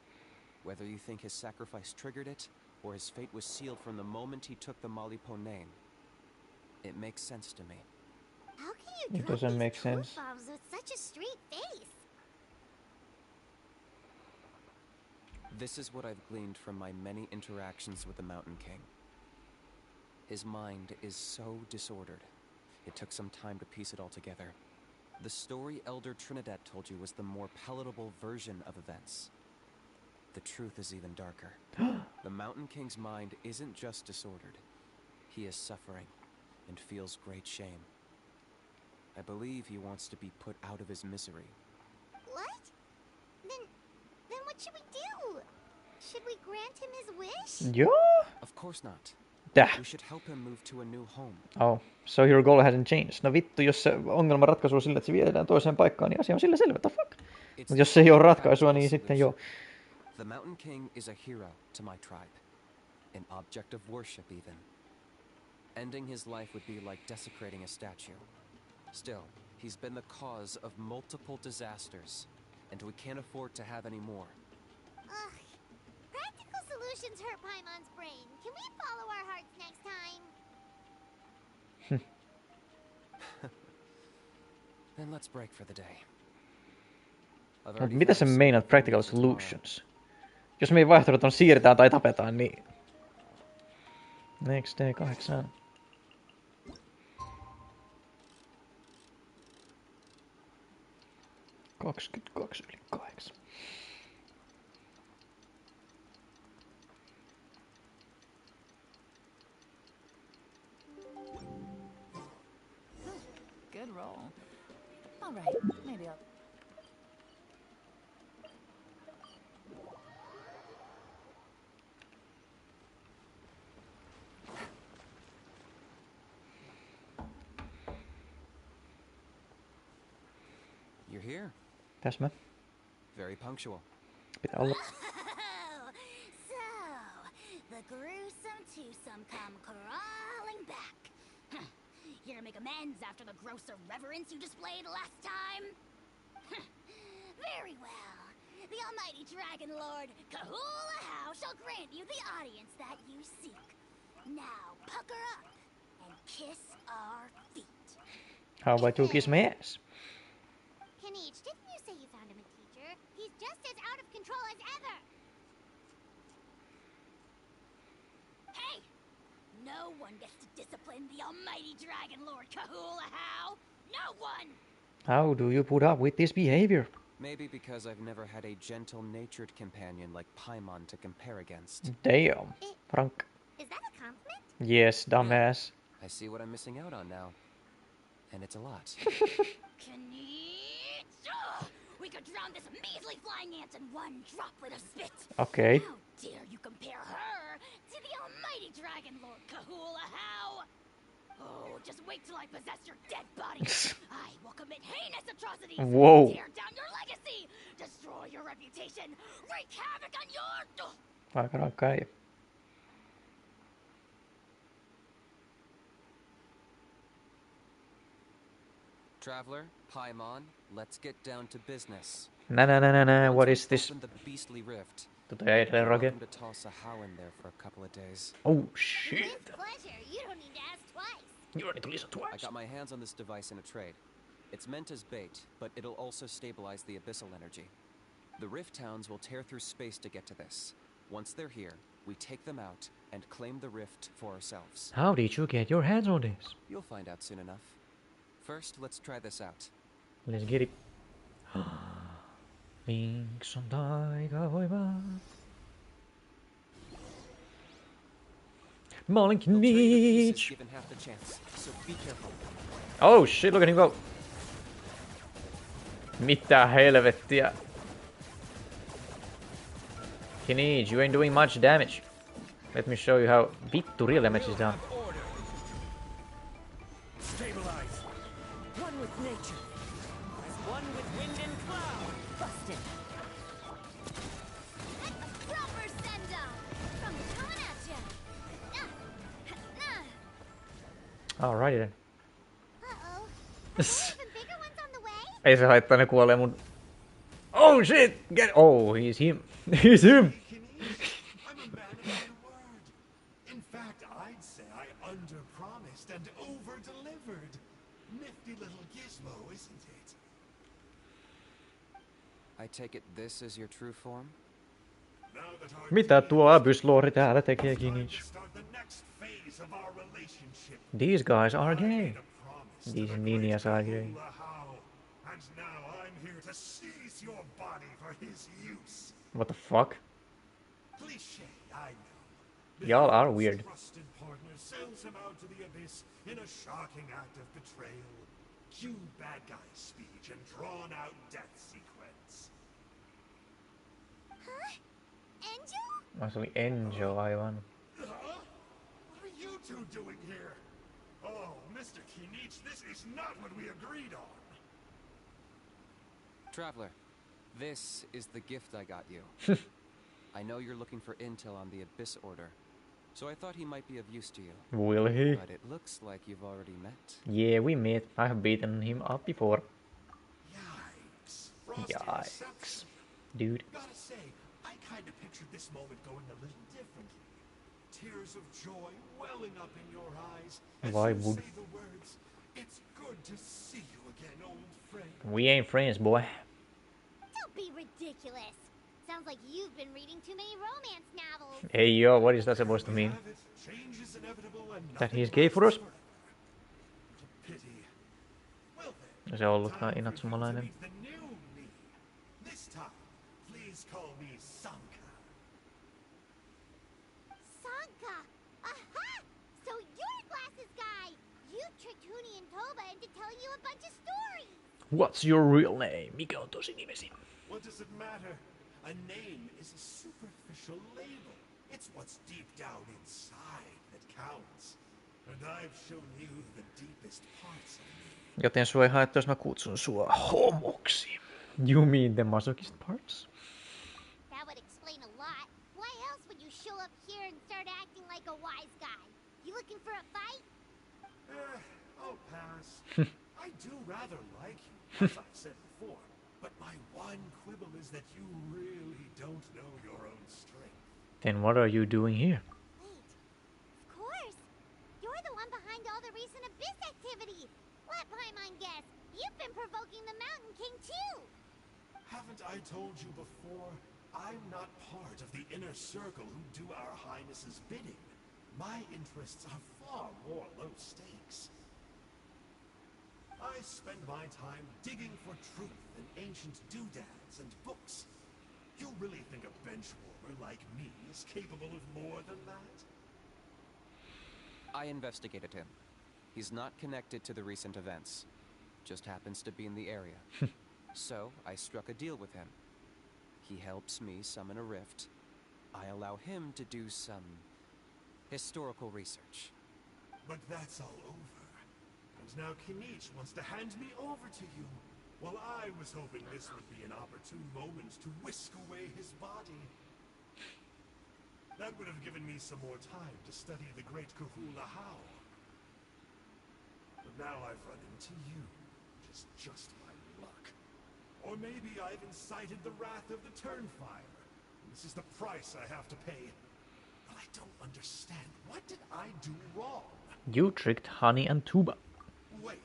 Whether you think his sacrifice triggered it, or his fate was sealed from the moment he took the Malipo name, it makes sense to me. How can you It drop doesn't these make truth sense. bombs with such a straight face? This is what I've gleaned from my many interactions with the Mountain King. His mind is so disordered. It took some time to piece it all together. The story Elder Trinidad told you was the more palatable version of events. The truth is even darker. The Mountain King's mind isn't just disordered. He is suffering and feels great shame. I believe he wants to be put out of his misery. What? Then what should we do? Should we grant him his wish? Joo. Of course not. Täh. We should help him move to a new home. Oh, so your goal hasn't changed. No vittu, jos se ongelman ratkaisu on sillä, että se viedään toiseen paikkaan, niin asia on sillä selvä. The fuck? Mutta jos se ei ole ratkaisua, niin sitten joo. The Mountain King is a hero to my tribe. An object of worship even. Ending his life would be like desecrating a statue. Still, he's been the cause of multiple disasters, and we can't afford to have any more. Ugh. Practical solutions hurt Paimon's brain. Can we follow our hearts next time? Then let's break for the day. Mutta mitä sä meinaat practical solutions? Jos meidän vaihtoehdot on siirretään tai tapetaan, niin... Next day 8. (22 yli 8). Good roll. All right, maybe I'll... You're here. Tässä mä. Very punctual. Pitää olla. So, the gruesome twosome come crawling back. Here to make amends after the gross irreverence you displayed last time? Very well. The almighty Dragon Lord, Kahula shall grant you the audience that you seek. Now, pucker up and kiss our feet. How about you kiss my ass? Kenich, didn't you say you found him a teacher? He's just as out of control as ever. Hey! No one gets to discipline the almighty Dragon Lord Kahula. No one! How do you put up with this behavior? Maybe because I've never had a gentle-natured companion like Paimon to compare against. Damn. Frank. Is that a compliment? Yes, dumbass. I see what I'm missing out on now. And it's a lot. We could drown this measly flying ant in one droplet of spit. Okay. How dare you compare her to the almighty Dragon Lord Kahula? Oh, just wait till I possess your dead body. I will commit heinous atrocities. Whoa. Tear down your legacy. Destroy your reputation. Wreak havoc on your... Aika rankka äijä. Traveler, Paimon, let's get down to business. Nä, what is this? Open the beastly rift. Tota jäi edelleen rake. Welcome to toss a how in there for a couple of days. Oh shit. With pleasure. You don't need to ask twice. You don't need to listen I twice. got my hands on this device in a trade. It's meant as bait, but it'll also stabilize the abyssal energy. The Rift Towns will tear through space to get to this. Once they're here, we take them out and claim the rift for ourselves. How did you get your hands on this? You'll find out soon enough. First, let's try this out. Let's get it. Links on taikavoima. Malin They'll trade the pieces Kniich. given half the chance, so be careful. Oh shit, look at him go. Mitä helvettiä. Kniich, you ain't doing much damage. Let me show you how vittu real damage is done. Stabilize. One with nature, as one with wind and cloud. Busted. Proper send-off from coming at ya. Alrighty then. Uh-oh. Even bigger ones on the way? Ei se haittaa, ne kuolee mun... Oh shit! Get... Oh, he's him. He's him! I'm a man of my word. In fact, I'd say I under-promised and over-delivered. Nifty little gizmo, isn't it? I take it this is your true form? Now that our Mitä tuo Abyss-lore täällä tekee, Kniich? start the next phase of our relationship. These guys are gay. Made a promise to These the ninjas great are gay. Kahula, and now I'm here to seize your body for his use. What the fuck? Cliché, I know. Y'all are His weird. trusted partner sells him out to the abyss in a shocking act of betrayal. Cue bad guy speech and drawn out death sequence. Huh? Angel? Se oli Enjo aivan. Huh? What are you two doing here? Oh, Mr. Kniich, this is not what we agreed on. Traveler, this is the gift I got you. I know you're looking for intel on the Abyss Order, so I thought he might be of use to you. Will he? But it looks like you've already met. Yeah, we met. I have beaten him up before. Yikes. Frosty Yikes. accepts. Dude. Gotta say, I kind of pictured this moment going a little differently. Tears of joy welling up in your eyes as Why you would- say the words, "It's good to see you again, old friend." We ain't friends, boy. Don't be ridiculous. Sounds like you've been reading too many romance novels. Hey yo, what is that supposed to mean? Have it, change is inevitable and That nothing he's gay for us? lasts forever. What a pity. Well then, Se on ollut kai time for you to inatsumalainen. meet the new me. This time, please call me Sanka. Sanka! Aha! So you're Glasses Guy! You tricked Huni and Toba into telling you a bunch of stories! What's your real name? Mikä on tosi nimesi? What does it matter? A name is a superficial label. It's what's deep down inside that counts. And I've shown you the deepest parts of me. Joten sua ei haittaa, jos mä kutsun sua homoksi. You mean the masochist parts? That would explain a lot. Why else would you show up here and start acting like a wise guy? You looking for a fight? I'll pass. I do rather like you, as I've said before. But my one quibble is that you really don't know your own strength. Then what are you doing here? Wait. Of course. You're the one behind all the recent Abyss activity. Let Paimon guess. You've been provoking the Mountain King too. Haven't I told you before? I'm not part of the inner circle who do our Highness's bidding. My interests are far more low stakes. I spend my time digging for truth in ancient doodads and books. You really think a benchwarmer like me is capable of more than that? I investigated him. He's not connected to the recent events. Just happens to be in the area. So, I struck a deal with him. He helps me summon a rift. I allow him to do some historical research. But that's all over. And now Kniich wants to hand me over to you. Well, I was hoping this would be an opportune moment to whisk away his body. That would have given me some more time to study the great Kahula How. But now I've run into you, which is just my luck. Or maybe I've incited the wrath of the Turnfire. And this is the price I have to pay. But I don't understand. What did I do wrong? You tricked Honey and Tuba. Wait,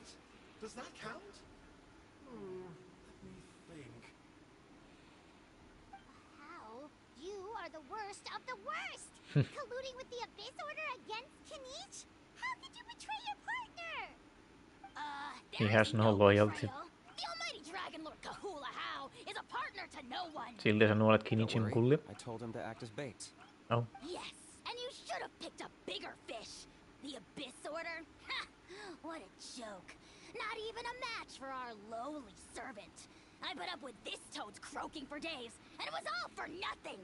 does that count? Let me think. How? You are the worst of the worst! Colluding with the Abyss Order against Kinich? How could you betray your partner? He has no loyalty. The almighty Dragon Lord Kahula How is a partner to no one. Silti sä nuolet Don't Kinichin worry, kulli. I told him to act as bait. Oh. Yes, and you should have picked a bigger fish. The Abyss Order? Ha! What a joke. Not even a match for our lowly servant. I put up with this toad's croaking for days, and it was all for nothing.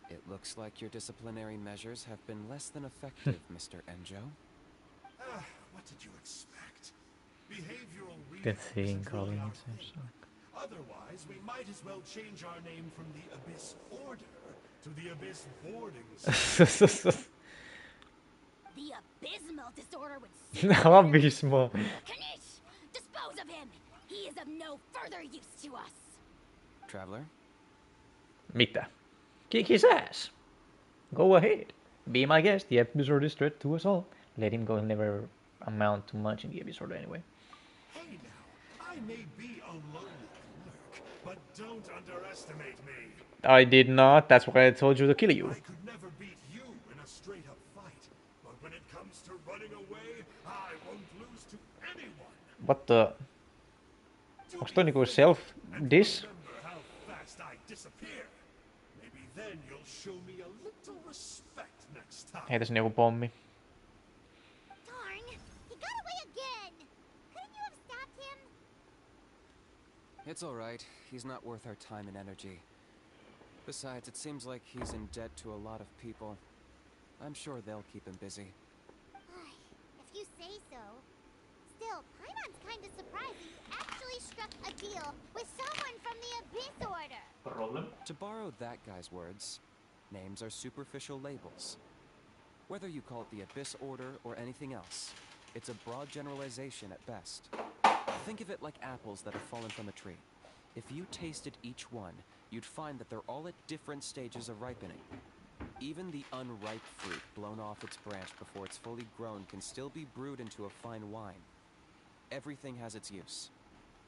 It looks like your disciplinary measures have been less than effective, Mr. Enjo. What did you expect? Behavioral Good rehab thing isn't really calling our it thing. so. Otherwise, we might as well change our name from the Abyss Order to the Abyss Boarding School. The abysmal disorder would Abysmal. Kinich! Dispose of him! He is of no further use to us. Traveler? Mitä? Kick his ass. Go ahead. Be my guest. The episode is threat to us all. Let him go. He'll never amount to much in the episode anyway. Hey now, I may be a lowly clerk, but don't underestimate me. I did not. That's why I told you to kill you. I could never beat you in a straight-up fight, but when it comes to running away, I won't lose to anyone. What the? Onks toi niinku self-diss? Remember how fast I disappear. Maybe then you'll show me a little respect next time. Heitä sinne joku pommi. Darn! He got away again! Couldn't you have stopped him? It's alright. He's not worth our time and energy. Besides, it seems like he's in debt to a lot of people. I'm sure they'll keep him busy. If you say so. Still, Paimon's kind of surprised that you actually struck a deal with someone from the Abyss Order. Problem? To borrow that guy's words, names are superficial labels. Whether you call it the Abyss Order or anything else, it's a broad generalization at best. Think of it like apples that have fallen from a tree. If you tasted each one, you'd find that they're all at different stages of ripening. Even the unripe fruit blown off its branch before it's fully grown can still be brewed into a fine wine. Everything has its use.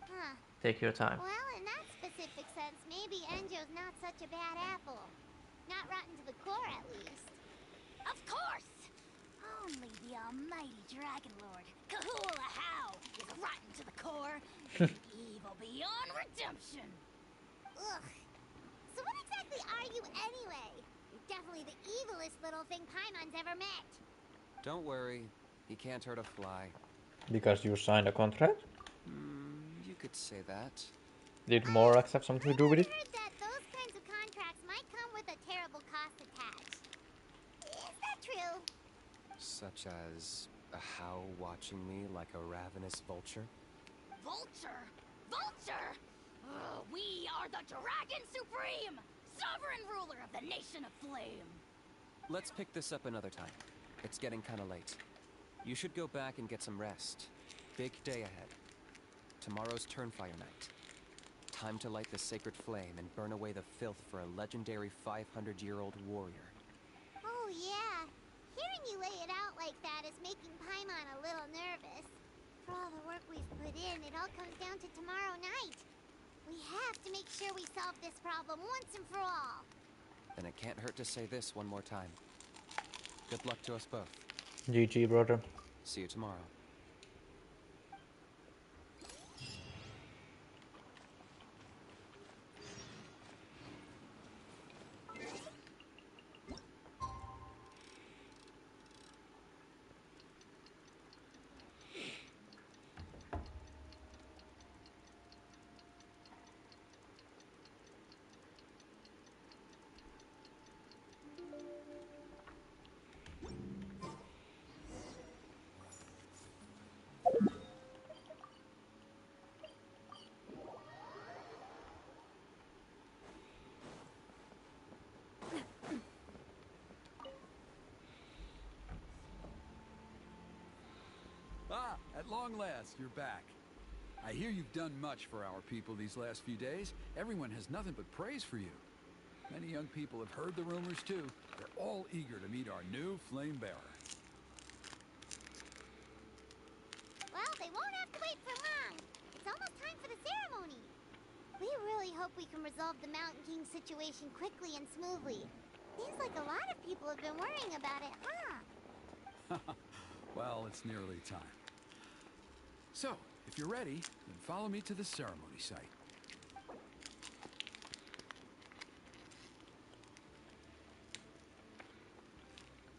Huh. Take your time. Well, in that specific sense, maybe Enjo's not such a bad apple. Not rotten to the core, at least. Of course! Only the almighty Dragon Lord, Kahula How, is rotten to the core, and evil beyond redemption. Ugh. So what exactly are you anyway? You're definitely the evilest little thing Paimon's ever met. Don't worry, he can't hurt a fly. Because you signed a contract? You could say that. Did Morax have something to do with it? I heard that those kinds of contracts might come with a terrible cost attached. Is that true? Such as a how watching me like a ravenous vulture? Vulture? Vulture? We are the Dragon Supreme, sovereign ruler of the Nation of Flame. Let's pick this up another time. It's getting kinda late. You should go back and get some rest. Big day ahead. Tomorrow's Turnfire Night. Time to light the sacred flame and burn away the filth for a legendary 500-year-old warrior. Oh yeah. Hearing you lay it out like that is making Paimon a little nervous. For all the work we've put in, it all comes down to tomorrow night. We have to make sure we solve this problem once and for all. Then it can't hurt to say this one more time. Good luck to us both. GG, brother. See you tomorrow. Ah, at long last, you're back. I hear you've done much for our people these last few days. Everyone has nothing but praise for you. Many young people have heard the rumors too. They're all eager to meet our new flame bearer. they won't have to wait for long. It's almost time for the ceremony. We really hope we can resolve the Mountain King situation quickly and smoothly. Seems like a lot of people have been worrying about it, huh? Well, it's nearly time. So, if you're ready, then follow me to the ceremony site.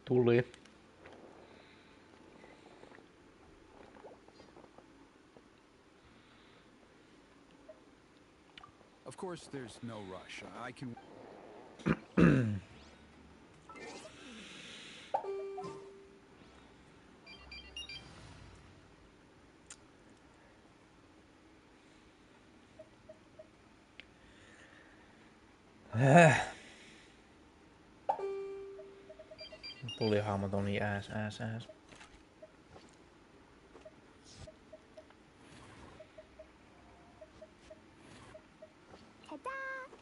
Tuli. Of course, there's no rush. I can... Tuli hahmot on niin ääs. Ta-da!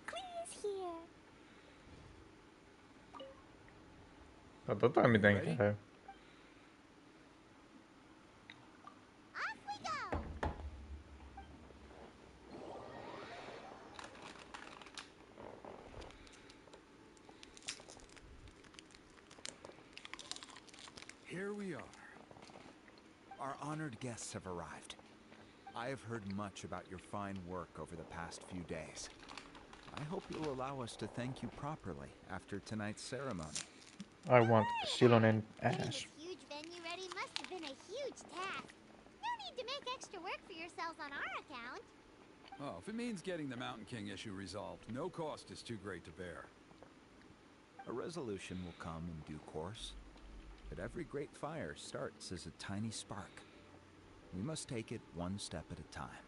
Clear's here. Katsotaan miten käy. Off we go! Here we are. Our honored guests have arrived. I have heard much about your fine work over the past few days. I hope you'll allow us to thank you properly after tonight's ceremony. I want Silonen Getting ass. this huge venue ready must have been a huge task. No need to make extra work for yourselves on our account. Oh, if it means getting the Mountain King issue resolved, no cost is too great to bear. A resolution will come in due course. But every great fire starts as a tiny spark. We must take it one step at a time.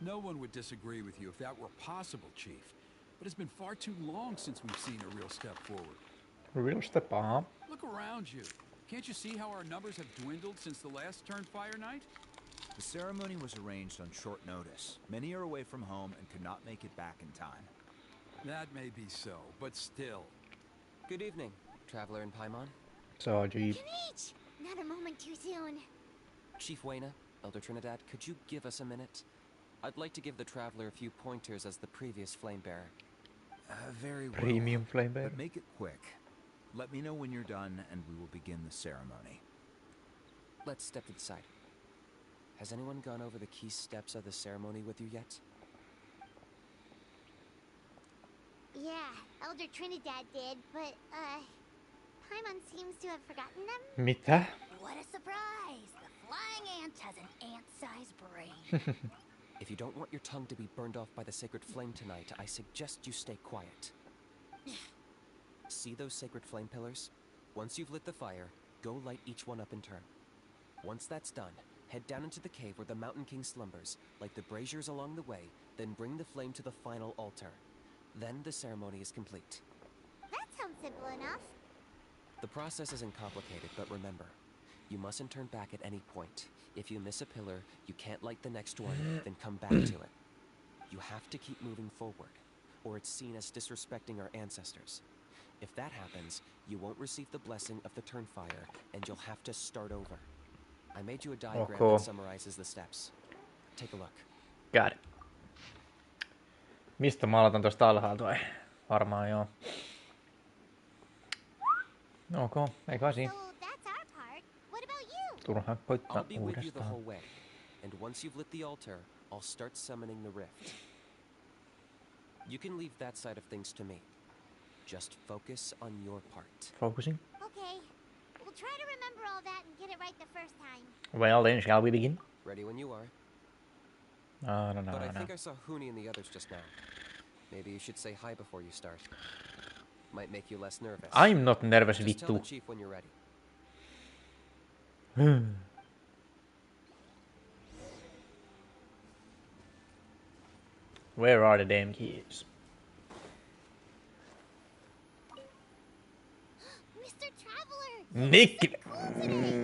No one would disagree with you if that were possible, Chief. But it's been far too long since we've seen a real step forward. Real step, huh? Look around you. Can't you see how our numbers have dwindled since the last Turnfire night? The ceremony was arranged on short notice. Many are away from home and could not make it back in time. That may be so, but still. Good evening, Traveler in Paimon. So Jeep. Kinich! Not a moment too soon. Chief Wayna, Elder Trinidad, could you give us a minute? I'd like to give the Traveler a few pointers as the previous Flame Bearer. Very well. Premium flame bearer. But make it quick. Let me know when you're done and we will begin the ceremony. Let's step to the side. Has anyone gone over the key steps of the ceremony with you yet? Yeah, Elder Trinidad did, but, Paimon seems to have forgotten them. Mitä? What a surprise! The flying ant has an ant-sized brain. If you don't want your tongue to be burned off by the sacred flame tonight, I suggest you stay quiet. See those sacred flame pillars? Once you've lit the fire, go light each one up in turn. Once that's done, head down into the cave where the Mountain King slumbers, light the braziers along the way, then bring the flame to the final altar. Then the ceremony is complete. That sounds simple enough. The process isn't complicated, but remember, you mustn't turn back at any point. If you miss a pillar, you can't light the next one, then come back to it. You have to keep moving forward, or it's seen as disrespecting our ancestors. If that happens, you won't receive the blessing of the Turnfire, and you'll have to start over. I made you a diagram cool. that summarizes the steps. Take a look. Got it. Mistä mä aloitan tosta alhaalta vai? Varmaan joo. Ok, ei kai siinä. So that's our part. What about you? Turha koittaa I'll be with you the uudestaan. whole way, and once you've lit the altar, I'll start summoning the rift. You can leave that side of things to me. Just focus on your part. Focusing. Okay. We'll try to remember all that and get it right the first time. Well then, shall we begin? Ready when you are. No. But I think I saw Huni and the others just now. Maybe you should say hi before you start. Might make you less nervous. I'm not nervous, Just tell the vittu. chief when you're ready. Where are the damn keys? Mr. Traveler! Nick!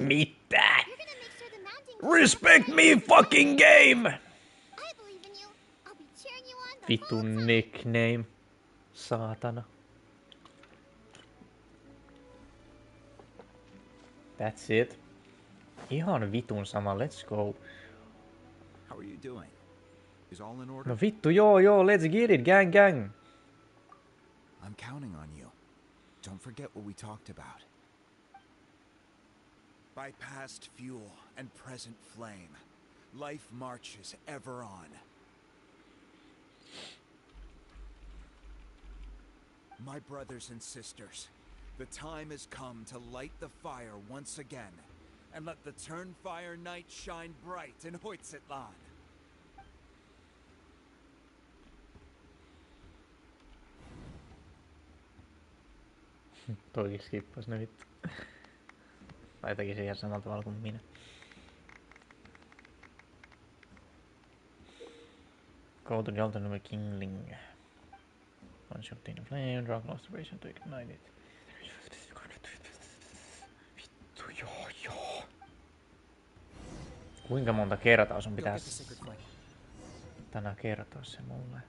Mitä? You're gonna make sure the mountain Respect me fucking game! I believe in you. I'll be cheering you on the Vittu whole time. nickname. Saatana. That's it. Ihan vitun sama, let's go. you doing? Is all in order? No vittu, joo, let's get it, gang. I'm counting on you. Don't forget what we talked about. By past fuel and present flame, life marches ever on. My brothers and sisters, the time has come to light the fire once again, and let the Turnfire night shine bright in Hoytzitlán. Toikin skippas ne vittu. Tai teki se ihan samalla tavalla kuin minä. Go to the alternate Kingling. One shot in the flame, drag concentration to ignite it. Vittu, joo. Kuinka monta kertaa sun pitäisi tänään kertoa se mulle?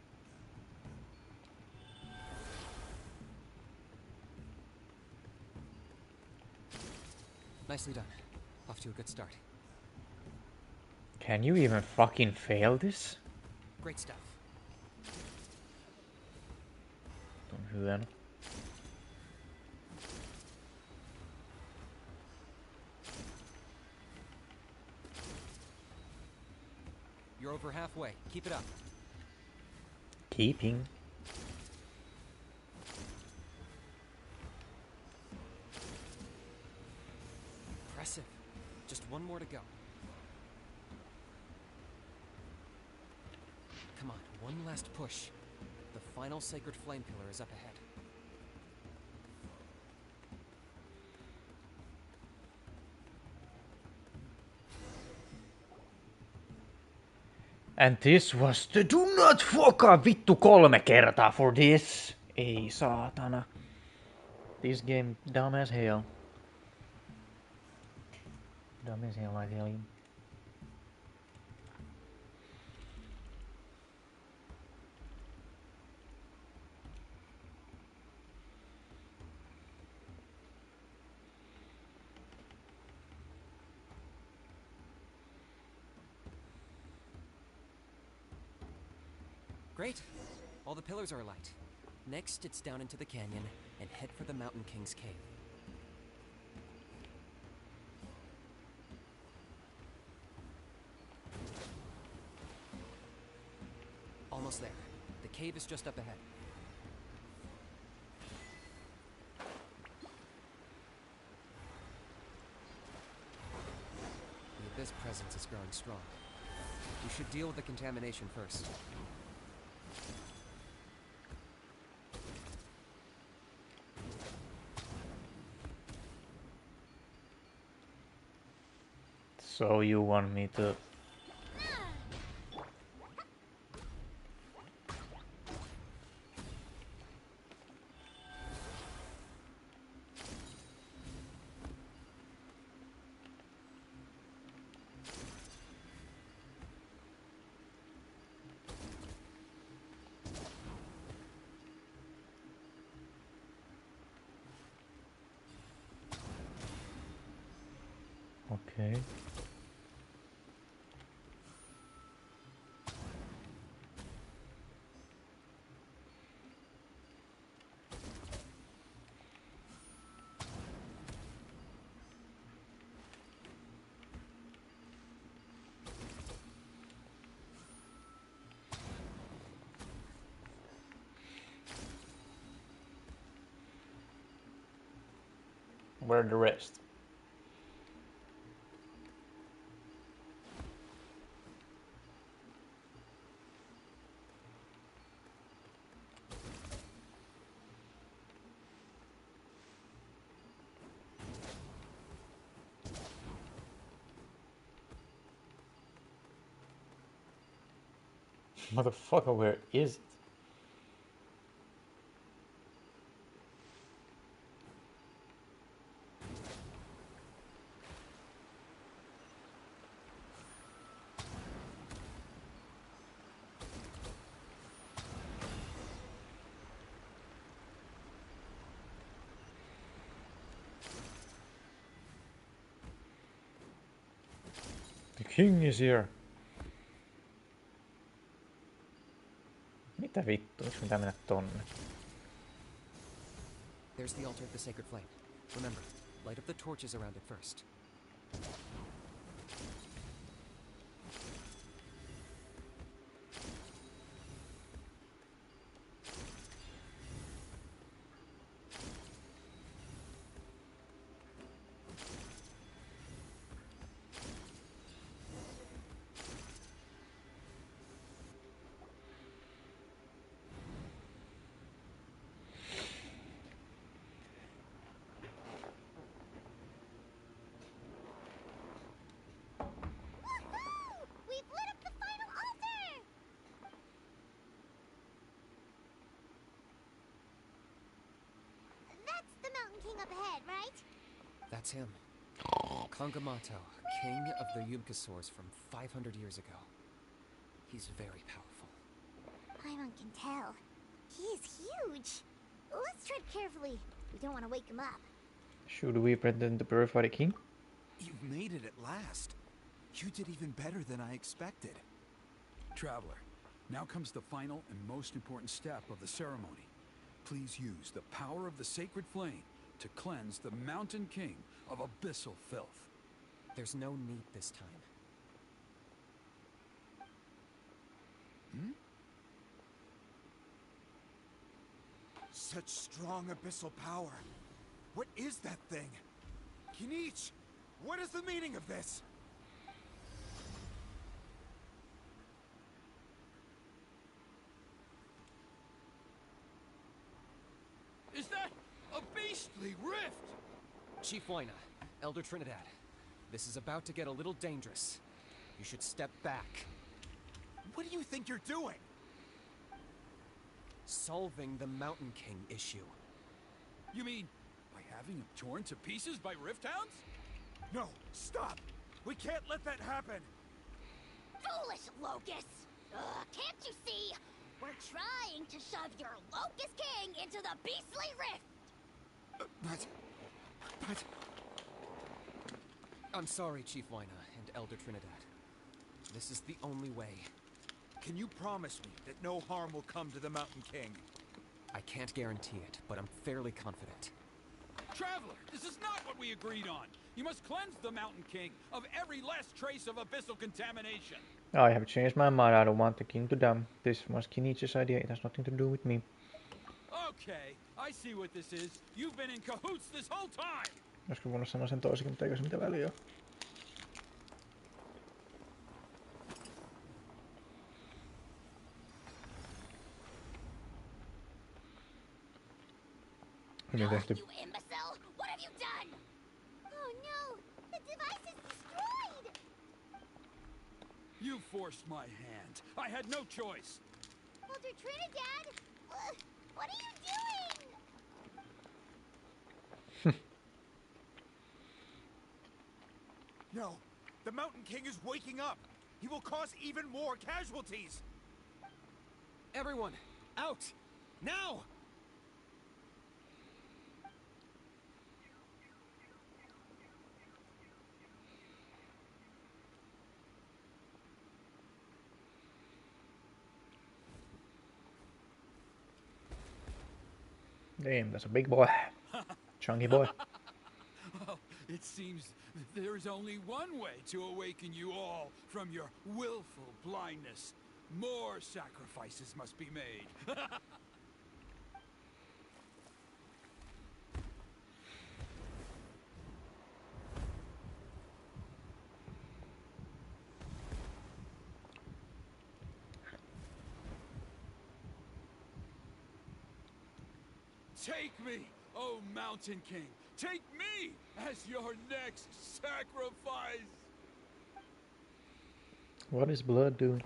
Nicely done. Off to a good start. Can you even fucking fail this? Great stuff. On hyvänä. You're over halfway. Keep it up. Keeping. Impressive. Just one more to go. Come on, one last push. The final sacred flame pillar is up ahead. And this was the do not fuck up vittu 3 kertaa for this. Ei saatana. This game dumb as hell. Dumb as hell, I tell you. Great. All the pillars are alight. Next, it's down into the canyon and head for the Mountain King's cave. Almost there. The cave is just up ahead. The Abyss presence is growing strong. We should deal with the contamination first. So you want me to... Okay. Where are the rest? Motherfucker, where is it? The king is here. Mitä vittu, miksi pitää mennä tonne? There's the altar of the sacred flame. Remember, light up the torches around it first. We've lit up the final altar! That's the Mountain King up ahead, right? That's him. Kangamato, king of the Yumkasaurs from 500 years ago. He's very powerful. Paimon can tell. He is huge. Let's tread carefully. We don't want to wake him up. Should we pretend to purify the king? You've made it at last. You did even better than I expected. Traveler, now comes the final and most important step of the ceremony. Please use the power of the sacred flame to cleanse the Mountain King of abyssal filth. There's no need this time. Such strong abyssal power. What is that thing? Kinich, what is the meaning of this? Is that a beastly rift? Chief Waina, Elder Trinidad, this is about to get a little dangerous. You should step back. What do you think you're doing? Solving the Mountain King issue. You mean by having him torn to pieces by rift hounds? No, stop! We can't let that happen! Foolish locusts! Can't you see? We're trying to shove your Locust King into the beastly rift! But... I'm sorry, Chief Waina and Elder Trinidad. This is the only way. Can you promise me that no harm will come to the Mountain King? I can't guarantee it, but I'm fairly confident. Traveler, this is not what we agreed on. You must cleanse the Mountain King of every last trace of abyssal contamination. I have changed my mind. I don't want the king to die. This was Kinichi's idea. It has nothing to do with me. Okay, I see what this is. You've been in cahoots this whole time. Olisiko voinut sanoa sen toisenkin, mutta eikö se mitään väliä ole? Hyvin tehty. You imbecile! What have you done? Oh no! The device is destroyed! You forced my hand. I had no choice. Elder Trinidad! What are you doing? No, the Mountain King is waking up! He will cause even more casualties! Everyone, out! Now! Damn, that's a big boy. Chunky boy. Well, it seems there is only one way to awaken you all from your willful blindness. More sacrifices must be made. Take me, O Mountain King! Take me as your next sacrifice! What is blood doing?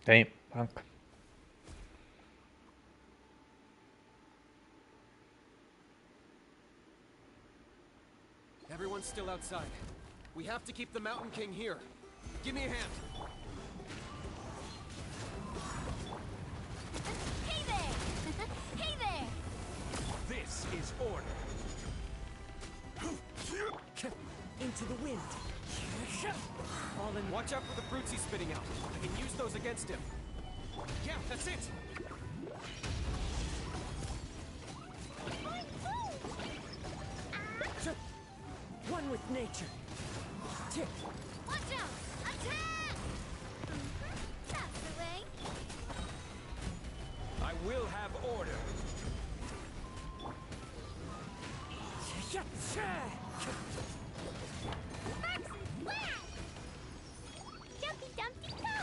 Damn, punk. Everyone's still outside. We have to keep the Mountain King here. Give me a hand. Hey there! Hey there! This is order. Into the wind. Fall summon. Watch out for the fruits he's spitting out. I can use those against him. Yeah, that's it. One with nature. Tick. Watch out! Attack! That's the way. I will have order. Jumpy Dumpty go!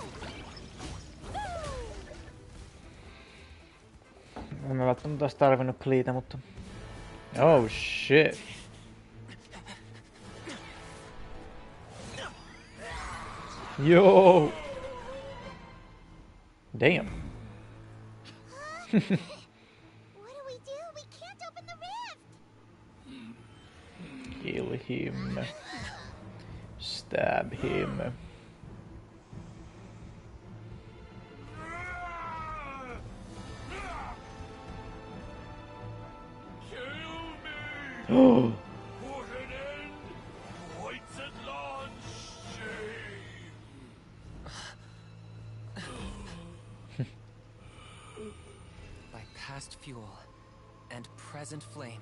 En mä välttämättä olisi tarvinnut kliitä, mutta... Oh shit. Yo! Damn. What do we do? We can't open the rift! Kill him. Stab him. Oh! Put an end to White's at launch, By past fuel and present flame,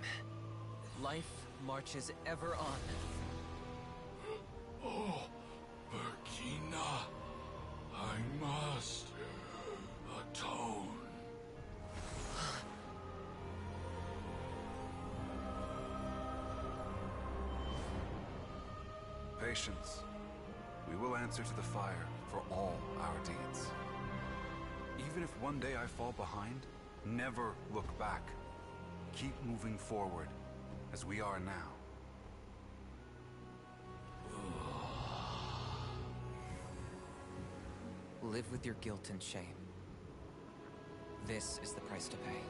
life marches ever on. Oh, Burkina, I must atone. Patience. We will answer to the fire for all our deeds. Even if one day I fall behind, never look back. Keep moving forward, as we are now. Live with your guilt and shame. This is the price to pay.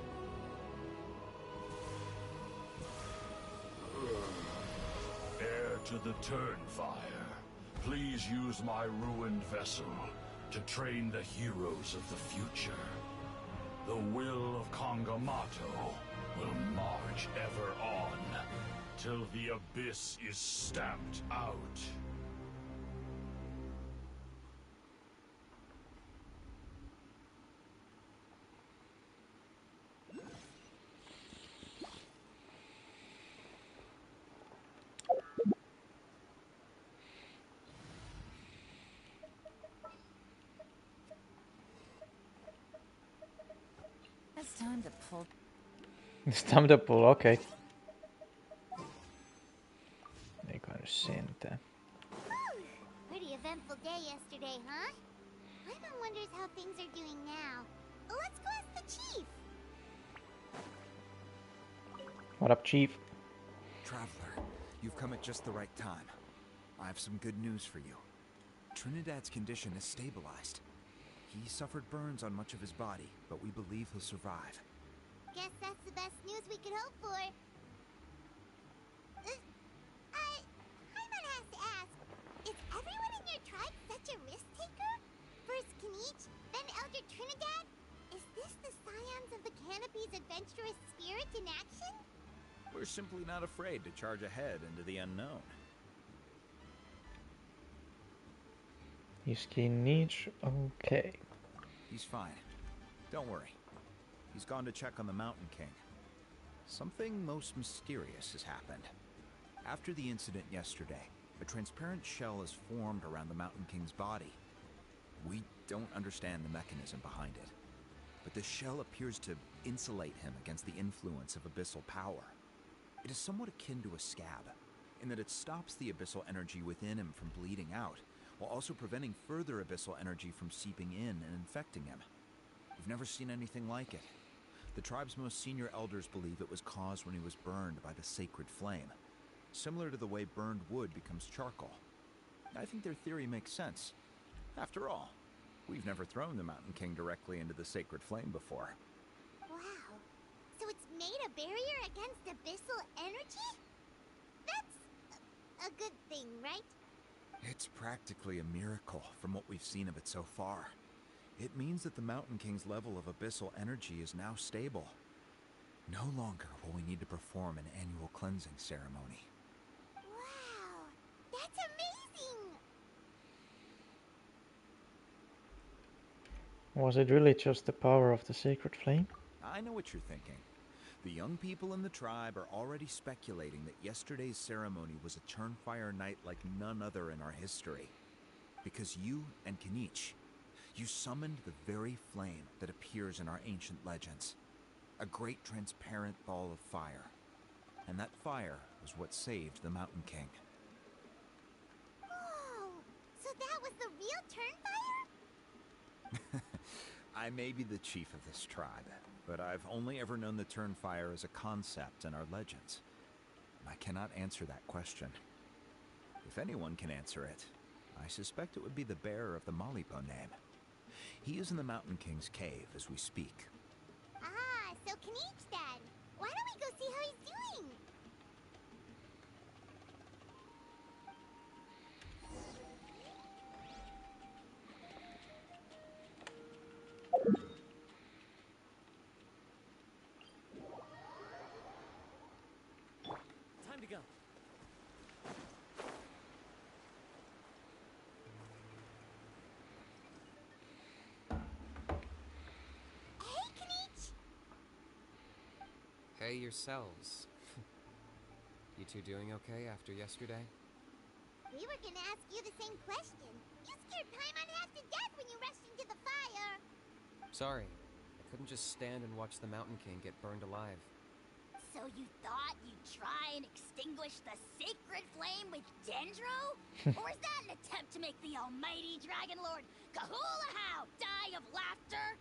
Heir to the Turnfire, please use my ruined vessel to train the heroes of the future. The will of Kongamato will march ever on, till the abyss is stamped out. It's time to pull. It's time to pull, okay. Eiköhän nyt sentään. Pretty eventful day yesterday, huh? Paimon wonders how things are doing now. Let's go ask the chief. What up, Chief? Traveler, you've come at just the right time. I have some good news for you. Trinidad's condition is stabilized. He suffered burns on much of his body, but we believe he'll survive. Guess that's the best news we could hope for. Paimon has to ask, is everyone in your tribe such a risk taker? First Kinich, then Elder Trinidad? Is this the scions of the Canopy's adventurous spirit in action? We're simply not afraid to charge ahead into the unknown. Iski Nietzsche, okay. He's fine. Don't worry. He's gone to check on the Mountain King. Something most mysterious has happened. After the incident yesterday, a transparent shell is formed around the Mountain King's body. We don't understand the mechanism behind it, but the shell appears to insulate him against the influence of abyssal power. It is somewhat akin to a scab, in that it stops the abyssal energy within him from bleeding out, while also preventing further abyssal energy from seeping in and infecting him. We've never seen anything like it. The tribe's most senior elders believe it was caused when he was burned by the sacred flame, similar to the way burned wood becomes charcoal. I think their theory makes sense. After all, we've never thrown the Mountain King directly into the sacred flame before. Wow. So it's made a barrier against abyssal energy? That's a good thing, right? It's practically a miracle from what we've seen of it so far. It means that the Mountain King's level of abyssal energy is now stable. No longer will we need to perform an annual cleansing ceremony. Wow. That's amazing! Was it really just the power of the sacred flame? I know what you're thinking. The young people in the tribe are already speculating that yesterday's ceremony was a Turnfire night like none other in our history. Because you and Kinich, you summoned the very flame that appears in our ancient legends. A great transparent ball of fire. And that fire was what saved the Mountain King. Whoa! So that was the real Turnfire? I may be the chief of this tribe, but I've only ever known the Turnfire as a concept in our legends. I cannot answer that question. If anyone can answer it, I suspect it would be the bearer of the Malipo name. He is in the Mountain King's cave as we speak. Ah, so Kinich then. Why don't we go see how he's doing? Time to go. Hey, Kinich! Hey yourselves. You two doing okay after yesterday? We were gonna ask you the same question. You scared Paimon half to death when you rushed into the fire. Sorry, I couldn't just stand and watch the Mountain King get burned alive. So you thought you'd try and extinguish the sacred flame with Dendro? Or is that an attempt to make the almighty Dragon Lord Kahulahow die of laughter?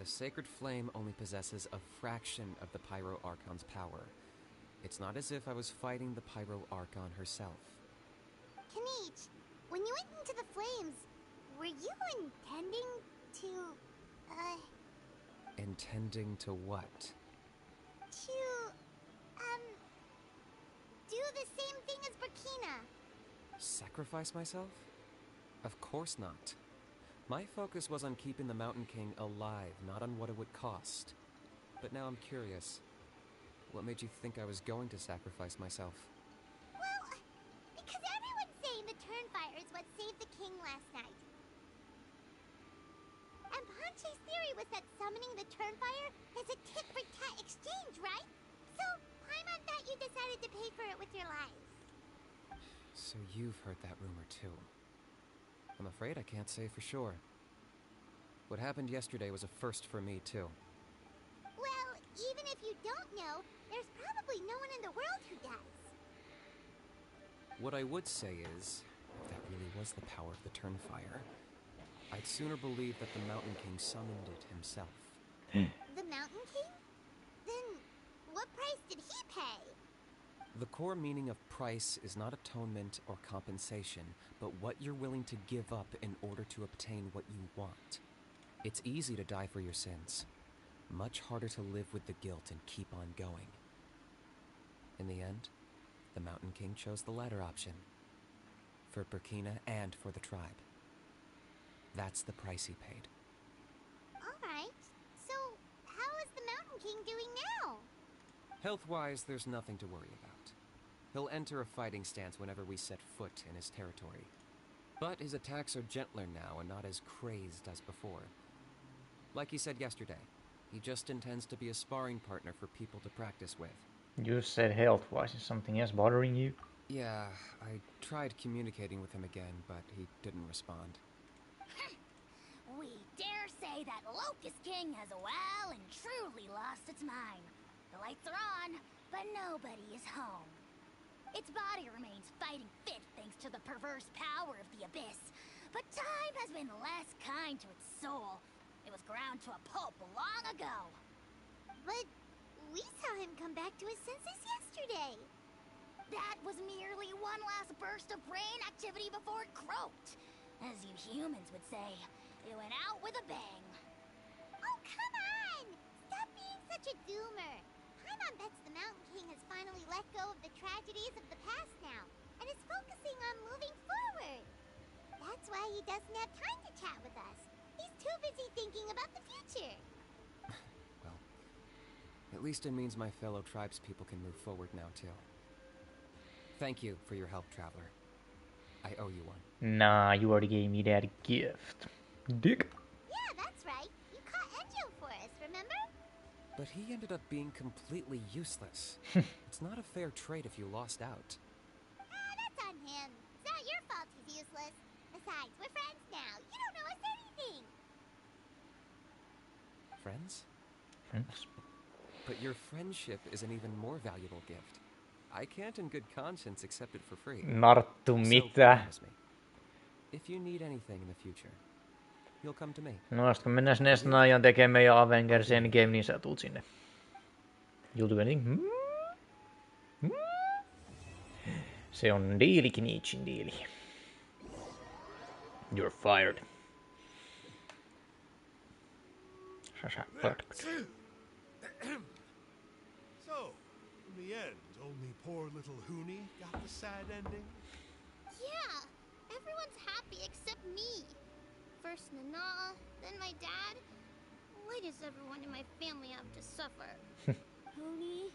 The sacred flame only possesses a fraction of the Pyro Archon's power. It's not as if I was fighting the Pyro Archon herself. Kinich, when you went into the flames, were you intending to, Intending to what? do the same thing as Burkina? Sacrifice myself? Of course not. My focus was on keeping the Mountain King alive, not on what it would cost. But now I'm curious. What made you think I was going to sacrifice myself? Well, because everyone's saying the Turnfire is what saved the king last night. And Ponche's theory was that summoning the Turnfire is a tit-for-tat exchange, right? So, Paimon thought you decided to pay for it with your lives. So you've heard that rumor too. I'm afraid I can't say for sure. What happened yesterday was a first for me too. Well, even if you don't know, there's probably no one in the world who does. What I would say is, if that really was the power of the Turnfire, I'd sooner believe that the Mountain King summoned it himself. The Mountain King? Then, what price did he pay? The core meaning of price is not atonement or compensation, but what you're willing to give up in order to obtain what you want. It's easy to die for your sins. Much harder to live with the guilt and keep on going. In the end, the Mountain King chose the latter option. For Burkina and for the tribe. That's the price he paid. Alright, so how is the Mountain King doing now? Health-wise, there's nothing to worry about. He'll enter a fighting stance whenever we set foot in his territory. But his attacks are gentler now and not as crazed as before. Like he said yesterday, he just intends to be a sparring partner for people to practice with. You said health-wise. Is something else bothering you? Yeah, I tried communicating with him again, but he didn't respond. We dare say that Locust King has well and truly lost its mind. The lights are on, but nobody is home. Its body remains fighting fit thanks to the perverse power of the Abyss, but time has been less kind to its soul. It was ground to a pulp long ago. But we saw him come back to his senses yesterday. That was merely one last burst of brain activity before it croaked. As you humans would say, it went out with a bang. Oh, come on! Stop being such a doomer. Paimon bets the Mountain King has finally let go of the tragedies of the past now, and is focusing on moving forward. That's why he doesn't have time to chat with us. He's too busy thinking about the future. Well, at least it means my fellow tribespeople can move forward now, too. Thank you for your help, Traveler. I owe you one. Nah, you already gave me that gift. Dick. But he ended up being completely useless. It's not a fair trade if you lost out. That's on him. It's not your fault he's useless. Besides, we're friends now. You don't know us anything. Friends? Friends. But your friendship is an even more valuable gift. I can't in good conscience accept it for free. Narttu mitä? Promise me, if you need anything in the future, you'll come to me. No, kun mennään sinne Snajan tekemään meidän Avengers Endgame, niin sä tuut sinne. You'll do anything? Se on diili, Kinichin diili. You're fired. So, in the end, only poor little Huni got the sad ending? Yeah, everyone's happy except me. First Nana, then my dad. Why does everyone in my family have to suffer? Huni,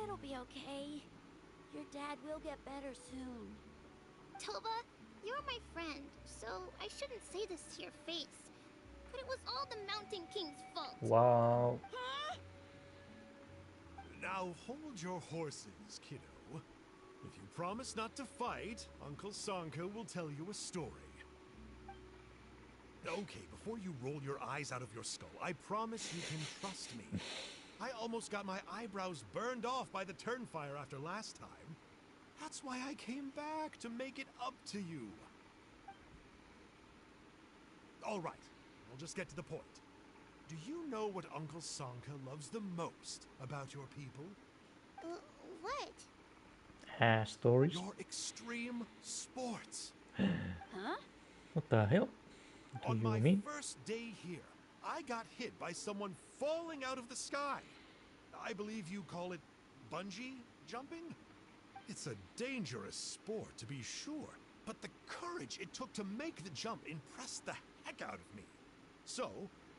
it'll be okay. Your dad will get better soon. Toba, you're my friend, so I shouldn't say this to your face. But it was all the Mountain King's fault. Wow. Huh? Now hold your horses, kiddo. If you promise not to fight, Uncle Sanka will tell you a story. Okay, before you roll your eyes out of your skull, I promise you can trust me. I almost got my eyebrows burned off by the turnfire after last time. That's why I came back, to make it up to you. All right, I'll just get to the point. Do you know what Uncle Sanka loves the most about your people? What? Stories? Your extreme sports. Huh? What the hell? What do On you my mean? first day here, I got hit by someone falling out of the sky. I believe you call it bungee jumping? It's a dangerous sport, to be sure, but the courage it took to make the jump impressed the heck out of me. So,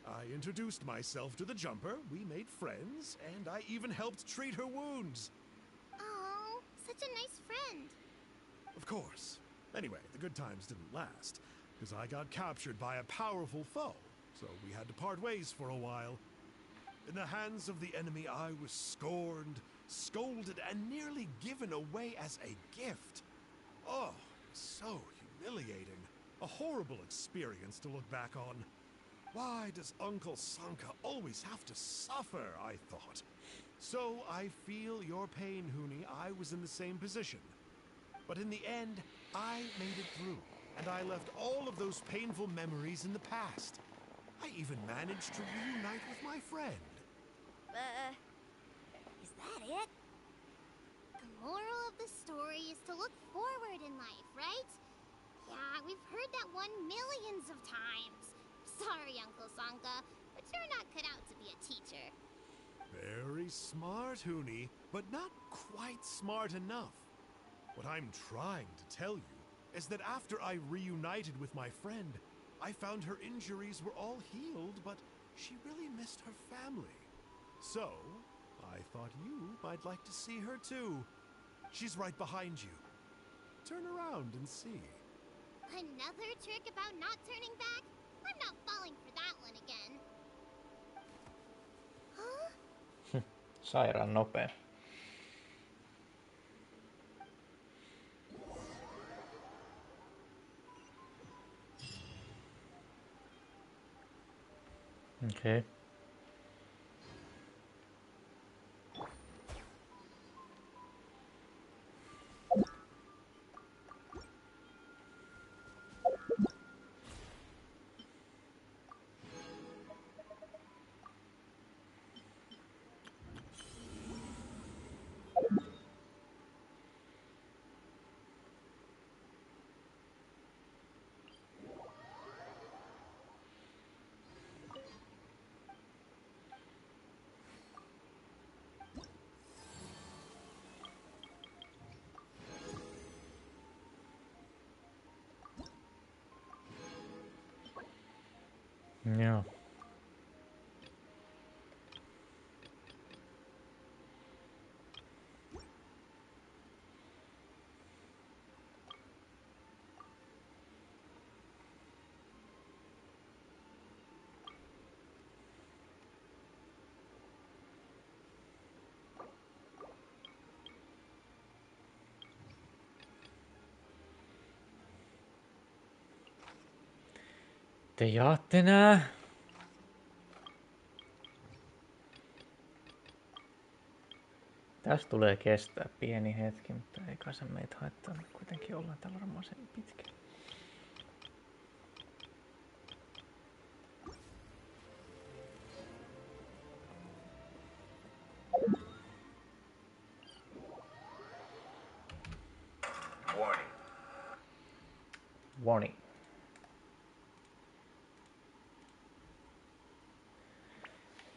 I introduced myself to the jumper, we made friends, and I even helped treat her wounds. Oh, such a nice friend. Of course. Anyway, the good times didn't last, because I got captured by a powerful foe, so we had to part ways for a while. In the hands of the enemy, I was scorned, scolded, and nearly given away as a gift. Oh, so humiliating. A horrible experience to look back on. Why does Uncle Sanka always have to suffer, I thought. So I feel your pain, Huni. I was in the same position. But in the end, I made it through, and I left all of those painful memories in the past. I even managed to reunite with my friend. Is that it? The moral of the story is to look forward in life, right? Yeah, we've heard that one millions of times. Sorry, Uncle Sanka, but you're not cut out to be a teacher. Very smart, Huni, but not quite smart enough. What I'm trying to tell you is that after I reunited with my friend, I found her injuries were all healed, but she really missed her family. So, I thought you might like to see her too. She's right behind you. Turn around and see. Another trick about not turning back? I'm not falling for that one again. Huh? Sairaan nopea. Okay. Sitten jaatte nää. Tästä tulee kestää pieni hetki, mutta ei kai se meitä haittaa. Me kuitenkin ollaan täällä varmaan sen pitkä. Warning. Warning.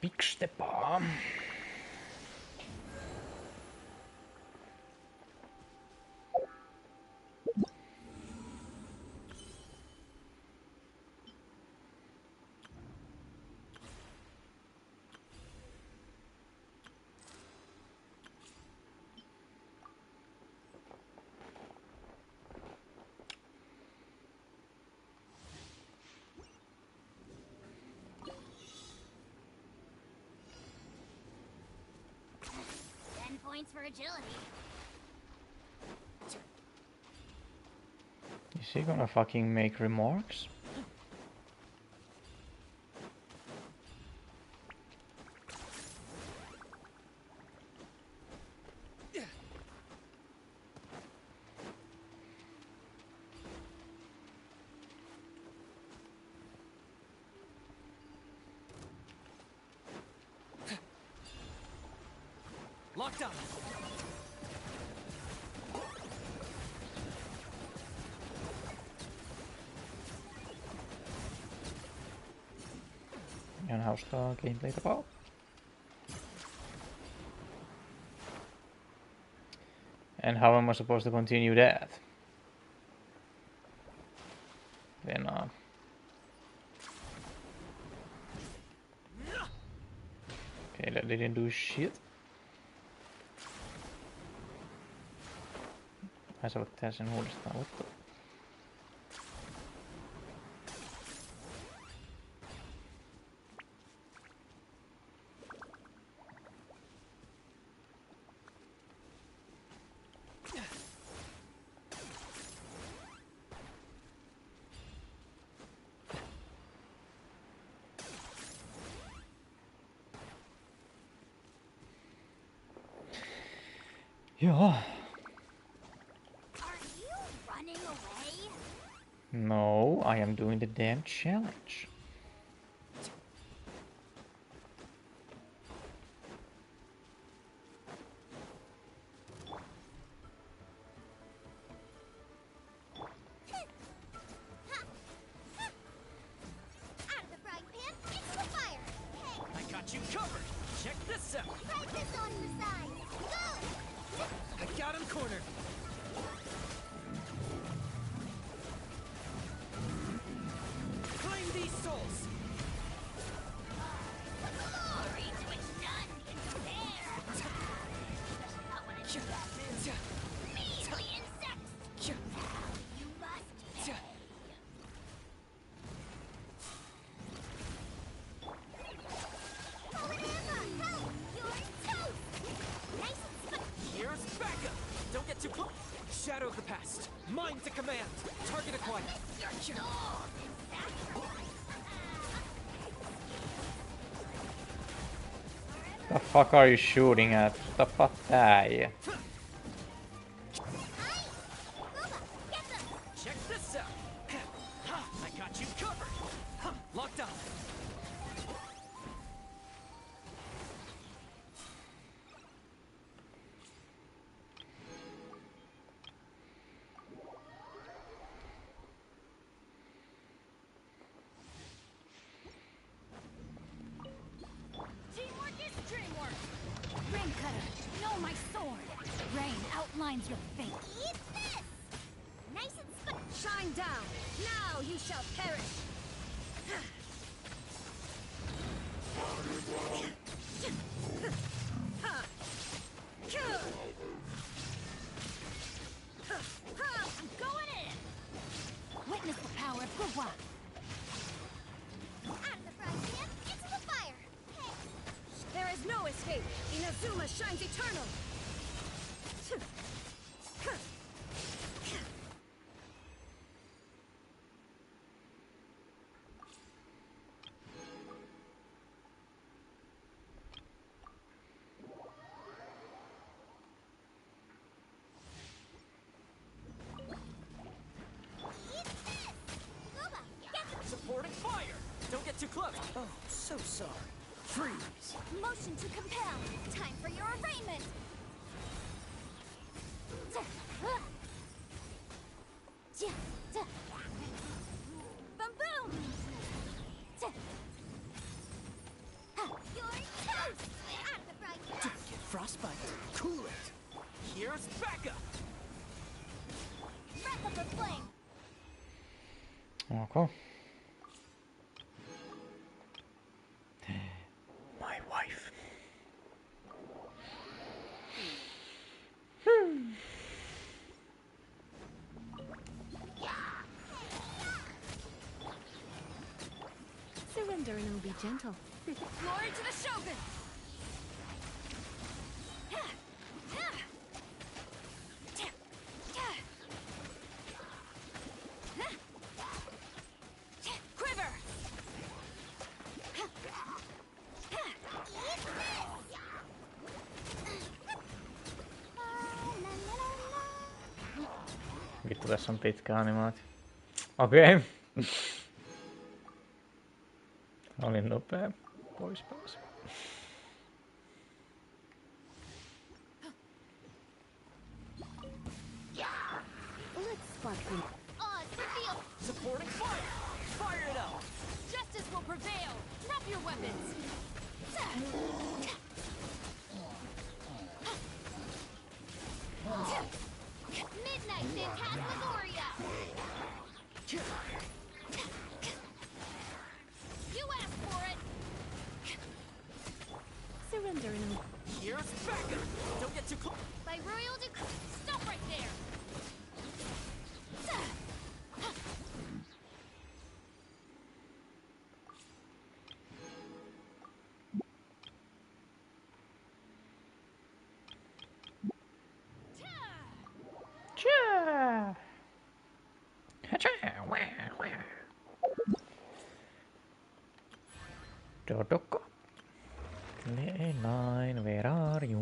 Pikstepaa. Points for agility. Is he gonna fucking make remarks? Locked on. Ihan hauskaa gameplay-tapaa. And how am I supposed to continue that? Then okay, that didn't do shit. Ai sä voit tehdä sen uudestaan, what the? Joo. Are you running away? No, I am doing the damn challenge. Out of the frying pan, into the fire. Hey, I got you covered. Check this out. try this on the side. Go! I got him cornered. Claim these souls. Glory to which none can compare. Especially not when it's that measly insects. Now you must pay. Polyamma, help! You're toast! Nice and spicy. Here's backup. Don't get too close. Shadow of the past. Mind to command. Target acquired. Your soul in sacrifice. The fuck are you shooting at? Tapa tää. Check this out. I got you covered. Locked on. Teamwork is dreamwork. Rain cutter, know my sword. Rain outlines your fate. Eat this! Nice and spicy. Shine down. Now you shall perish. I'm going in. Witness the power of Gua. Out of the frying pan, into the fire. Hey, There is no escape. Inazuma shines eternal. motion to compel. Time for your arraignment. Boom boom. You're toast. At the front. Don't get frostbite. Cool it. Here's backup. Breath of the flame. Okay. My wife. Surrender and I'll be gentle. Glory to the Shogun. Quiver. Vittu, tässä on pitkä animaatio. Okei. Olin nopea. Pois pääsi. Let's spark them. Odds reveal. Supporting fire. Fire it up. Justice will prevail. Drop your weapons. Midnight Phantasmagoria. You asked for it. Surrender and I'll... Here's backup. Don't get too close. By royal decree. Stop right there. Dodoko. Nine, where are you?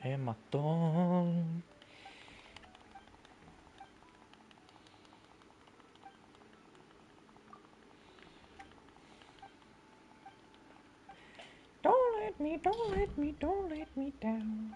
Hematon. Don't let me down.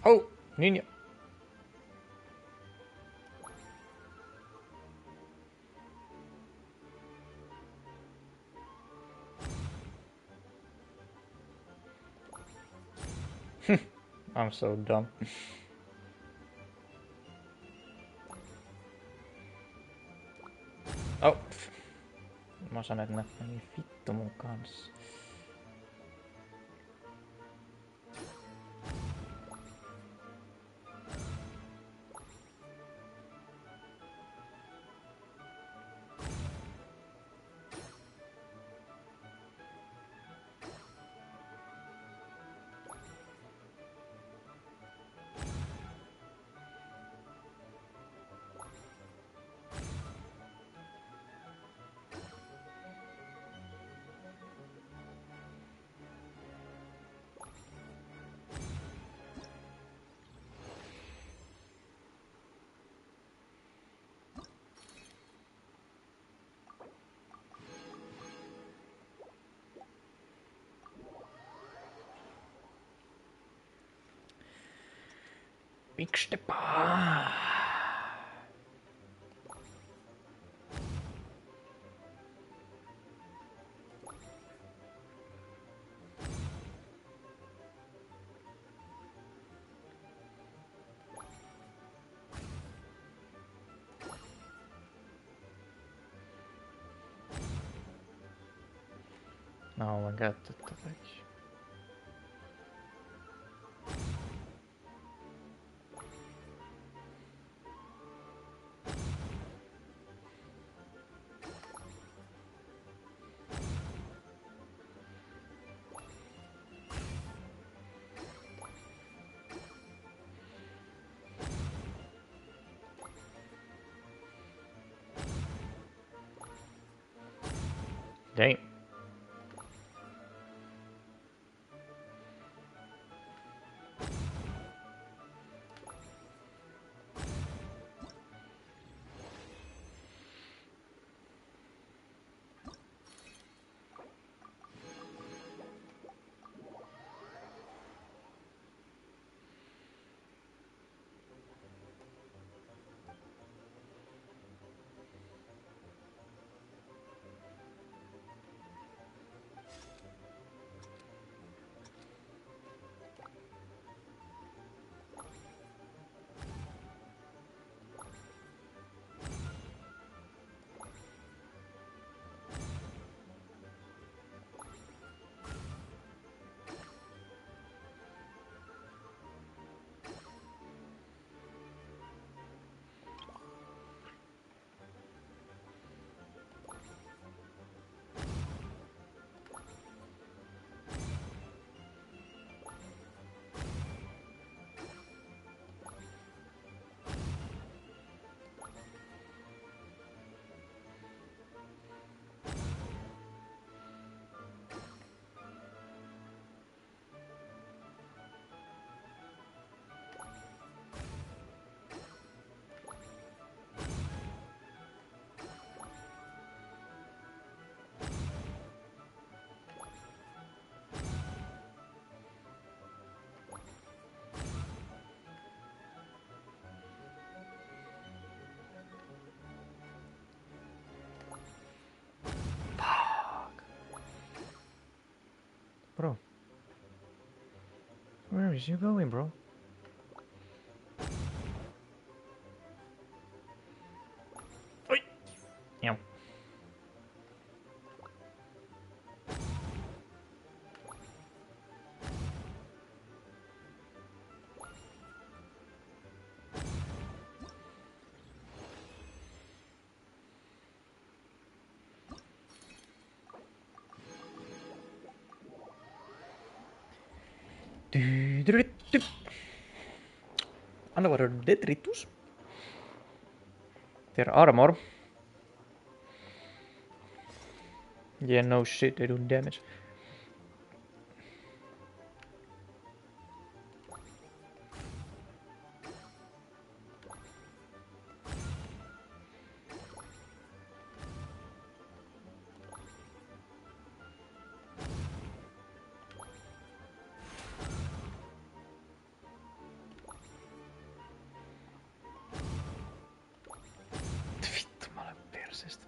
Oh, ninja. I'm so dumb. Oh. Mä sanon, että nää meni vittu mun kanssa. Big steppa. No, ollaan käytetty tätä kaikki. Dang. Bro. Where is you going, bro? Oi! Meow. Underwater detritus. Their armor. Yeah, no shit, they do damage. Vittu, mä olen perseestä.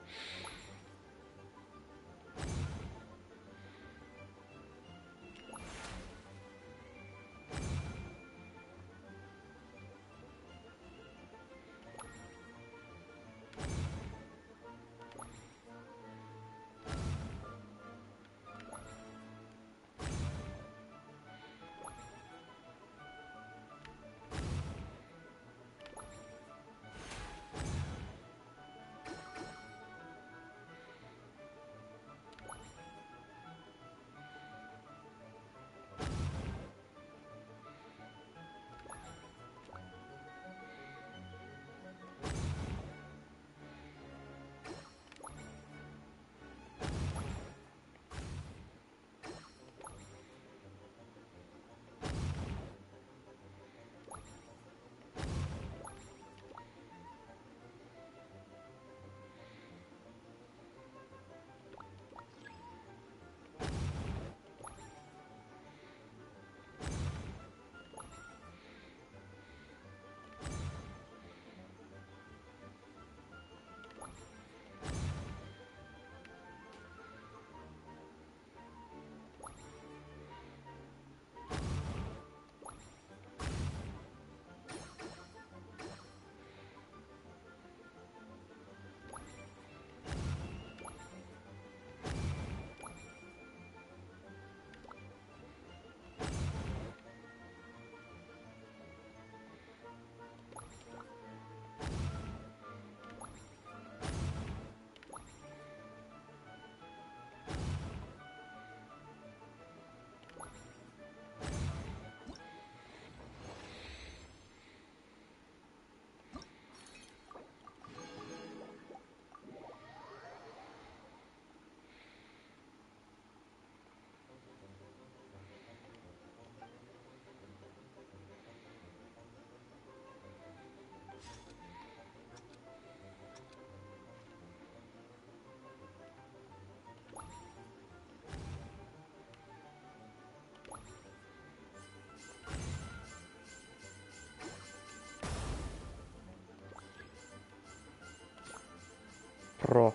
pro.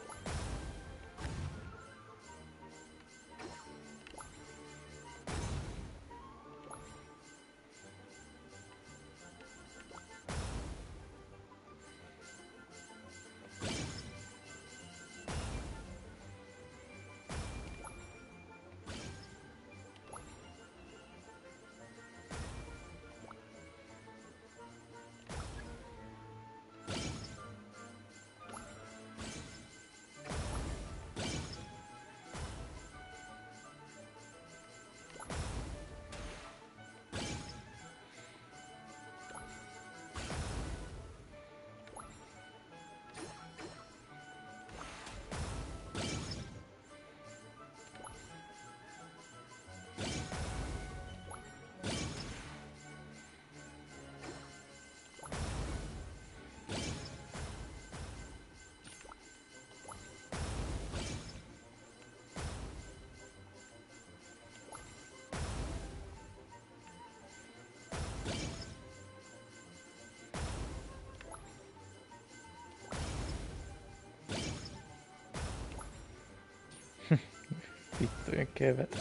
Vittujen kevet.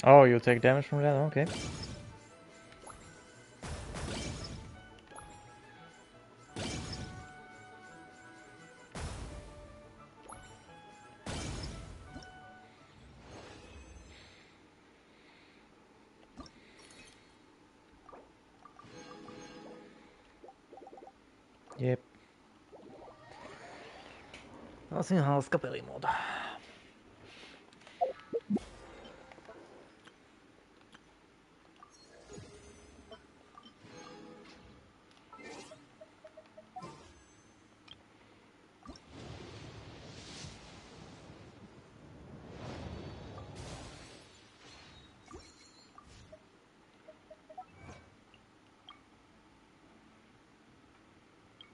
Oh, you take damage from that? Okay. Jep. Tosi hauska pelimuoto.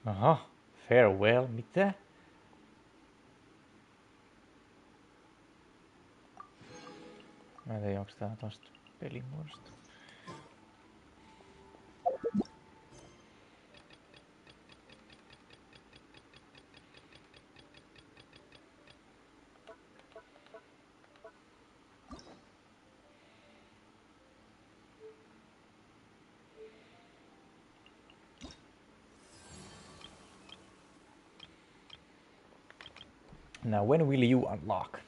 Aha, farewell, mitä? Mä en tiedä, onks tää tosta pelimuodosta. Now when will you unlock?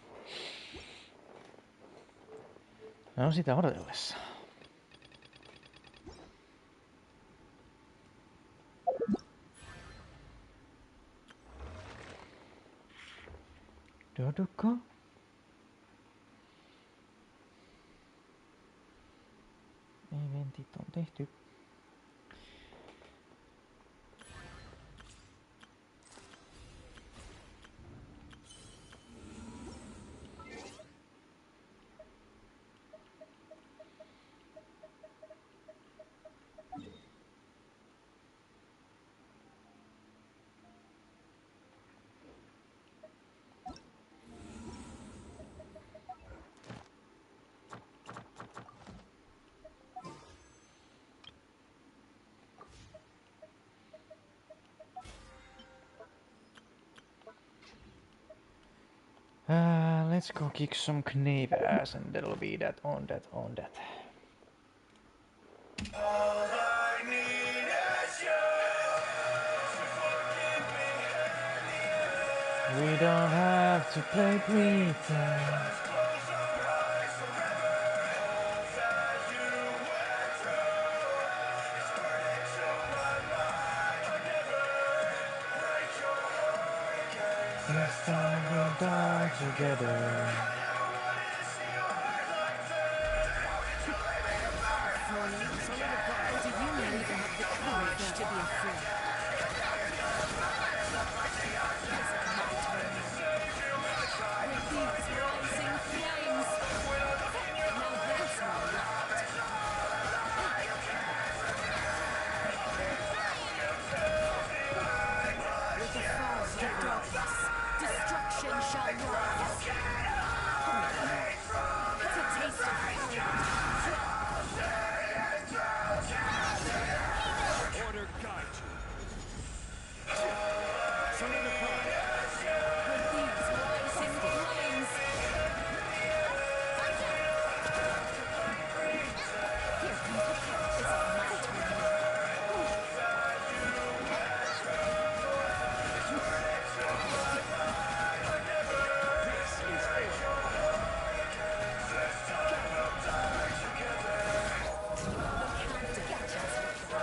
No sitä odotellessa. Dodoko? Eventit on tehty. Let's go kick some knave ass and that'll be that on that. All I need is you to forgive me. We don't have to play pretend. Close our eyes forever. As you went through, it's burning to my mind. I never break your heart again. This time we'll die together. To be afraid. With these rising flames. Now that's my lot. With the frost of darkness, destruction shall rise. It's a taste of paradise. Order guide you. Son of the Pride. With these rising flames. Here comes the path. Is it my turn now?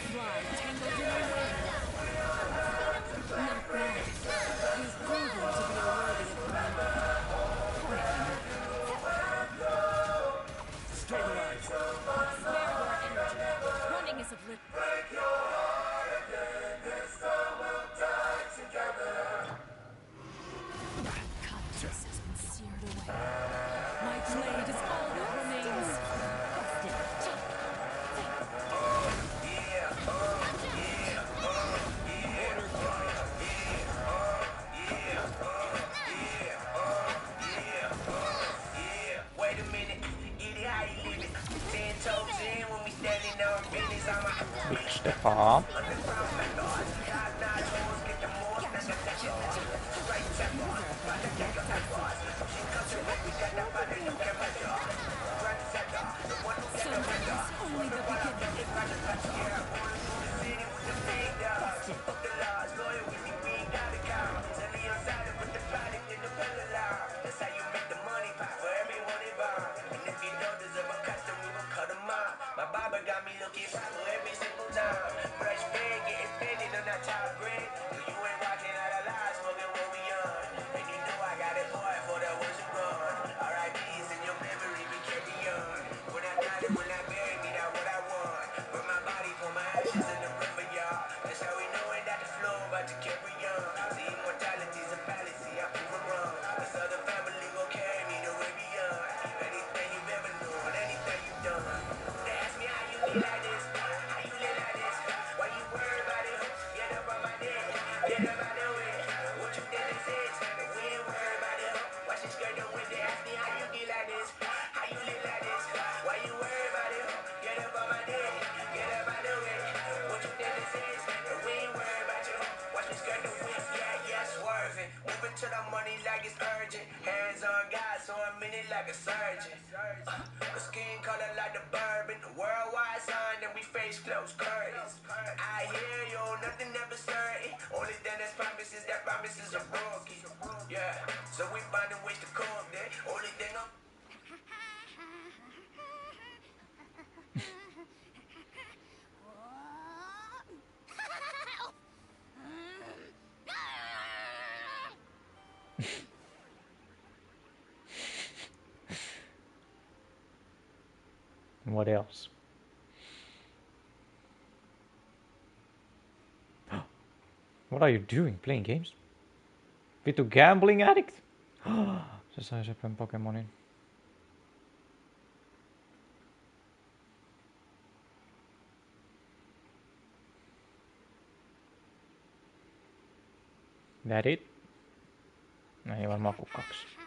Fly tangled in a web. Not bad. You've proven to be a worthy opponent. Stabilize. Spare your energy. Running is of little. Conscience has been seared away. My blade is all that remains. Wait a minute, get it how you live it. 10 toes in when we standing on business. I'm a Big step up. Sometimes only the beginning. That's how you make the money pop for everyone involved. And if you don't deserve a custom, we will cut them off. My barber got me looking fine for every single time. Fresh fit. to the money like it's urgent. Hands on God, so I'm in it like a surgeon. The skin color like the bourbon. Worldwide sign, and we face close curtains. I hear you, nothing ever certain. Only thing that's promised is that promises are broken. Yeah, so we finding ways to cope there. Only thing I'm What else? What are you doing? Playing games? Vittu gambling addict? Se sai sen Pokemonin. That it? No ei varmaan ku 2.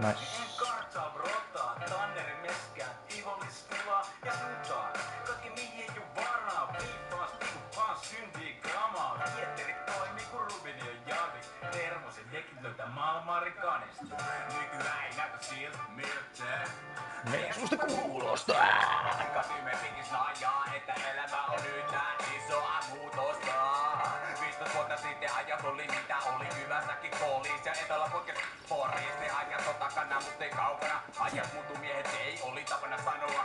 Nice. Mene susta kuulostaa! Että elämä on nyt näin isoa muutosta. 15 vuotta sitten ajat oli mitä oli hyvästäkin poliis ja eteläpoikkeus Boris. Ne ajat on takana, mut ei kaukana. Ajat muutu miehet ei oli tapana sanoa.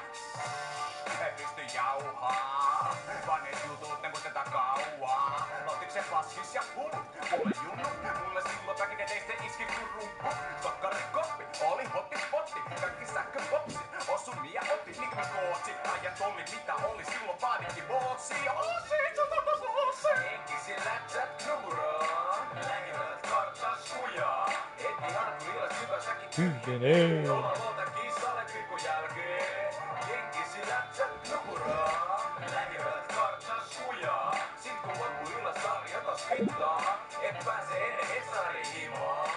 Ei pysty jauhaa. Vannet jutut, ne muistetaan kauaa. Otiks se paskis ja hullut? Mulle junnu, mulle silloin väkineteistä iski kun rumpu. Sokkarikoppi, oli hotti-spotti. Kaikki sähköpopsi, osumi ja otti nikmikootsi. Ajat oli mitä oli, silloin vaadinkin bootsi. Henkisillä chat-numeroon. Lähivät karttas kujaa. Heti harkuilla syvä säkin tyhjenee. Jolla luota kissalle pikun jälkeen. Henkisillä chat-numeroon. Lähivät karttas kujaa. Sit kun loppuilla sarja taas pittaa. Et pääse ennen Hesari-himoa.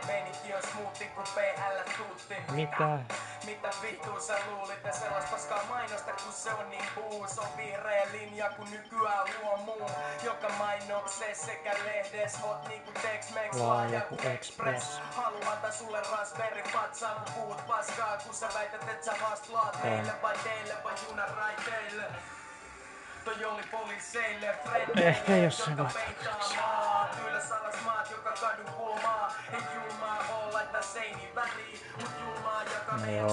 Meininki on smoothi kun PL tuutti. Mitä? Mitä vittua sä luulit ja sellas paskaa mainosta kun se on niin puus. On vihreä linja kun nykyään luo muu. Joka mainoksee sekä lehdes hot niinku Tex-Mex laaja ku Express. Halu antaa sulle raspberry patsaa kun puhut paskaa. Kun sä väität et sä hastlaat heille vai teille vai junaraiteille. Toi oli poliiseille, ehkä jossain jotka peittää maat. Ylös alas maat, joka kadun kulmaa. Ei julmaa oo laittaa seiniin väliin. Mut julmaa jakaa meidän